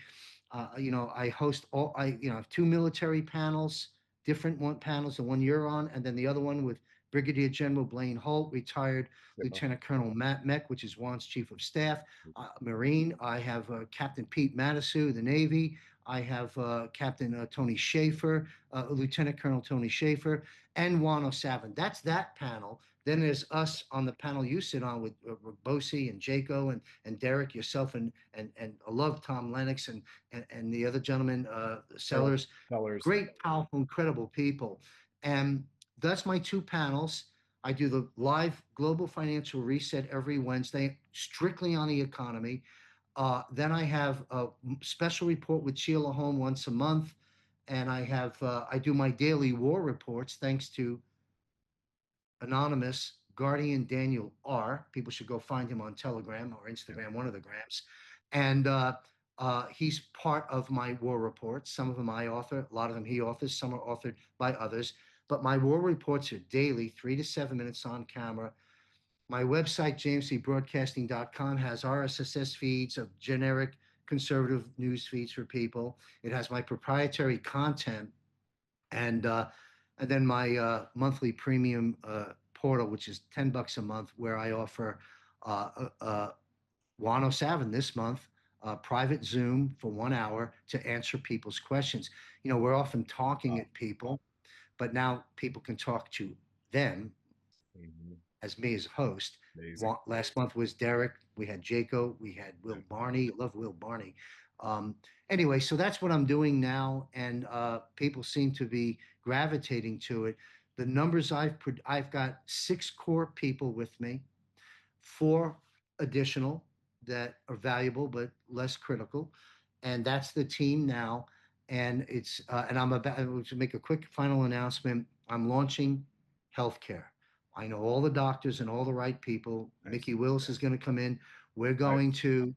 I host I have two military panels, different panels, the one you're on, and then the other one with Brigadier General Blaine Holt, retired Lieutenant Colonel Matt Meck, which is Juan's chief of staff, Marine. I have Captain Pete Matisu, the Navy. I have Captain Tony Schaefer, Lieutenant Colonel Tony Schaefer, and Juan O'Savin. That's that panel. Then there's us on the panel you sit on with Bossi and Jaco and Derek, yourself, and I love Tom Lennox and the other gentleman, Sellers. Great, powerful, incredible people. And that's my two panels. I do the live global financial reset every Wednesday, strictly on the economy. Then I have a special report with Sheila Holm once a month. And I do my daily war reports thanks to anonymous Guardian Daniel R. People should go find him on Telegram or Instagram, one of the grams. And he's part of my war reports. Some of them I author, a lot of them he authors, some are authored by others. But my war reports are daily, 3 to 7 minutes on camera. My website, jmcbroadcasting.com, has RSS feeds of generic conservative news feeds for people. It has my proprietary content and then my monthly premium portal, which is $10 a month, where I offer Juan O'Savin this month, private Zoom for 1 hour to answer people's questions. We're often talking at people, but now people can talk to them as me as host. Last month was Derek. We had Jaco. We had Will Barney. Love Will Barney. Anyway, so that's what I'm doing now, and people seem to be gravitating to it. The numbers I've got 6 core people with me, 4 additional that are valuable but less critical, and that's the team now. And I'm about to make a quick final announcement. I'm launching healthcare. I know all the doctors and all the right people. Nice. Mickey Willis is going to come in. We're going to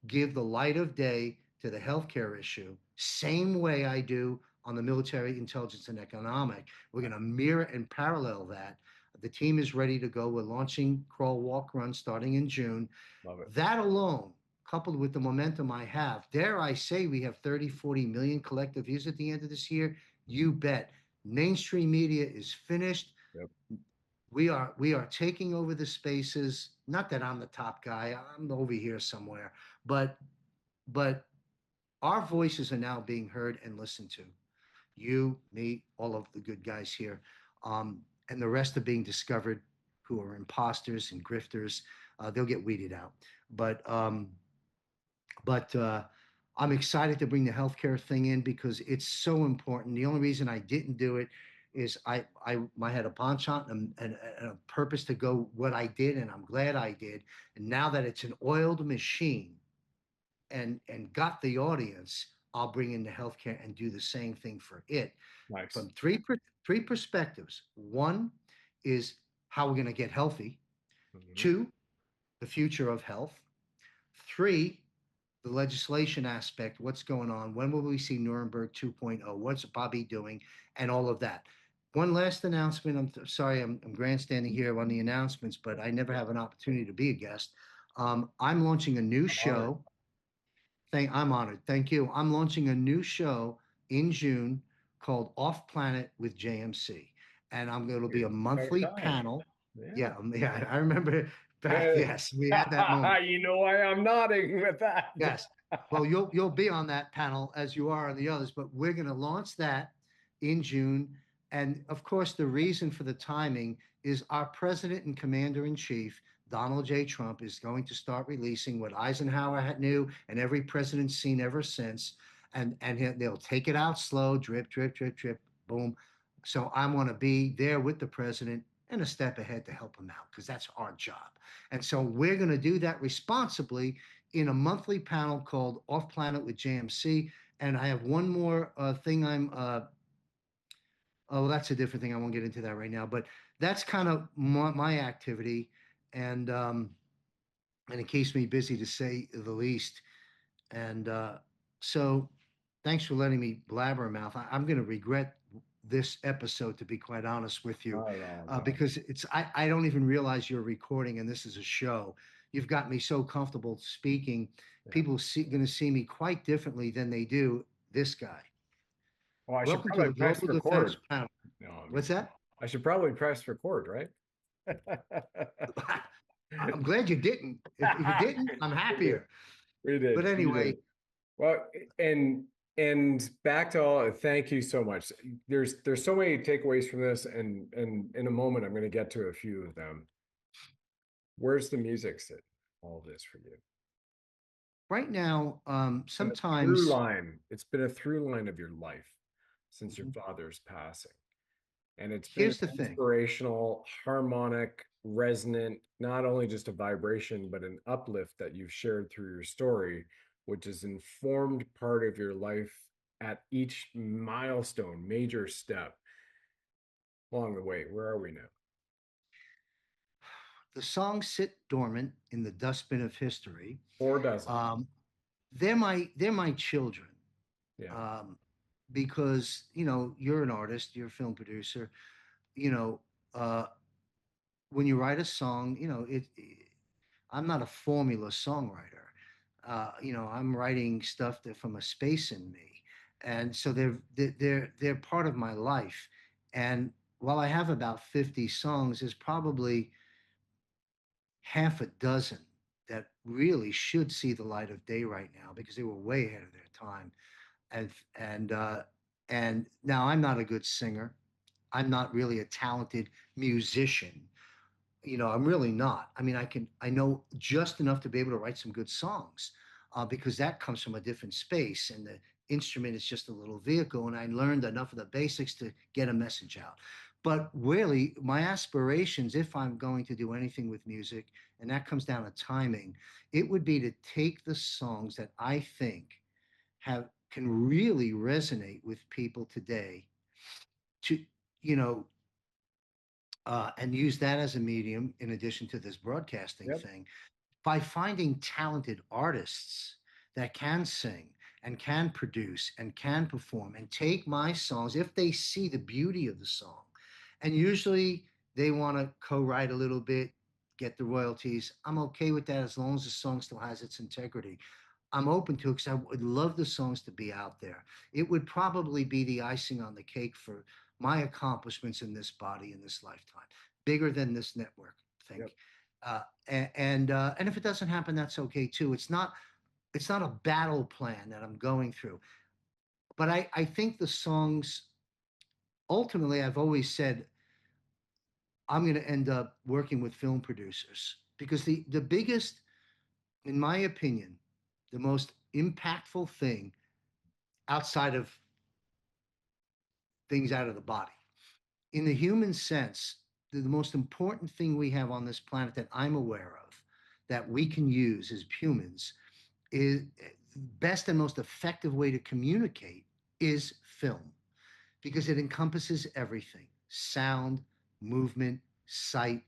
give the light of day to the healthcare issue, same way I do on the military, intelligence, and economic. We're going to mirror and parallel that. The team is ready to go. We're launching crawl, walk, run starting in June. Love it. That alone, coupled with the momentum I have, dare I say we have 30, 40 million collective views at the end of this year? You bet. Mainstream media is finished. Yep. We are taking over the spaces. Not that I'm the top guy. I'm over here somewhere. But our voices are now being heard and listened to. You, me, all of the good guys here. And the rest are being discovered who are imposters and grifters. They'll get weeded out. But I'm excited to bring the healthcare thing in because it's so important. The only reason I didn't do it is I had a penchant and a purpose to go what I did, and I'm glad I did. And now that it's an oiled machine and got the audience, I'll bring in the healthcare and do the same thing for it. Nice. From three perspectives. One is how we're going to get healthy. 2, the future of health. 3, the legislation aspect, what's going on, when will we see Nuremberg 2.0, what's Bobby doing, and all of that. One last announcement. I'm sorry, I'm grandstanding here on the announcements, but I never have an opportunity to be a guest. I'm launching a new show. I'm honored. Thank you. I'm launching a new show in June called Off Planet with JMC. And I'm going to be a monthly panel. Yeah, I remember back. Yes, we had that moment. You know why I'm nodding with that. Yes. Well, you'll be on that panel as you are on the others, but we're going to launch that in June. And of course, the reason for the timing is our president and commander-in-chief, Donald J. Trump, is going to start releasing what Eisenhower knew and every president's seen ever since. And they'll take it out slow, drip, drip, drip, drip, boom. So I'm going to be there with the president and a step ahead to help him out because that's our job. And so we're going to do that responsibly in a monthly panel called Off Planet with JMC. And I have one more thing I'm Oh, that's a different thing. I won't get into that right now, but that's kind of my activity. And, and it keeps me busy to say the least. And so thanks for letting me blabbermouth. I'm going to regret this episode, to be quite honest with you, Not at all, no. because I don't even realize you're recording and this is a show. You've got me so comfortable speaking. Yeah. People going to see me quite differently than they do this guy. Well, I should Welcome to probably the press Global Defense record. Panel. No, What's that? I should probably press record, right? I'm glad you didn't. If you didn't, I'm happier. We did. But anyway, Well, and back to all, thank you so much. There's so many takeaways from this, and in a moment I'm going to get to a few of them. Where's the music sit? All this for you. right now, Through sometimes line. It's been a through line of your life since your father's passing. And it's been here's the thing. inspirational, harmonic, resonant, not only just a vibration, but an uplift that you've shared through your story, which is informed part of your life at each milestone, major step along the way. Where are we now? The songs sit dormant in the dustbin of history. 4 dozen. They're my children. Yeah. Because you're an artist, you're a film producer. You know, when you write a song, I'm not a formula songwriter. I'm writing stuff from a space in me, and so they're part of my life. And while I have about 50 songs, there's probably half a dozen that really should see the light of day right now because they were way ahead of their time. And and uh, and now I'm not a good singer. I'm not really a talented musician. I'm really not. I mean, I know just enough to be able to write some good songs, because that comes from a different space, and the instrument is just a little vehicle. And I learned enough of the basics to get a message out. But really, my aspirations, if I'm going to do anything with music, and that comes down to timing, it would be to take the songs that I think can really resonate with people today, to you know and use that as a medium in addition to this broadcasting Yep. thing, by finding talented artists that can sing and can produce and can perform and take my songs if they see the beauty of the song. And usually they want to co-write a little bit, get the royalties. I'm okay with that as long as the song still has its integrity. I'm open to it because I would love the songs to be out there. It would probably be the icing on the cake for my accomplishments in this body in this lifetime, bigger than this network thing. Yep. And if it doesn't happen, that's okay too. It's not a battle plan that I'm going through, but I think the songs, ultimately, I've always said I'm going to end up working with film producers because the biggest, in my opinion, the most impactful thing outside of things out of the body, in the human sense, the most important thing we have on this planet that I'm aware of that we can use as humans is best and most effective way to communicate is film, because it encompasses everything: sound, movement, sight,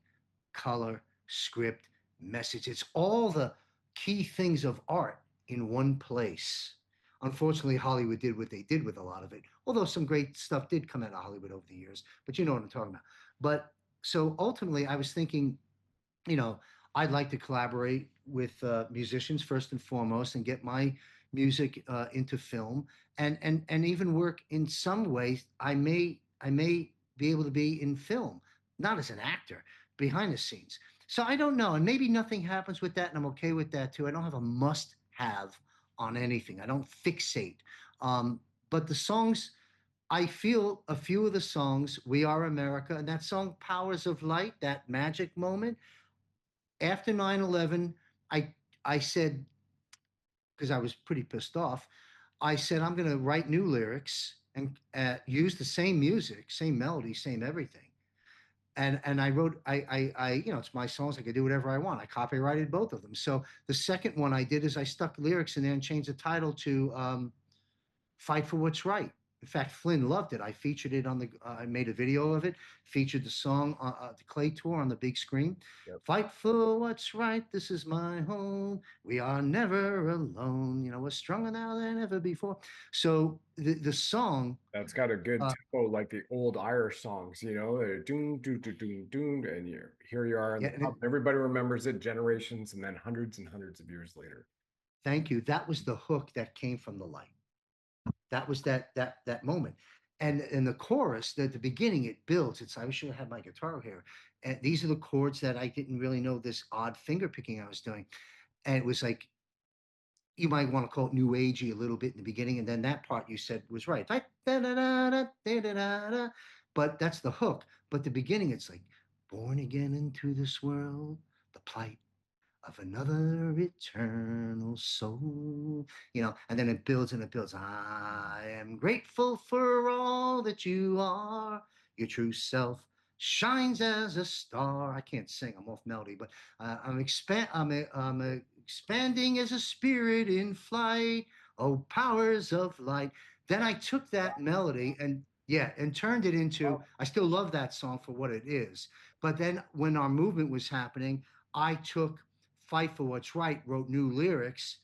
color, script, message. It's all the key things of art in one place. Unfortunately, Hollywood did what they did with a lot of it, although some great stuff did come out of Hollywood over the years, but you know what I'm talking about. But so ultimately, I was thinking, you know, I'd like to collaborate with musicians first and foremost and get my music into film, and even work in some ways. I may be able to be in film, not as an actor, behind the scenes. So I don't know, and maybe nothing happens with that, and I'm okay with that too. I don't have a must-have on anything. I don't fixate. But the songs, I feel a few of the songs, "We Are America," and that song "Powers of Light," that magic moment after 9/11, I said, because I was pretty pissed off, I said I'm going to write new lyrics and use the same music, same melody, same everything. And I wrote, it's my songs. I could do whatever I want. I copyrighted both of them. So the second one I did is I stuck lyrics in there and changed the title to "Fight for What's Right." In fact, Flynn loved it. I featured it on I made a video of it, featured the song on the Clay Tour on the big screen. Yep. Fight for what's right. This is my home. We are never alone. You know, we're stronger now than ever before. So the song. That's got a good tempo, like the old Irish songs, you know, doom, doom, doom, doom, doom, and here you are on Yeah, the top. Everybody remembers it generations and then hundreds and hundreds of years later. Thank you. That was the hook that came from the light. That was that moment. And in the chorus, at the beginning, it builds. I should have had my guitar here. And these are the chords that I didn't really know this odd finger picking I was doing. And it was like, you might want to call it new agey a little bit in the beginning. And then that part you said was right. But that's the hook. But the beginning, it's like, born again into this world, the plight of another eternal soul, you know, and then it builds and it builds. I am grateful for all that you are. Your true self shines as a star. I can't sing, I'm off melody, but I'm expanding as a spirit in flight. Oh, powers of light. Then I took that melody and turned it into, I still love that song for what it is. But then when our movement was happening, I took Fight for What's Right, wrote new lyrics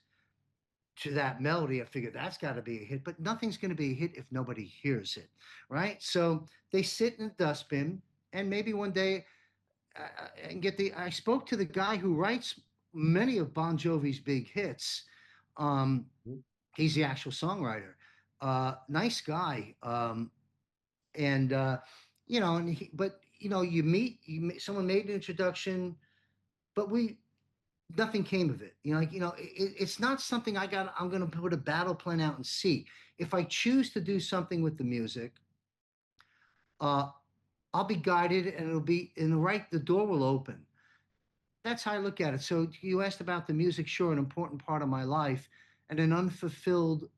to that melody. I figured that's got to be a hit, but nothing's going to be a hit if nobody hears it, right? So they sit in the dustbin, and maybe one day I spoke to the guy who writes many of Bon Jovi's big hits. He's the actual songwriter. Nice guy. And you know, but you know, you meet someone made an introduction, but nothing came of it. You know, like, you know, it's not something I'm going to put a battle plan out and see. If I choose to do something with the music, I'll be guided, and it'll be the door will open. That's how I look at it. So you asked about the music, sure, an important part of my life, and an unfulfilled,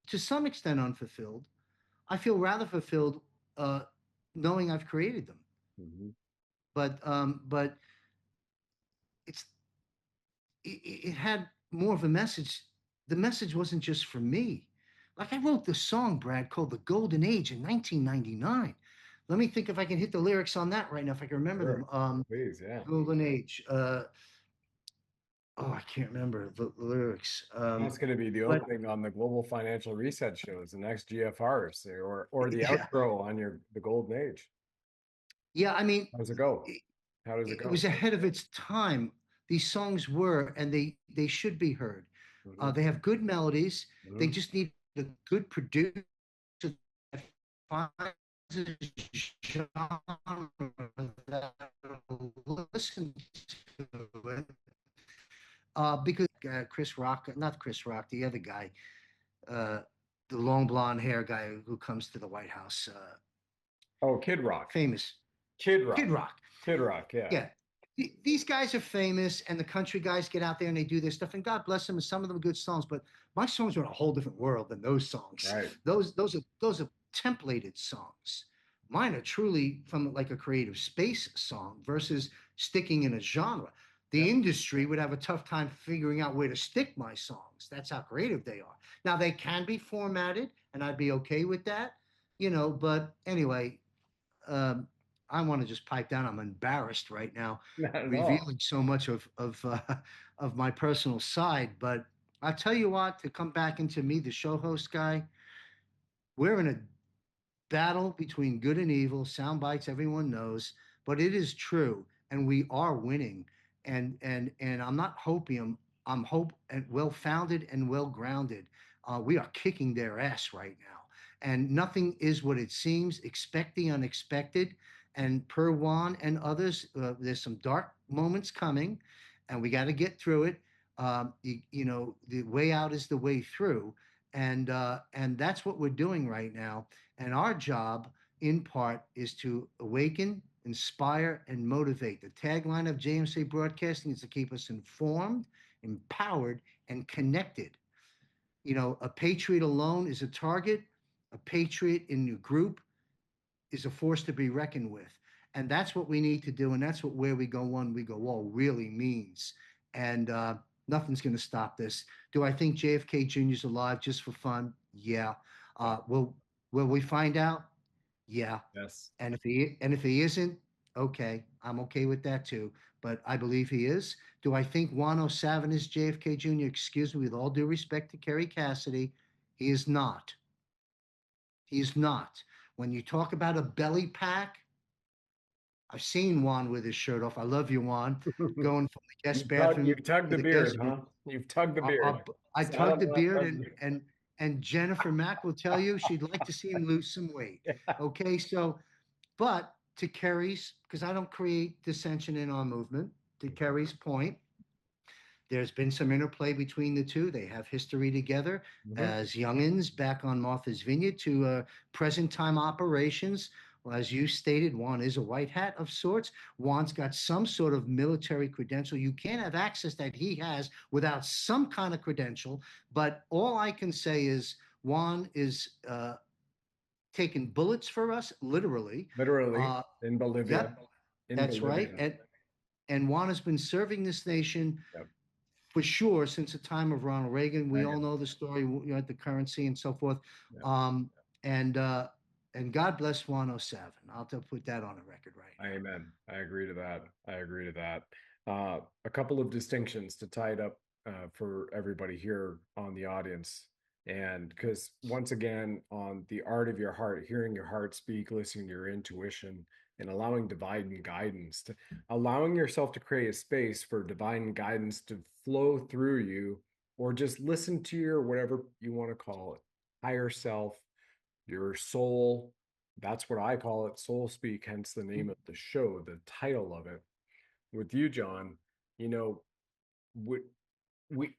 to some extent unfulfilled. I feel rather fulfilled knowing I've created them. Mm-hmm. But it had more of a message. The message wasn't just for me. Like, I wrote this song, Brad, called "The Golden Age" in 1999. Let me think if I can hit the lyrics on that right now, if I can remember them. Please, yeah. Golden Age. I can't remember the lyrics. That's going to be the opening on the Global Financial Reset shows, the next GFRs, or the outro on the Golden Age. Yeah, I mean, how does it go? How does it go? It was ahead of its time. These songs were, and they should be heard. Mm-hmm. They have good melodies. Mm-hmm. They just need a good producer that finds a genre that will listen to it. Because Chris Rock, not Chris Rock, the other guy, the long blonde hair guy who comes to the White House. Kid Rock. Famous. Kid Rock. Kid Rock. Kid Rock, yeah. Yeah. These guys are famous, and the country guys get out there and they do their stuff, and God bless them, and some of them are good songs, but my songs are in a whole different world than those songs. Right. Those are templated songs. Mine are truly from like a creative space song versus sticking in a genre. The industry would have a tough time figuring out where to stick my songs. That's how creative they are. Now, they can be formatted, and I'd be okay with that, you know, but anyway, I want to just pipe down. I'm embarrassed right now, revealing so much of my personal side. But I'll tell you what, to come back into me, the show host guy, we're in a battle between good and evil. Sound bites, everyone knows, but it is true, and we are winning. And I'm not hopium. I'm hope and well-founded and well-grounded. We are kicking their ass right now, and nothing is what it seems. Expect the unexpected. And per Juan and others, there's some dark moments coming, and we got to get through it. You know, the way out is the way through, and that's what we're doing right now. And our job, in part, is to awaken, inspire, and motivate. The tagline of JMC Broadcasting is to keep us informed, empowered, and connected. You know, a patriot alone is a target. A patriot in a group is a force to be reckoned with. And that's what we need to do. And that's what where we go one, we go all really means. And nothing's going to stop this. Do I think JFK Jr. is alive just for fun? Yeah. Will Will we find out? Yeah. Yes. And if he isn't, okay, I'm okay with that too. But I believe he is. Do I think Juan O'Savin is JFK Jr.? Excuse me, with all due respect to Kerry Cassidy, he is not. He is not. When you talk about a belly pack, I've seen Juan with his shirt off. I love you, Juan. Going from the guest bathroom You've tugged to the the beard, guest room. huh? You've tugged the I, beard. I, I Sat on tugged the the left beard, of and the and and Jennifer Mack will tell you she'd like to see him lose some weight. beard. Okay, so but to Kerry's, because I don't create dissension in our movement, to Kerry's point, there's been some interplay between the two. They have history together Mhm. as youngins back on Martha's Vineyard to present time operations. Well, as you stated, Juan is a white hat of sorts. Juan's got some sort of military credential. You can't have access that he has without some kind of credential. But all I can say is Juan is taking bullets for us, literally. Literally Uh, in Bolivia. yep, In that's right. Bolivia. And Juan has been serving this nation Yep. for sure since the time of Ronald Reagan. We all Reagan. know the story, at the currency and so forth. Yep. Um, and uh, and God bless 107. I'll put that on the record right now. Amen. I agree to that. I agree to that. A couple of distinctions to tie it up for everybody here on the audience. And because once again, on the art of your heart, hearing your heart speak, listening to your intuition, and allowing divine guidance, to allowing yourself to create a space for divine guidance to flow through you, or just listen to your whatever you want to call it, higher self, your soul. That's what I call it, soul speak, hence the name of the show, the title of it. With you, John, you know, we,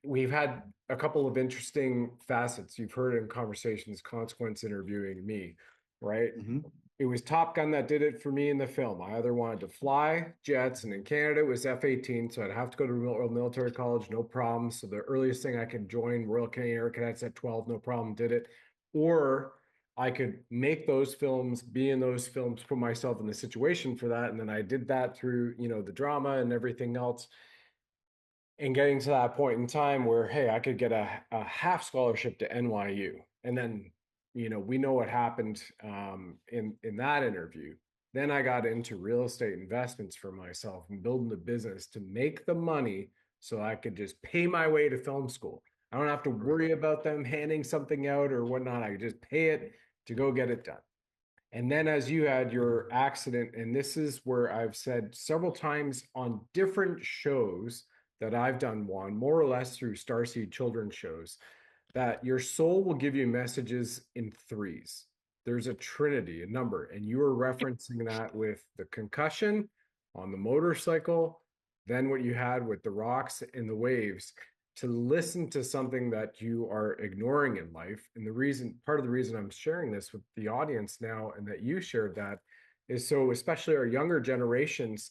we've had a couple of interesting facets. You've heard in conversations, Consequence interviewing me, right? Mhm. It was Top Gun that did it for me in the film. I either wanted to fly jets, and in Canada it was F-18, so I'd have to go to Royal Military College, no problem. So the earliest thing I could join Royal Canadian Air Cadets at 12, no problem, did it. Or I could make those films, be in those films, put myself in the situation for that, and then I did that through, the drama and everything else, and getting to that point in time where, hey, I could get a half scholarship to NYU. And then, we know what happened in that interview. Then I got into real estate investments for myself and building the business to make the money so I could just pay my way to film school. I don't have to worry about them handing something out or whatnot. I could just pay it to go get it done. And then as you had your accident, and this is where I've said several times on different shows that I've done, one more or less through Starseed children's shows, that your soul will give you messages in threes. There's a trinity, a number, and you were referencing that with the concussion on the motorcycle, then what you had with the rocks and the waves, to listen to something that you are ignoring in life. And part of the reason I'm sharing this with the audience now and that you shared that is so, especially our younger generations,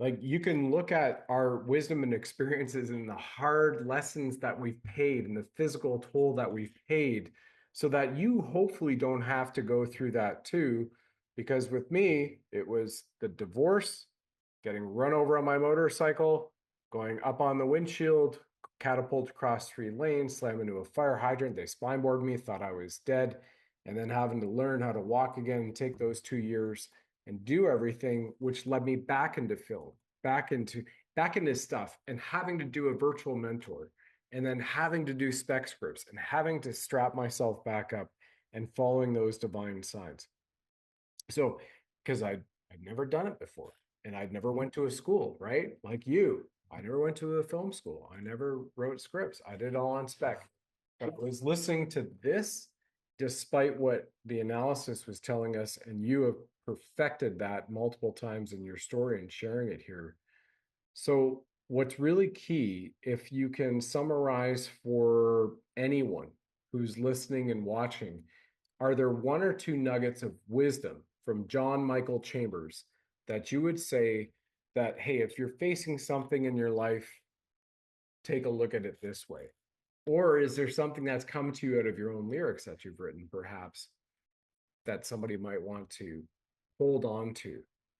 like you can look at our wisdom and experiences and the hard lessons that we've paid and the physical toll that we've paid so that you hopefully don't have to go through that too. Because with me, it was the divorce, getting run over on my motorcycle, going up on the windshield, catapult across 3 lanes, slam into a fire hydrant. They spineboarded me, thought I was dead, and then having to learn how to walk again and take those 2 years and do everything, which led me back into film, back into stuff, and having to do a virtual mentor, and then having to do spec scripts and having to strap myself back up and following those divine signs. So, because I'd never done it before, and I'd never went to a school, right? Like you, I never went to a film school. I never wrote scripts. I did it all on spec. But I was listening to this, despite what the analysis was telling us, and you have perfected that multiple times in your story and sharing it here. So, what's really key, if you can summarize for anyone who's listening and watching, are there one or two nuggets of wisdom from John Michael Chambers that you would say that, hey, if you're facing something in your life, take a look at it this way? Or is there something that's come to you out of your own lyrics that you've written, perhaps, that somebody might want to hold on to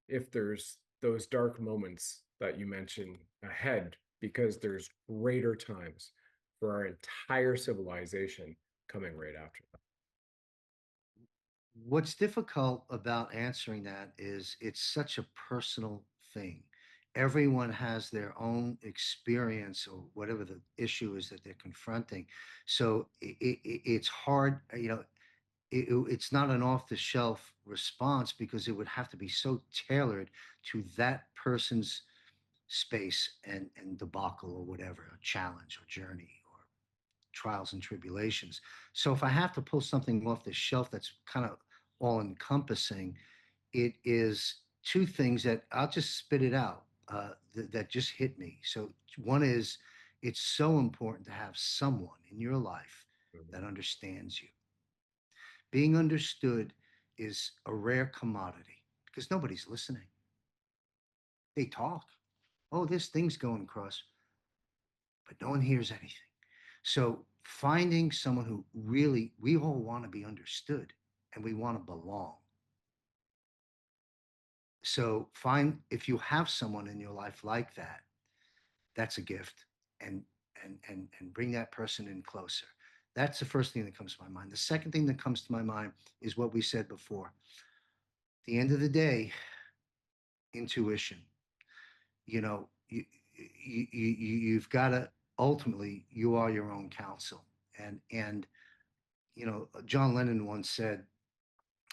if there's those dark moments that you mentioned ahead, because there's greater times for our entire civilization coming right after that? What's difficult about answering that is it's such a personal thing. Everyone has their own experience or whatever the issue is that they're confronting. So it's hard, it's not an off the shelf response because it would have to be so tailored to that person's space and debacle or whatever, or challenge or journey or trials and tribulations. So if I have to pull something off the shelf that's kind of all encompassing, it is two things that I'll just spit it out that just hit me. So one is it's so important to have someone in your life that understands you. Being understood is a rare commodity because nobody's listening. They talk. Oh, this thing's going across, but no one hears anything. So finding someone who really, we all want to be understood and we want to belong. So find, if you have someone in your life like that, that's a gift, and and bring that person in closer. That's the first thing that comes to my mind. The second thing that comes to my mind is what we said before. At the end of the day, intuition. You know, you've got to, ultimately you are your own counsel. And John Lennon once said,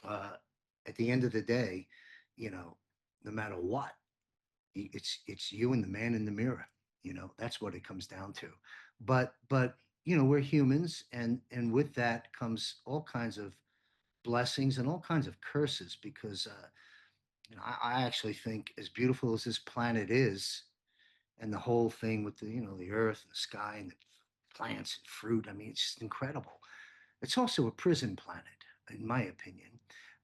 uh, at the end of the day, you know, no matter what, it's you and the man in the mirror. That's what it comes down to. But we're humans, and with that comes all kinds of blessings and all kinds of curses, because I actually think, as beautiful as this planet is, and the whole thing with the earth and the sky and the plants and fruit, I mean, it's just incredible. It's also a prison planet, in my opinion.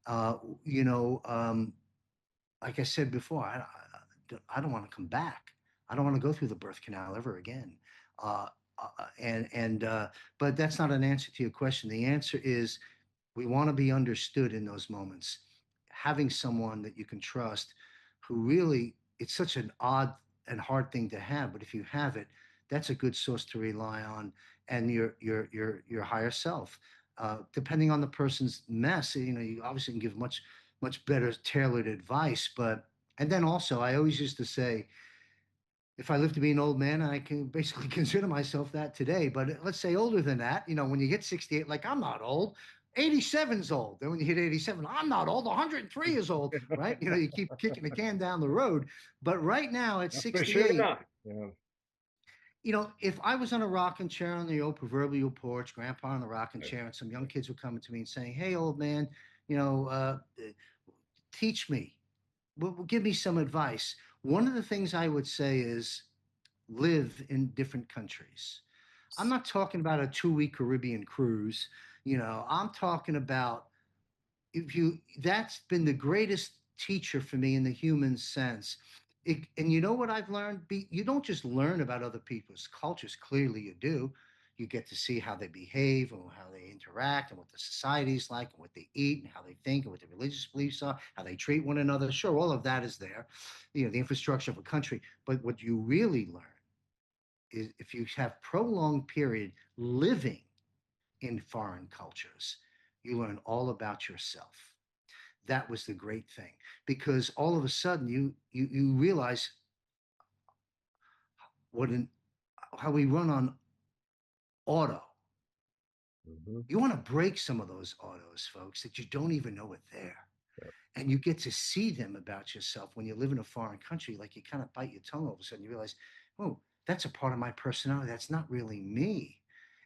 uh, you know um, like I said before, I don't want to come back. I don't want to go through the birth canal ever again. Uh, but that's not an answer to your question. The answer is, we want to be understood in those moments. Having someone that you can trust, who really, it's such an odd and hard thing to have, but if you have it, that's a good source to rely on, and your higher self. Depending on the person's mess, you obviously can give much better tailored advice. But and then also, I always used to say, if I live to be an old man, I can basically consider myself that today. But let's say older than that, when you get 68, like I'm not old. 87's old. Then when you hit 87, I'm not old. 103 is old, right? You keep kicking the can down the road. But right now at That's for sure 68, not. Yeah. if I was on a rocking chair on the old proverbial porch, grandpa on the rocking chair, and some young kids were coming to me and saying, "Hey, old man, you know, uh, teach me, give me some advice." One of the things I would say is live in different countries. I'm not talking about a 2-week Caribbean cruise. I'm talking about, if you that's been the greatest teacher for me in the human sense. And you know what I've learned? You don't just learn about other people's cultures. Clearly, you do. You get to see how they behave and how they interact and what the society's like and what they eat and how they think and what their religious beliefs are, how they treat one another. Sure, all of that is there, the infrastructure of a country. But what you really learn is, if you have prolonged period living in foreign cultures, you learn all about yourself. That was the great thing, because all of a sudden you realize what an how we run on auto. Mhm. You want to break some of those autos, folks, that you don't even know are there. Yep. And you get to see them about yourself when you live in a foreign country. Like, you kind of bite your tongue all of a sudden. You realize, oh, that's a part of my personality. That's not really me.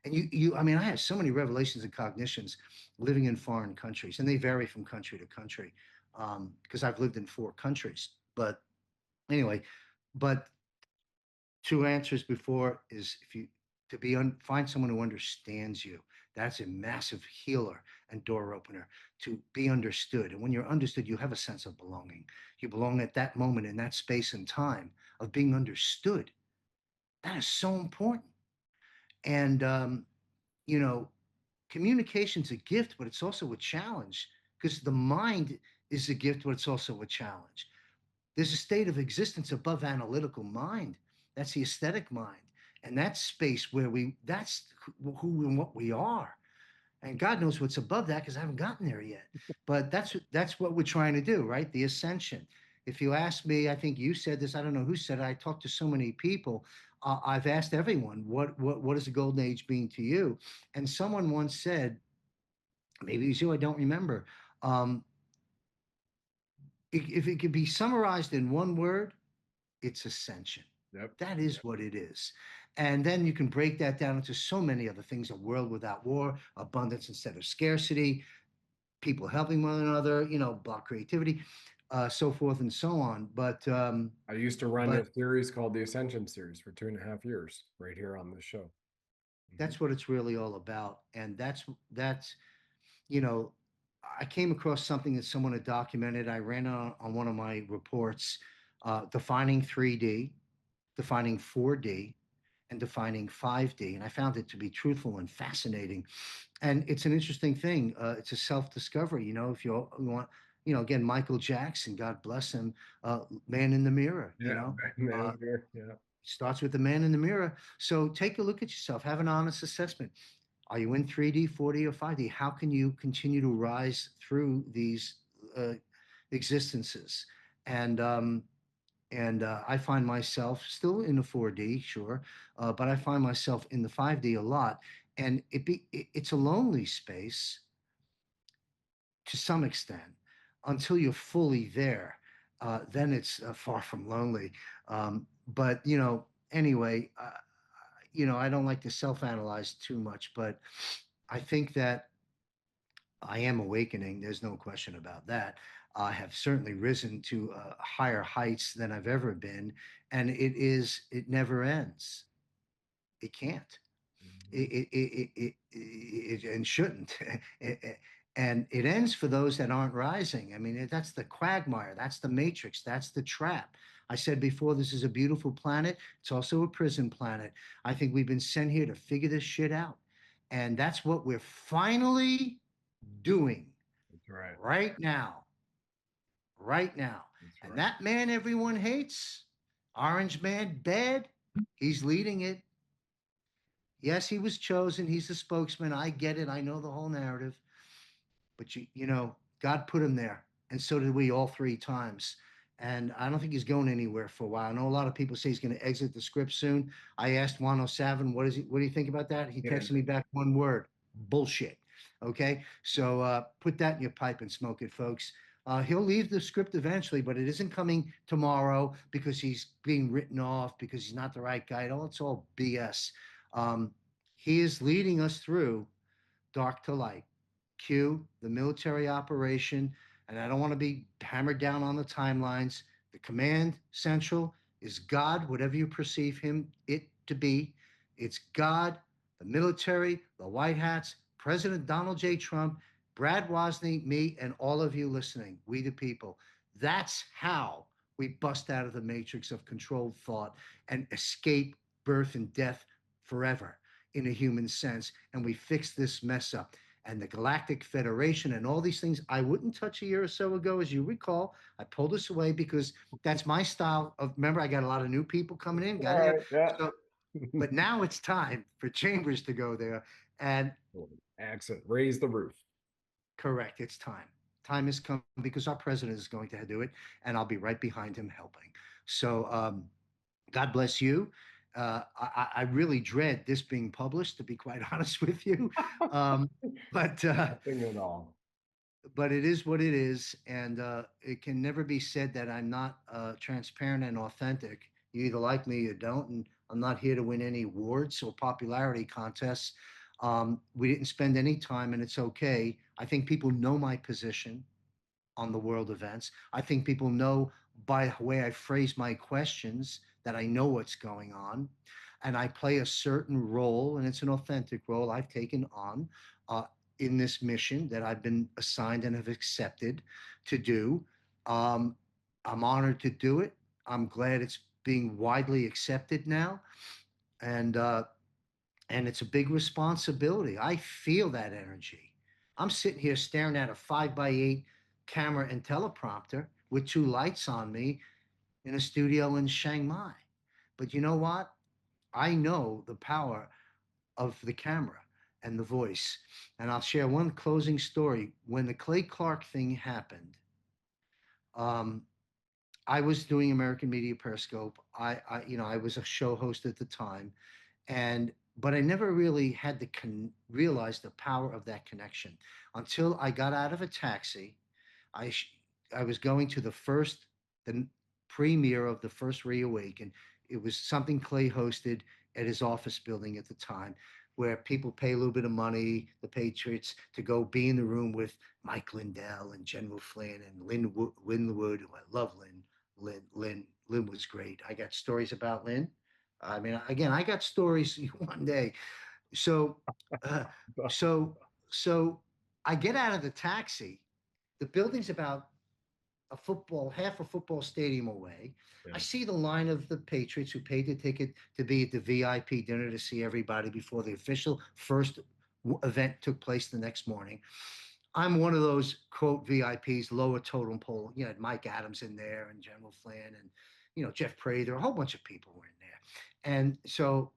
And I mean, I have so many revelations and cognitions living in foreign countries, and they vary from country to country, because I've lived in 4 countries. But anyway, but two answers before is, if you to be find someone who understands you. That's a massive healer and door opener, to be understood. And when you're understood, you have a sense of belonging. You belong at that moment in that space and time of being understood. That is so important. And you know communication's a gift, but it's also a challenge, because the mind is a gift, but it's also a challenge. There's a state of existence above analytical mind. That's the aesthetic mind. And that's space where that's who and what we are. And God knows what's above that because I haven't gotten there yet. But that's what we're trying to do, right? The ascension. If you ask me, I think you said this. I don't know who said it. I talked to so many people. I've asked everyone, what does the golden age mean to you? And someone once said, maybe it was you, I don't remember. Um, if it could be summarized in one word, it's ascension. Yep. That is what it is. And then you can break that down into so many other things: a world without war, abundance instead of scarcity, people helping one another, block creativity, so forth and so on. I used to run But a series called the Ascension series for 2.5 years right here on this show. that's what it's really all about. And that's, you know, I came across something that someone had documented. I ran on one of my reports, defining 3D, defining 4D, and defining 5D. And I found it to be truthful and fascinating. And it's an interesting thing. It's a self-discovery. If you want, again, Michael Jackson, God bless him, man in the mirror, Yeah, uh, man, yeah. starts with the man in the mirror. So take a look at yourself, have an honest assessment. Are you in 3D, 4D, or 5D? How can you continue to rise through these existences? And I find myself still in the 4D, sure, but I find myself in the 5D a lot, and it's a lonely space to some extent until you're fully there. Then it's far from lonely. But anyway, I don't like to self-analyze too much, but I think that I am awakening. There's no question about that. I have certainly risen to higher heights than I've ever been, and it never ends. It can't. It and shouldn't. And it ends for those that aren't rising. I mean, that's the quagmire. That's the matrix. That's the trap. I said before, this is a beautiful planet. It's also a prison planet. I think we've been sent here to figure this shit out. And that's what we're finally doing That's right. right now. Right now. That's And right. that man everyone hates, Orange Man, bad, he's leading it. Yes, he was chosen. He's the spokesman. I get it. I know the whole narrative. But God put him there. And so did we all 3 times. And I don't think he's going anywhere for a while. I know a lot of people say he's going to exit the script soon. I asked Juan Savin, what do you think about that? He texted me back one word: bullshit. Okay. So put that in your pipe and smoke it, folks. He'll leave the script eventually, but it isn't coming tomorrow because he's being written off because he's not the right guy. It's all BS. Um, he is leading us through dark to light. Q, the military operation, and I don't want to be hammered down on the timelines. The command central is God, whatever you perceive it to be. It's God, the military, the White Hats, President Donald J. Trump, Brad Wozny, me, and all of you listening, we the people. That's how we bust out of the matrix of controlled thought and escape birth and death forever in a human sense. And we fix this mess up. And the Galactic Federation and all these things I wouldn't touch a year or so ago, as you recall. I pulled this away because that's my style of, remember, I got a lot of new people coming in. All right, yeah. So, but now it's time for Chambers to go there. And accent, raise the roof. Correct. It's time. Time has come because our president is going to do it, and I'll be right behind him helping. So God bless you. I really dread this being published, to be quite honest with you. But Nothing at all. But it is what it is, and it can never be said that I'm not transparent and authentic. You either like me or you don't, and I'm not here to win any awards or popularity contests. We didn't spend any time, and it's okay. I think people know my position on the world events. I think people know by the way I phrase my questions that I know what's going on. And I play a certain role, and it's an authentic role I've taken on in this mission that I've been assigned and have accepted to do. Um, I'm honored to do it. I'm glad it's being widely accepted now. And it's a big responsibility. I feel that energy. I'm sitting here staring at a 5x8 camera and teleprompter with 2 lights on me in a studio in Chiang Mai. But you know what? I know the power of the camera. and the voice. And I'll share one closing story. When the Clay Clark thing happened, um, I was doing American Media Periscope. I was a show host at the time, and but I never really had to realize the power of that connection until I got out of a taxi. I sh- I was going to the premiere of the first Reawaken. It was something Clay hosted at his office building at the time, where people pay a little bit of money, the Patriots, to go be in the room with Mike Lindell and General Flynn and Lynn Wood, who I love Lynn. Lynn was great. I got stories about Lynn. I mean, again, I got stories one day. So, uh, so, so I get out of the taxi. The building's about half a football stadium away. I Yeah. see the line of the Patriots who paid the ticket to be at the VIP dinner to see everybody before the official first event took place the next morning. I'm one of those quote VIPs, lower totem pole. You know, Mike Adams in there and General Flynn and Jeff Prather, a whole bunch of people were in there. And so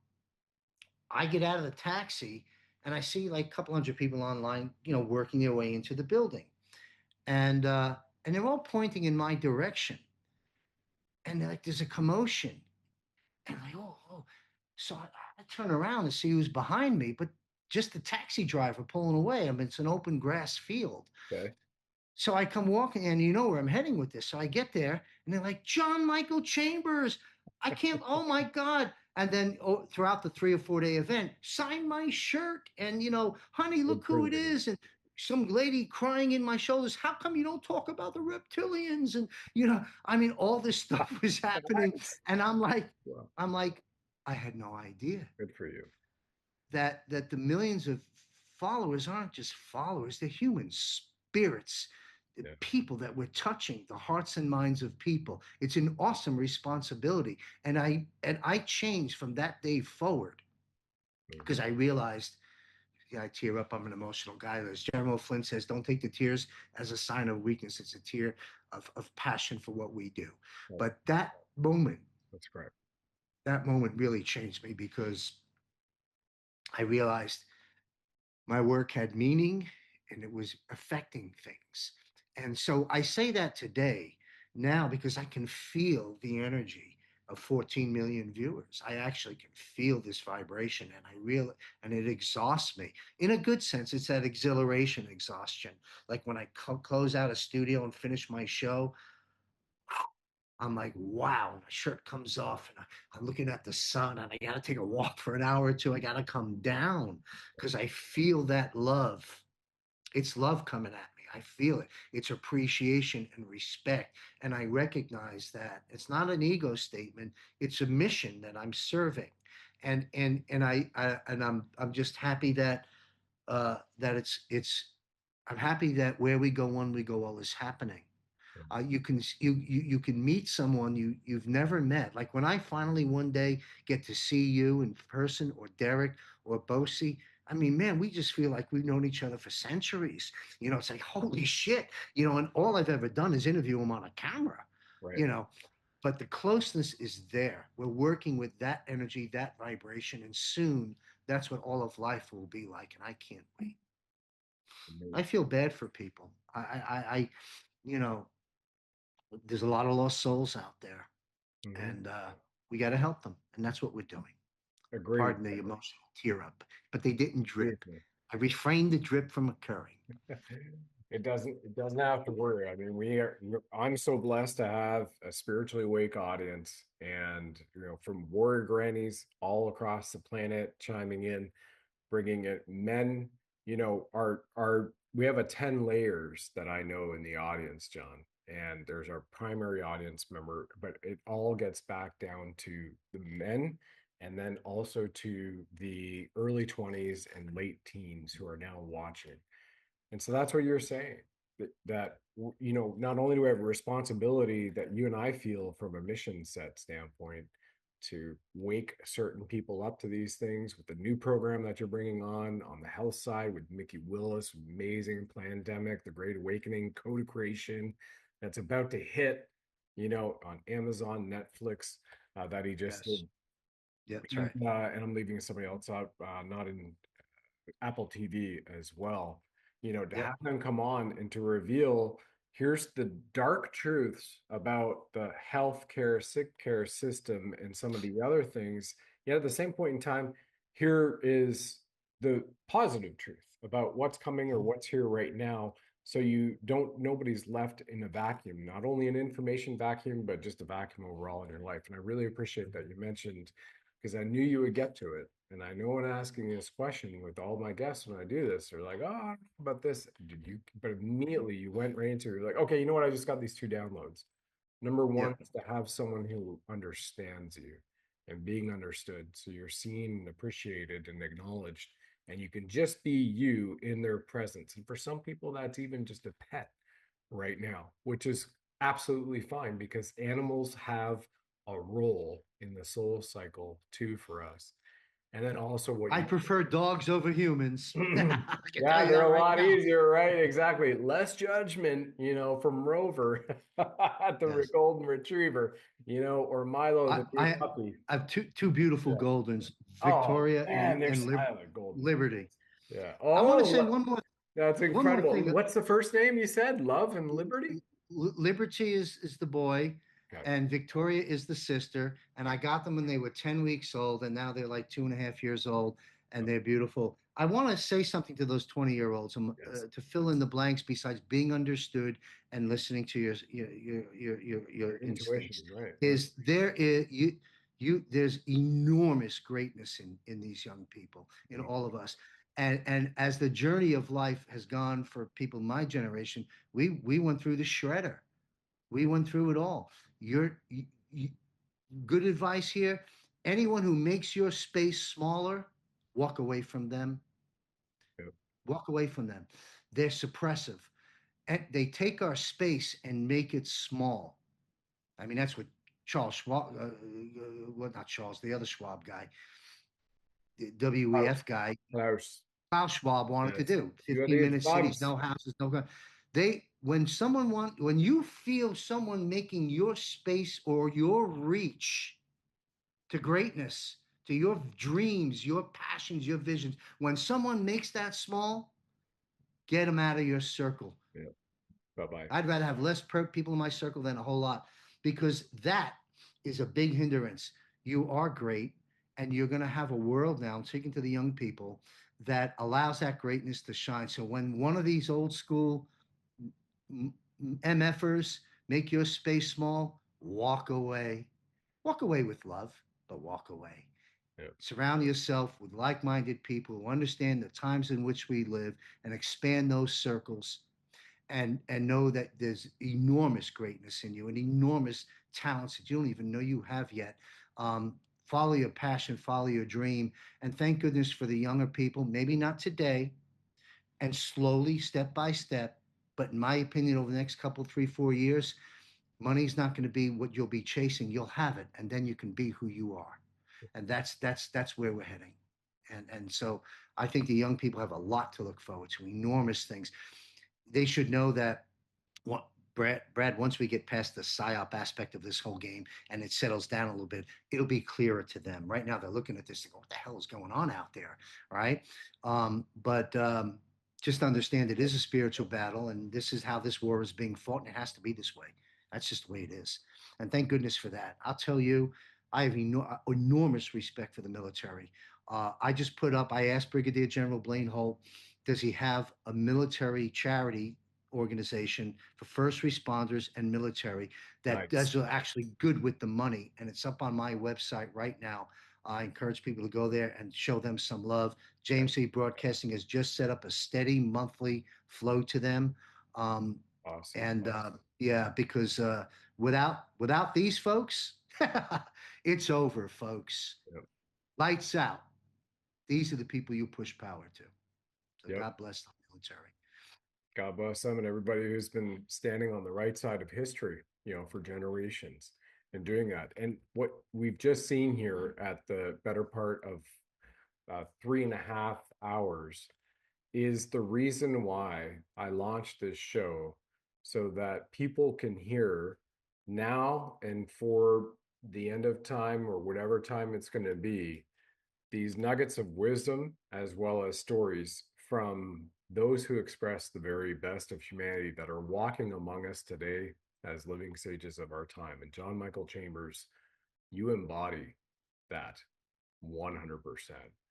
I get out of the taxi and I see like a couple hundred people online, working their way into the building. And they're all pointing in my direction. And they're like, there's a commotion. And I'm like, oh. So I turn around and see who's behind me, but just the taxi driver pulling away. I mean, it's an open grass field. Okay. So I come walking, and you know where I'm heading with this. So I get there, and they're like, John Michael Chambers. I can't, oh my God. And then throughout the 3 or 4 day event, sign my shirt. And, honey, look who it is. And some lady crying in my shoulders. How come you don't talk about the reptilians? And, I mean, all this stuff was happening. And I'm like, I had no idea Good for you. that the millions of followers aren't just followers, they're human spirits, people that we're touching the hearts and minds of people. It's an awesome responsibility. And I changed from that day forward because I realized, I tear up. I'm an emotional guy. As General Flynn says, don't take the tears as a sign of weakness. It's a tear of passion for what we do. Right. But that moment, That's correct. That moment really changed me because I realized my work had meaning and it was affecting things. And so I say that today now because I can feel the energy of 14 million viewers. I actually can feel this vibration and it exhausts me. In a good sense, it's that exhilaration exhaustion. Like when I close out a studio and finish my show, I'm like, wow, my shirt comes off and I'm looking at the sun and I got to take a walk for an hour or two. I got to come down because I feel that love. It's love coming at me. I feel it. It's appreciation and respect. And I recognize that it's not an ego statement. It's a mission that I'm serving. I'm just happy that I'm happy that where we go, when we go, all is happening. You can meet someone you've never met. Like when I finally one day get to see you in person, or Derek or Bossi. I mean, man, we just feel like we've known each other for centuries. It's like, holy shit. And all I've ever done is interview him on a camera. Right. But the closeness is there. We're working with that energy, that vibration, and soon that's what all of life will be like. And I can't wait. Amazing. I feel bad for people. I there's a lot of lost souls out there, and we got to help them, and that's what we're doing. Agreed. Pardon the emotional tear up, but they didn't drip. I refrained the drip from occurring. It doesn't have to worry. I mean, I'm so blessed to have a spiritually awake audience, and from warrior grannies all across the planet chiming in, bringing it. Men, we have 10 layers that I know in the audience, John, and there's our primary audience member, but it all gets back down to the men, and then also to the early 20s and late teens who are now watching. And so that's what you're saying, that not only do we have a responsibility that you and I feel from a mission set standpoint to wake certain people up to these things with the new program that you're bringing on the health side with Mickey Willis, amazing pandemic, the Great Awakening, Code Creation, that's about to hit, on Amazon, Netflix, that he just did. Yeah, that's right. And I'm leaving somebody else out, not in Apple TV as well, to Yep. have them come on and to reveal here's the dark truths about the healthcare, sick care system and some of the other things. Yet at the same point in time, here is the positive truth about what's coming or what's here right now. So nobody's left in a vacuum, not only an information vacuum, but just a vacuum overall in your life. And I really appreciate that you mentioned, because I knew you would get to it. And I know when asking this question with all my guests when I do this, they're like, "Oh, I don't know about this." Did you? But immediately you went right into it. You're like, "Okay, you know what? I just got these two downloads. Number one Yep. is to have someone who understands you and being understood. So you're seen and appreciated and acknowledged, and you can just be you in their presence. And for some people, that's even just a pet right now, which is absolutely fine because animals have a role in the soul cycle too for us. And then also what I you prefer dogs over humans. I can tell yeah, you they're that a right lot now. easier, right? Exactly. Less judgment, from Rover, the Yes. golden retriever, or Milo, I, the new I, puppy. I have two beautiful Yeah. Goldens, Oh Victoria man, they're and silent golden. Liberty. Yeah. I want to Oh, say that's one more incredible. thing. What's the first name you said? Love and Liberty? Liberty is the boy, Okay. and Victoria is the sister. And I Okay. got them when they were 10 weeks old, and now they're like 2.5 years old, and Yep. they're beautiful. I want to say something to those 20-year-olds Yes. to fill in the blanks. Besides being understood and listening to your Intuition, instincts, right? Right. is there is there's enormous greatness in these young people, in all of us. And as the journey of life has gone for people my generation, we went through the shredder. We went through it all. You, good advice here. Anyone who makes your space smaller, walk away from them. Yep. Walk away from them. They're suppressive. And they take our space and make it small. I mean, that's what Charles Schwab, well, not Charles, the other Schwab guy, the Klaus. WEF guy, Klaus. Klaus Schwab wanted to Yes. do. You are 15-minute cities, thumbs. no houses, no gun. When you feel someone making your space or your reach to greatness, to your dreams, your passions, your visions, when someone makes that small, get them out of your circle. Yeah. Bye-bye. I'd rather have less people in my circle than a whole lot, because that is a big hindrance. You are great, and you're going to have a world now, I'm speaking to the young people, that allows that greatness to shine. So when one of these old school MFers make your space small, walk away. Walk away with love, but walk away. Yeah. Surround yourself with like minded people who understand the times in which we live, and expand those circles, and know that there's enormous greatness in you and enormous talents that you don't even know you have yet. Um, Follow your passion, follow your dream, and thank goodness for the younger people. Maybe not today, and slowly, step by step. But in my opinion, over the next couple, 3, 4 years, money's not going to be what you'll be chasing. You'll have it, and then you can be who you are. And that's where we're heading. And so I think the young people have a lot to look forward to, enormous things. They should know that what Brad, once we get past the psyop aspect of this whole game and it settles down a little bit, it'll be clearer to them. Right now, they're looking at this and go, "What the hell is going on out there?" Right? But just understand it is a spiritual battle, and this is how this war is being fought, and it has to be this way. That's just the way it is. And thank goodness for that. I'll tell you, I have enormous respect for the military. I asked Brigadier General Blaine Holt, does he have a military charity organization for first responders and military that Nice. does actually good with the money? And it's up on my website right now. I encourage people to go there and show them some love. James C. Broadcasting has just set up a steady monthly flow to them. Um, Awesome. and yeah, because without these folks, it's over, folks. Yep. Lights out. These are the people you push power to. So Yep. God bless the military. God bless them and everybody who's been standing on the right side of history, for generations and doing that. And what we've just seen here at the better part of 3.5 hours is the reason why I launched this show, so that people can hear now and for the end of time or whatever time it's going to be, these nuggets of wisdom as well as stories from those who express the very best of humanity that are walking among us today as living sages of our time. And John Michael Chambers, you embody that 100%.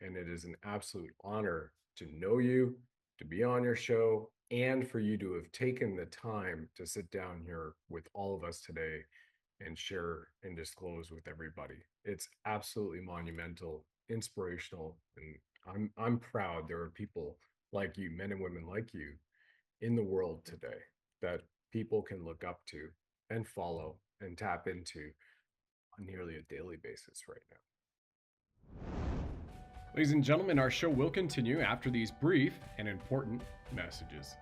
And it is an absolute honor to know you, to be on your show, and for you to have taken the time to sit down here with all of us today and share and disclose with everybody. It's absolutely monumental, inspirational, and I'm proud there are people like you, men and women like you, in the world today that people can look up to and follow and tap into on nearly a daily basis right now. Ladies and gentlemen, our show will continue after these brief and important messages.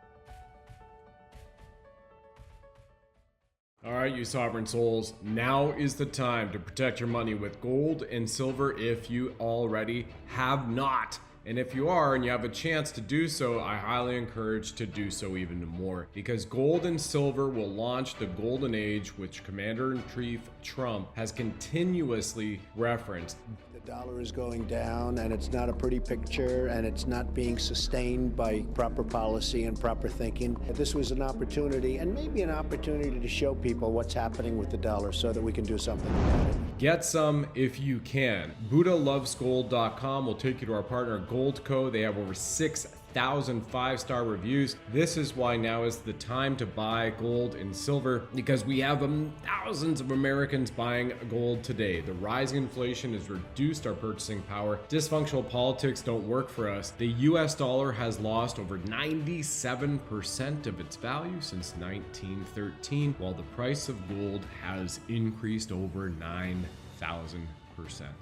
All right, you sovereign souls, now is the time to protect your money with gold and silver if you already have not. And if you are and you have a chance to do so, I highly encourage to do so even more, because gold and silver will launch the golden age, which Commander-in-Chief Trump has continuously referenced. The dollar is going down, and it's not a pretty picture, and it's not being sustained by proper policy and proper thinking. This was an opportunity, and maybe an opportunity to show people what's happening with the dollar so that we can do something about it. Get some if you can. BuddhaLovesGold.com will take you to our partner Goldco. They have over 6,000 five-star reviews. This is why now is the time to buy gold and silver, because we have thousands of Americans buying gold today. The rising inflation has reduced our purchasing power. Dysfunctional politics don't work for us. The US dollar has lost over 97% of its value since 1913, while the price of gold has increased over 9,000%.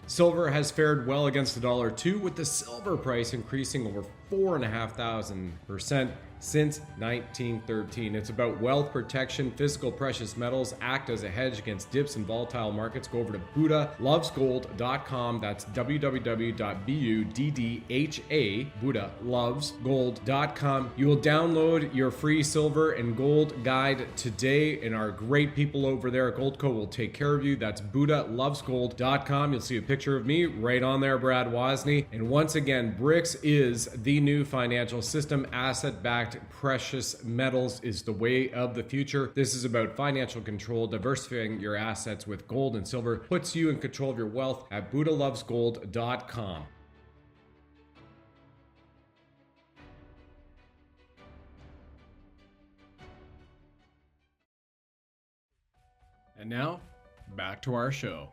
Silver has fared well against the dollar too, with the silver price increasing over 4,500% since 1913. It's about wealth protection. Physical precious metals act as a hedge against dips in volatile markets. Go over to BuddhaLovesGold.com. That's www.buddha, BuddhaLovesGold.com. You will download your free silver and gold guide today, and our great people over there at Goldco will take care of you. That's BuddhaLovesGold.com. You'll see a picture of me right on there, Brad Wozni. And once again, BRICS is the new financial system. Asset-backed precious metals is the way of the future. This is about financial control. Diversifying your assets with gold and silver puts you in control of your wealth at BuddhaLovesGold.com. And now, back to our show.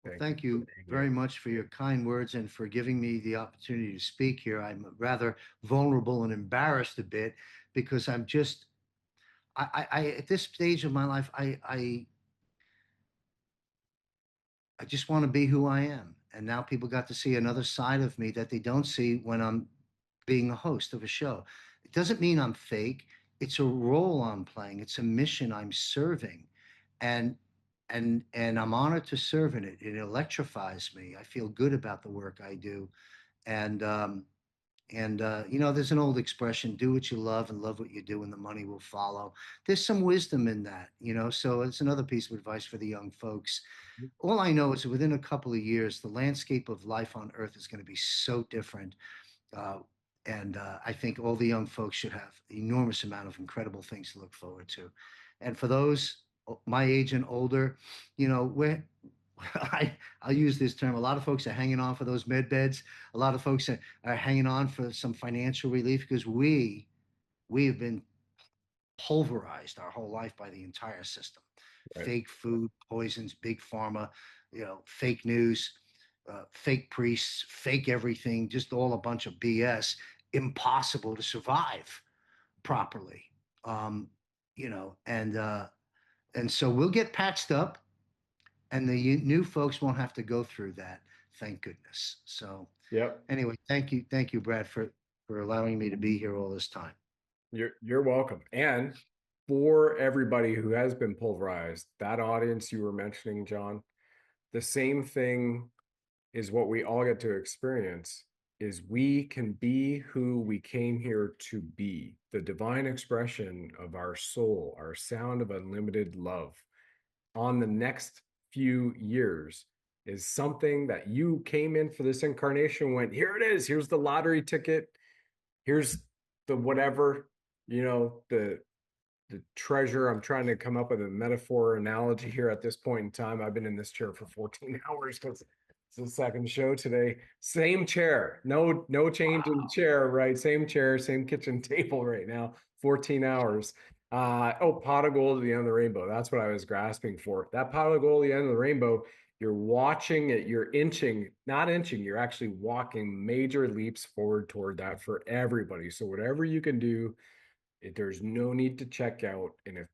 Well, thank you very much for your kind words and for giving me the opportunity to speak here. I'm rather vulnerable and embarrassed a bit because I'm just, I at this stage of my life, I just want to be who I am. And now people got to see another side of me that they don't see when I'm being a host of a show. It doesn't mean I'm fake. It's a role I'm playing. It's a mission I'm serving. And I'm honored to serve in it. It electrifies me. I feel good about the work I do. And you know, there's an old expression, do what you love and love what you do and the money will follow. There's some wisdom in that, you know, so it's another piece of advice for the young folks. All I know is that within a couple of years, the landscape of life on Earth is going to be so different. I think all the young folks should have an enormous amount of incredible things to look forward to. And for those my age and older, you know, I'll use this term. A lot of folks are hanging on for those med beds. A lot of folks are hanging on for some financial relief because we have been pulverized our whole life by the entire system. Right. Fake food, poisons, big pharma, you know, fake news, fake priests, fake everything, just all a bunch of BS. Impossible to survive properly, you know, and so we'll get patched up, and the new folks won't have to go through that. Thank goodness. So, anyway, thank you, Brad, for allowing me to be here all this time. You're welcome. And for everybody who has been pulverized, that audience you were mentioning, John, the same thing is what we all get to experience. Is we can be who we came here to be, the divine expression of our soul, our sound of unlimited love. on the next few years is something that you came in for this incarnation, went, here it is, here's the lottery ticket, here's the whatever, the treasure. I'm trying to come up with a metaphor analogy here at this point in time. I've been in this chair for 14 hours because it's the second show today. Same chair, no change in chair, right? Same chair, same kitchen table right now, 14 hours. Pot of gold at the end of the rainbow. That's what I was grasping for. That pot of gold at the end of the rainbow, you're watching it, you're inching, not inching, you're actually walking major leaps forward toward that for everybody. So whatever you can do, there's no need to check out. And if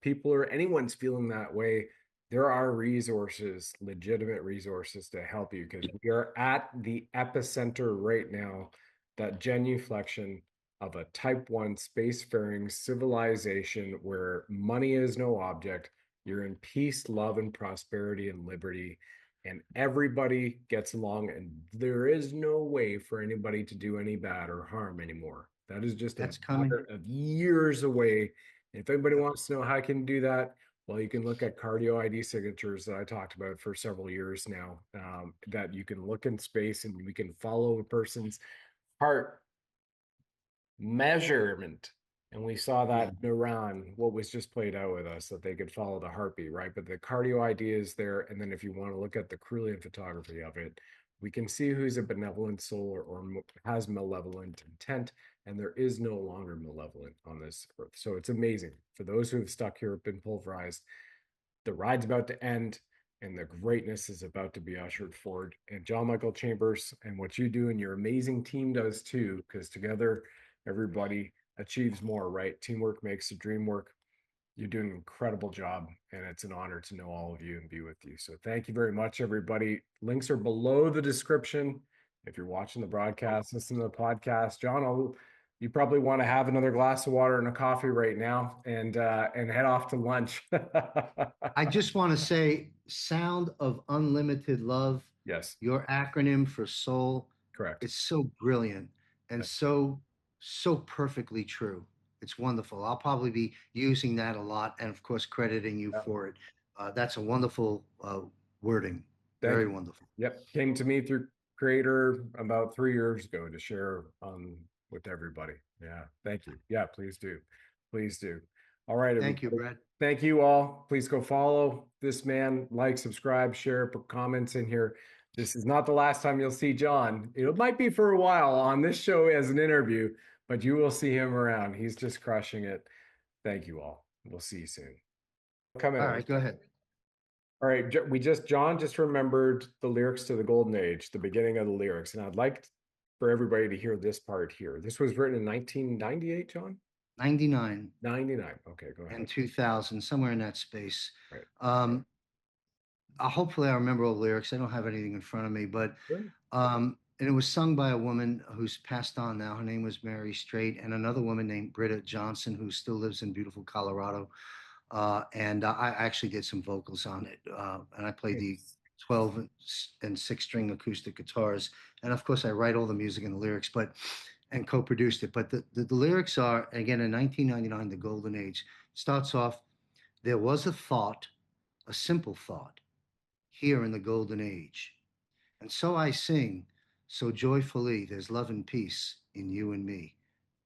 anyone's feeling that way, there are resources, legitimate resources to help you, because we are at the epicenter right now, that genuflection of a type 1 spacefaring civilization where money is no object. You're in peace, love, and prosperity and liberty, and everybody gets along, and there is no way for anybody to do any bad or harm anymore. That is just a matter of years away. If anybody wants to know how I can do that, well, you can look at cardio ID signatures that I talked about for several years now, that you can look in space and we can follow a person's heart measurement. And we saw that in Iran, what was just played out with us, that they could follow the heartbeat, right? But the cardio ID is there. And then if you want to look at the Kirlian photography of it, we can see who's a benevolent soul or has malevolent intent. And there is no longer malevolent on this earth. So it's amazing. For those who have stuck here, been pulverized, the ride's about to end and the greatness is about to be ushered forward. And John Michael Chambers, and what you do and your amazing team does too, because together everybody achieves more, right? Teamwork makes the dream work. You're doing an incredible job, and it's an honor to know all of you and be with you. So thank you very much, everybody. Links are below the description. If you're watching the broadcast, listen to the podcast. John, you probably want to have another glass of water and a coffee right now and head off to lunch. I just want to say, Sound of Unlimited Love. Yes. Your acronym for soul. Correct. It's so brilliant and so perfectly true. It's wonderful. I'll probably be using that a lot, and of course, crediting you for it. That's a wonderful wording. Very wonderful. Yep. Came to me through Creator about 3 years ago to share with everybody. Yeah. Thank you. Yeah, please do. Please do. All right. Thank you, Brad. Thank you all. Please go follow this man, like, subscribe, share, put comments in here. This is not the last time you'll see John. It might be for a while on this show as an interview, but you will see him around. He's just crushing it. Thank you all. We'll see you soon. All right, go ahead. All right, John just remembered the lyrics to the Golden Age, the beginning of the lyrics, and I'd like for everybody to hear this part here. This was written in 1998, John? 99. 99. Okay, go ahead. And 2000, somewhere in that space. Right. Hopefully I remember all the lyrics. I don't have anything in front of me, but and it was sung by a woman who's passed on now. Her name was Mary Strait, and another woman named Britta Johnson, who still lives in beautiful Colorado. And I actually did some vocals on it, and I played the 12 and 6-string acoustic guitars, and of course I write all the music and the lyrics, and co-produced it. But the lyrics are, again, in 1999, the Golden Age starts off. There was a thought, a simple thought, here in the Golden Age, and so I sing so joyfully. There's love and peace in you and me.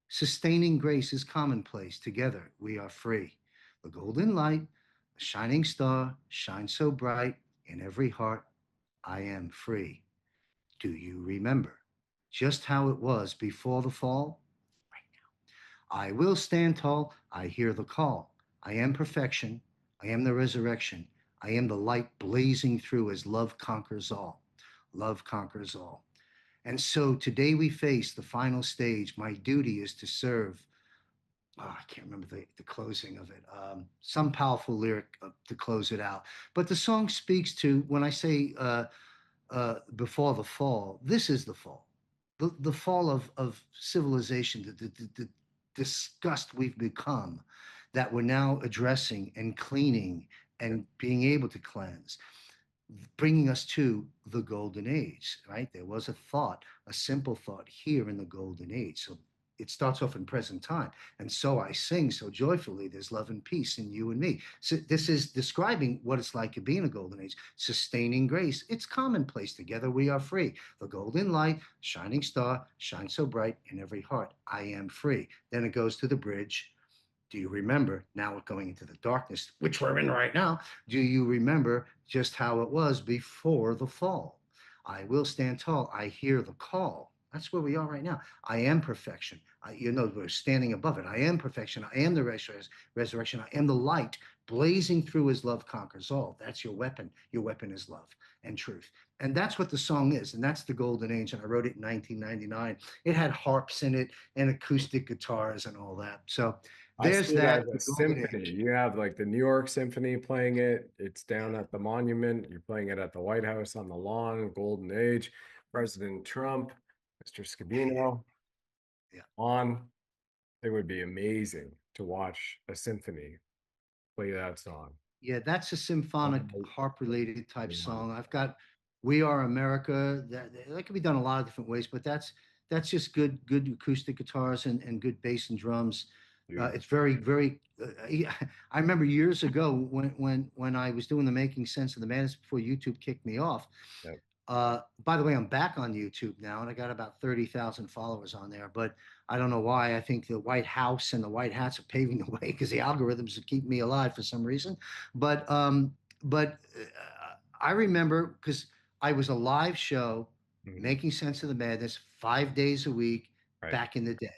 Sustaining grace is commonplace. Together we are free. The golden light, the shining star, shines so bright in every heart. I am free. Do you remember just how it was before the fall? Right now. I will stand tall. I hear the call. I am perfection. I am the resurrection. I am the light blazing through as love conquers all. Love conquers all. And so today we face the final stage. My duty is to serve. I can't remember the closing of it. Some powerful lyric to close it out. But the song speaks to, when I say before the fall, this is the fall. The fall of civilization, the disgust we've become, that we're now addressing and cleaning and being able to cleanse, bringing us to the Golden Age, right? There was a thought, a simple thought here in the Golden Age. So it starts off in present time. And so I sing so joyfully, there's love and peace in you and me. So this is describing what it's like to be in a golden age. Sustaining grace, it's commonplace. Together we are free. The golden light, shining star, shines so bright in every heart. I am free. Then it goes to the bridge. Do you remember, now we're going into the darkness, which we're in right now, do you remember just how it was before the fall? I will stand tall. I hear the call. That's where we are right now. I am perfection. We're standing above it. I am perfection. I am the resurrection. I am the light blazing through as love conquers all. That's your weapon. Your weapon is love and truth. And that's what the song is. And that's the golden age. And I wrote it in 1999. It had harps in it and acoustic guitars and all that. So there's that. A symphony. You have like the New York Symphony playing it. It's down at the monument. You're playing it at the White House on the lawn, golden age. President Trump, Mr. Scavino, on. It would be amazing to watch a symphony play that song. Yeah, that's a symphonic harp-related type song. I've got "We Are America." That can be done a lot of different ways, but that's just good acoustic guitars and good bass and drums. It's very, very. I remember years ago when I was doing the Making Sense of the Madness before YouTube kicked me off. Yep. By the way, I'm back on YouTube now, and I got about 30,000 followers on there. But I don't know why. I think the White House and the White Hats are paving the way because the algorithms are keeping me alive for some reason. But I remember because I was a live show, Making Sense of the Madness, 5 days a week back in the day.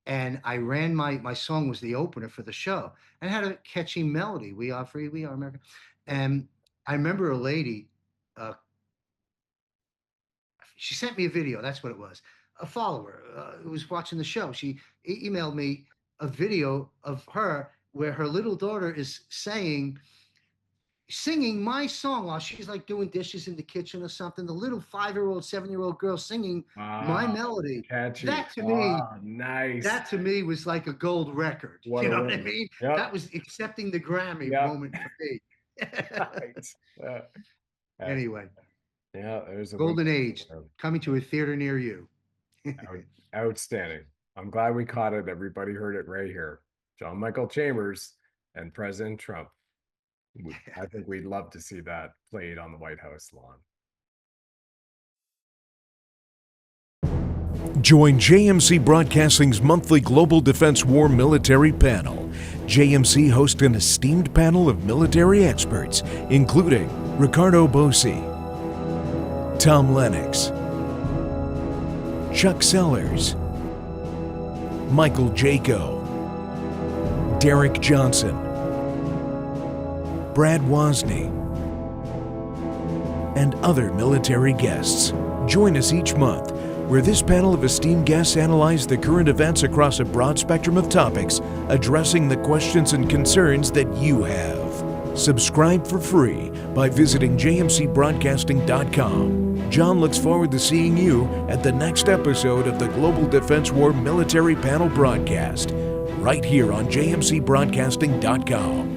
And I ran my song was the opener for the show and had a catchy melody. We are free, we are America. And I remember a lady, she sent me a video. That's what it was. A follower who was watching the show. She emailed me a video of her where her little daughter is singing my song while she's like doing dishes in the kitchen or something. The little 5-year-old, 7-year-old girl singing my melody. Catchy. That to me, nice. That to me was like a gold record. You know what I mean? Yep. That was accepting the Grammy moment for me. Anyway. Yeah, there's a golden age coming to a theater near you. Outstanding. I'm glad we caught it. Everybody heard it right here. John Michael Chambers and President Trump. I think we'd love to see that played on the White House lawn. Join JMC Broadcasting's monthly Global Defense War Military Panel. JMC hosts an esteemed panel of military experts, including Ricardo Bossi, Tom Lennox, Chuck Sellers, Michael Jaco, Derek Johnson, Brad Wozny, and other military guests. Join us each month, where this panel of esteemed guests analyze the current events across a broad spectrum of topics, addressing the questions and concerns that you have. Subscribe for free by visiting jmcbroadcasting.com. John looks forward to seeing you at the next episode of the Global Defense War Military Panel broadcast, right here on jmcbroadcasting.com.